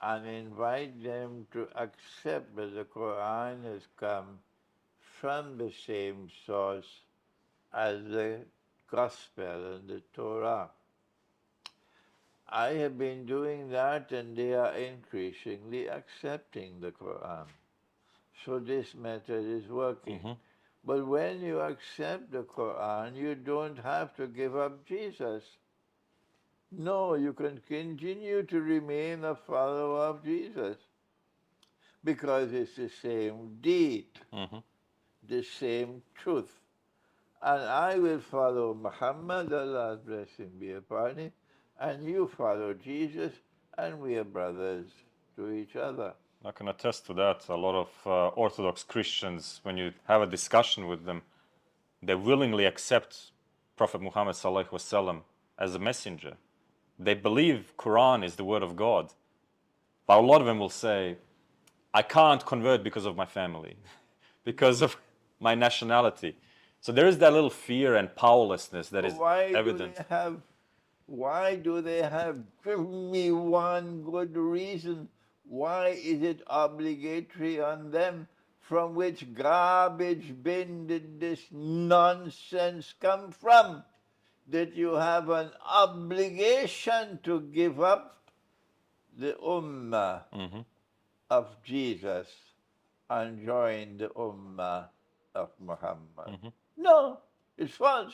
and invite them to accept that the Quran has come from the same source as the Gospel and the Torah. I have been doing that and they are increasingly accepting the Quran. So this method is working. But when you accept the Quran, you don't have to give up Jesus. No, you can continue to remain a follower of Jesus because it's the same deed, the same truth. And I will follow Muhammad, Allah's blessing be upon him, and you follow Jesus, and we are brothers to each other. I can attest to that. A lot of Orthodox Christians, when you have a discussion with them, they willingly accept Prophet Muhammad sallallahu alaihi wasallam as a messenger. They believe Quran is the word of God. But a lot of them will say, I can't convert because of my family, because of my nationality. So there is that little fear and powerlessness that is evident. Why do they have? Give me one good reason. Why is it obligatory on them? From which garbage bin did this nonsense come from? That you have an obligation to give up the Ummah of Jesus and join the Ummah of Muhammad. No, it's false.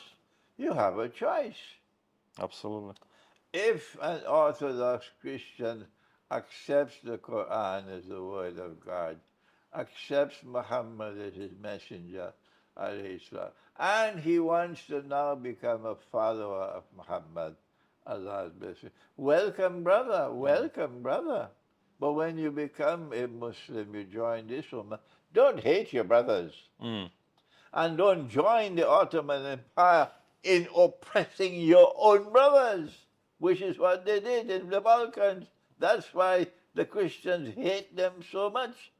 You have a choice. Absolutely. If an Orthodox Christian accepts the Quran as the word of God, accepts Muhammad as his messenger, and he wants to now become a follower of Muhammad, Allah's blessing. Welcome, brother. Welcome, brother. But when you become a Muslim, you join this Ummah, don't hate your brothers. And don't join the Ottoman Empire in oppressing your own brothers, which is what they did in the Balkans. That's why the Christians hate them so much.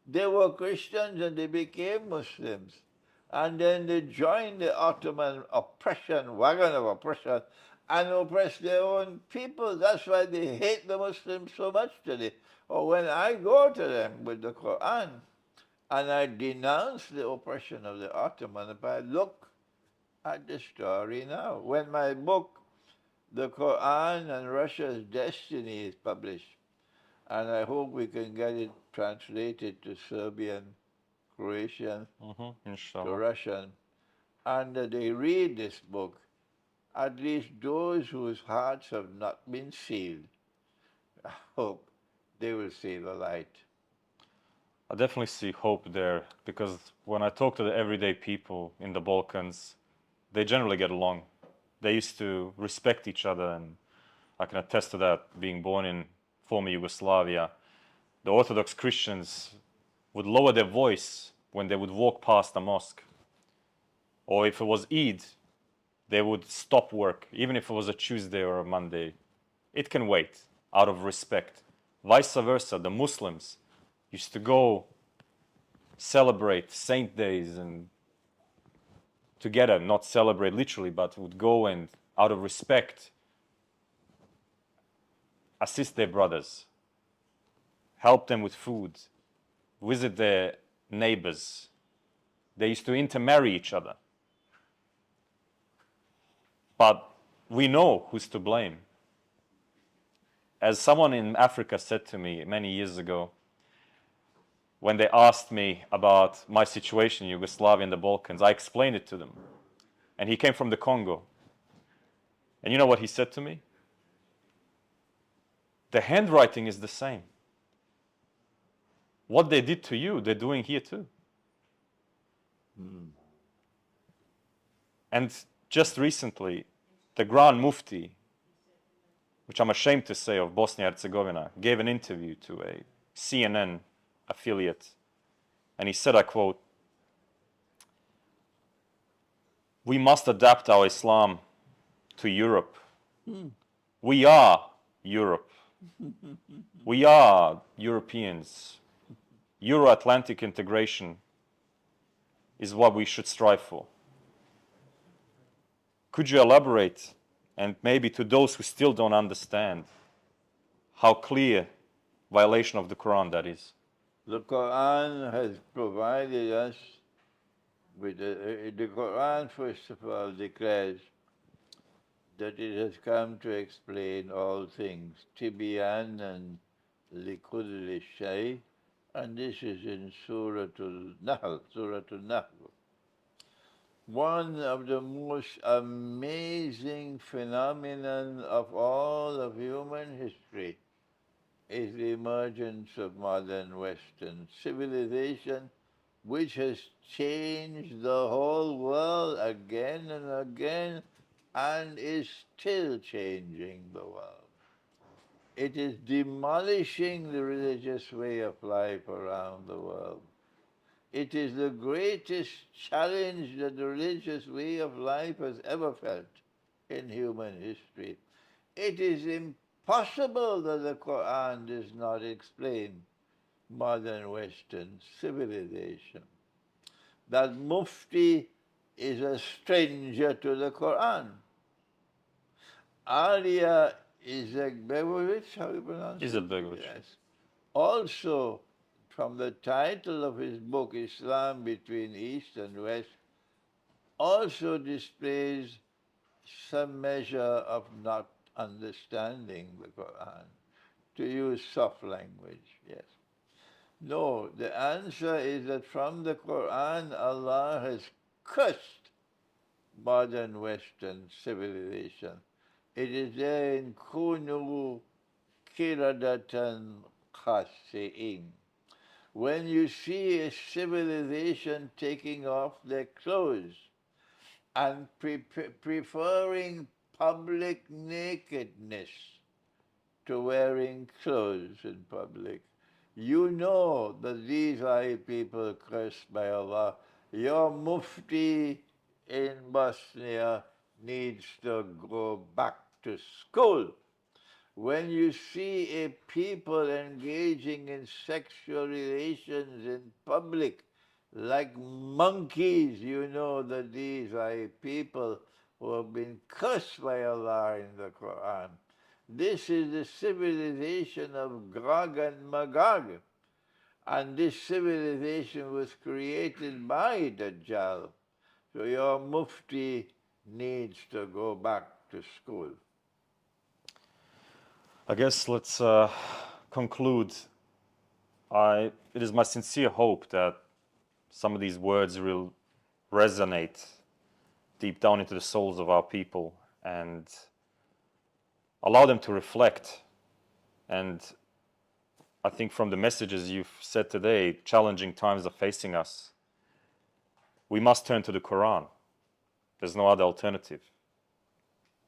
They were Christians and they became Muslims. And then they joined the Ottoman oppression, wagon of oppression, and oppressed their own people. That's why they hate the Muslims so much today. Or when I go to them with the Quran and I denounce the oppression of the Ottoman Empire, look at the story now. When my book, The Quran and Russia's Destiny, is published, and I hope we can get it translated to Serbian, Croatian, to Russian, and they read this book, at least those whose hearts have not been sealed, I hope they will see the light. I definitely see hope there, because when I talk to the everyday people in the Balkans, they generally get along. They used to respect each other, and I can attest to that, being born in former Yugoslavia. The Orthodox Christians would lower their voice when they would walk past a mosque. Or if it was Eid, they would stop work, even if it was a Tuesday or a Monday. It can wait, out of respect. Vice versa, the Muslims used to go celebrate saint days and together, not celebrate literally, but would go and, out of respect, assist their brothers, help them with food, visit their neighbors. They used to intermarry each other. But we know who's to blame. As someone in Africa said to me many years ago, when they asked me about my situation in Yugoslavia and the Balkans, I explained it to them. And he came from the Congo. And you know what he said to me? The handwriting is the same. What they did to you, they're doing here too. And just recently, the Grand Mufti, which I'm ashamed to say, of Bosnia and Herzegovina, gave an interview to a CNN affiliate. And he said, I quote, we must adapt our Islam to Europe. We are Europe. We are Europeans. Euro-Atlantic integration is what we should strive for. Could you elaborate, and maybe to those who still don't understand, how clear violation of the Quran that is? The Quran has provided us with the Quran, first of all, declares that it has come to explain all things, Tibyan and Likulli Shay, and this is in Surah Al-Nahl. One of the most amazing phenomenon of all of human history is the emergence of modern Western civilization, which has changed the whole world again and again and is still changing the world. It is demolishing the religious way of life around the world. It is the greatest challenge that the religious way of life has ever felt in human history. It is impossible that the Quran does not explain modern Western civilization. That Mufti is a stranger to the Quran. Alia Izetbegovic, how you pronounce it? Izetbegovic. Yes. Also, from the title of his book, Islam Between East and West, also displays some measure of not understanding the Quran, to use soft language, yes. No, the answer is that from the Quran, Allah has cursed modern Western civilization. It is there in Kunu Kiradatan Khasi'in. When you see a civilization taking off their clothes and preferring public nakedness to wearing clothes in public, you know that these are people cursed by Allah. Your Mufti in Bosnia needs to go back to school. When you see a people engaging in sexual relations in public like monkeys, you know that these are a people who have been cursed by Allah in the Quran. This is the civilization of Gog and Magog. And this civilization was created by Dajjal. So your Mufti needs to go back to school. I guess let's conclude. It is my sincere hope that some of these words will resonate deep down into the souls of our people and allow them to reflect. And I think from the messages you've said today, challenging times are facing us. We must turn to the Quran. There's no other alternative.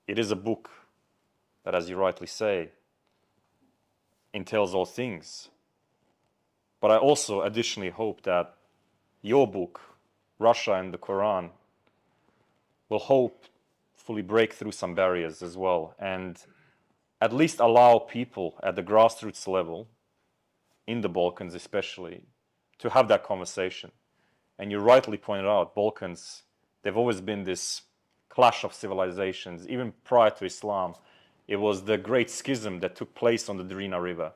It is a book that, as you rightly say, entails all things. But I also additionally hope that your book, Russia and the Quran, will hopefully break through some barriers as well and at least allow people at the grassroots level, in the Balkans especially, to have that conversation. And you rightly pointed out, Balkans, they've always been this clash of civilizations. Even prior to Islam, it was the great schism that took place on the Drina River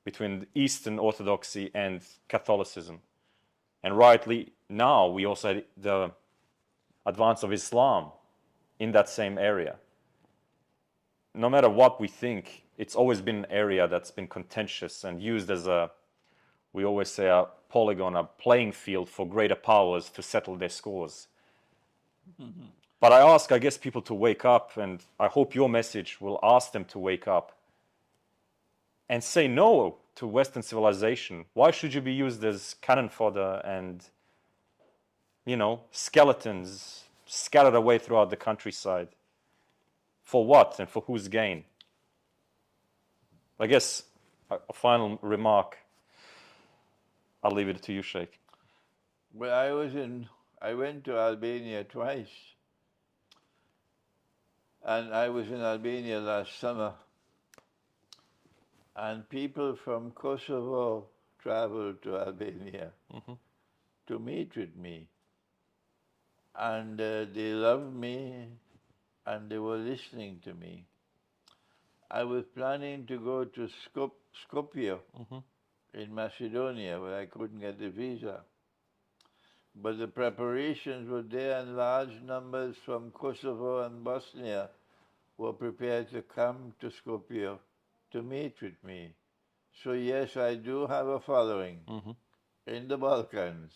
between Eastern Orthodoxy and Catholicism. And rightly now, we also had the advance of Islam in that same area. No matter what we think, it's always been an area that's been contentious and used as we always say, a polygon, a playing field for greater powers to settle their scores. Mm-hmm. But I ask, I guess, people to wake up, and I hope your message will ask them to wake up and say no to Western civilization. Why should you be used as cannon fodder and, skeletons scattered away throughout the countryside? For what and for whose gain? I guess a final remark. I'll leave it to you, Sheikh. Well, I was in I went to Albania twice, and I was in Albania last summer, and people from Kosovo traveled to Albania to meet with me, and they loved me, and they were listening to me. I was planning to go to Skopje in Macedonia, but I couldn't get the visa. But the preparations were there, and large numbers from Kosovo and Bosnia were prepared to come to Skopje to meet with me. So yes, I do have a following in the Balkans,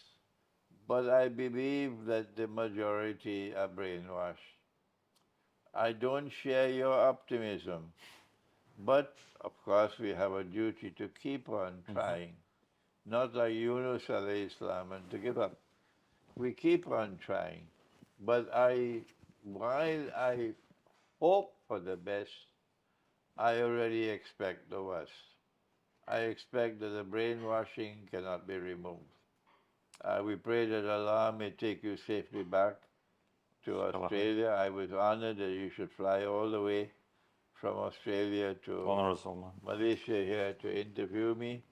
but I believe that the majority are brainwashed. I don't share your optimism, but of course we have a duty to keep on trying, not like Yunus alayhi salam and to give up. We keep on trying, but while I hope for the best, I already expect the worst. I expect that the brainwashing cannot be removed. We pray that Allah may take you safely back to Australia. I was honored that you should fly all the way from Australia to Malaysia here to interview me.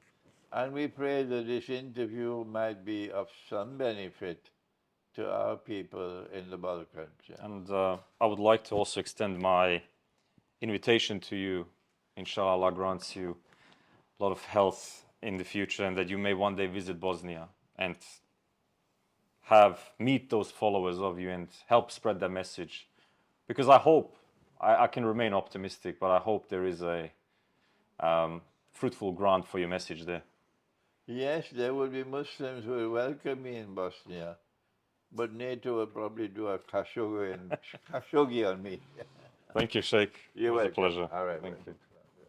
And we pray that this interview might be of some benefit to our people in the Balkans. Yeah. And I would like to also extend my invitation to you. Inshallah, Allah grants you a lot of health in the future, and that you may one day visit Bosnia and meet those followers of you and help spread that message. Because I hope, I can remain optimistic, but I hope there is a fruitful ground for your message there. Yes, there will be Muslims who will welcome me in Bosnia, but NATO will probably do a Khashoggi on me. Thank you, Sheikh. You're it was welcome. a pleasure. All right. Thank you.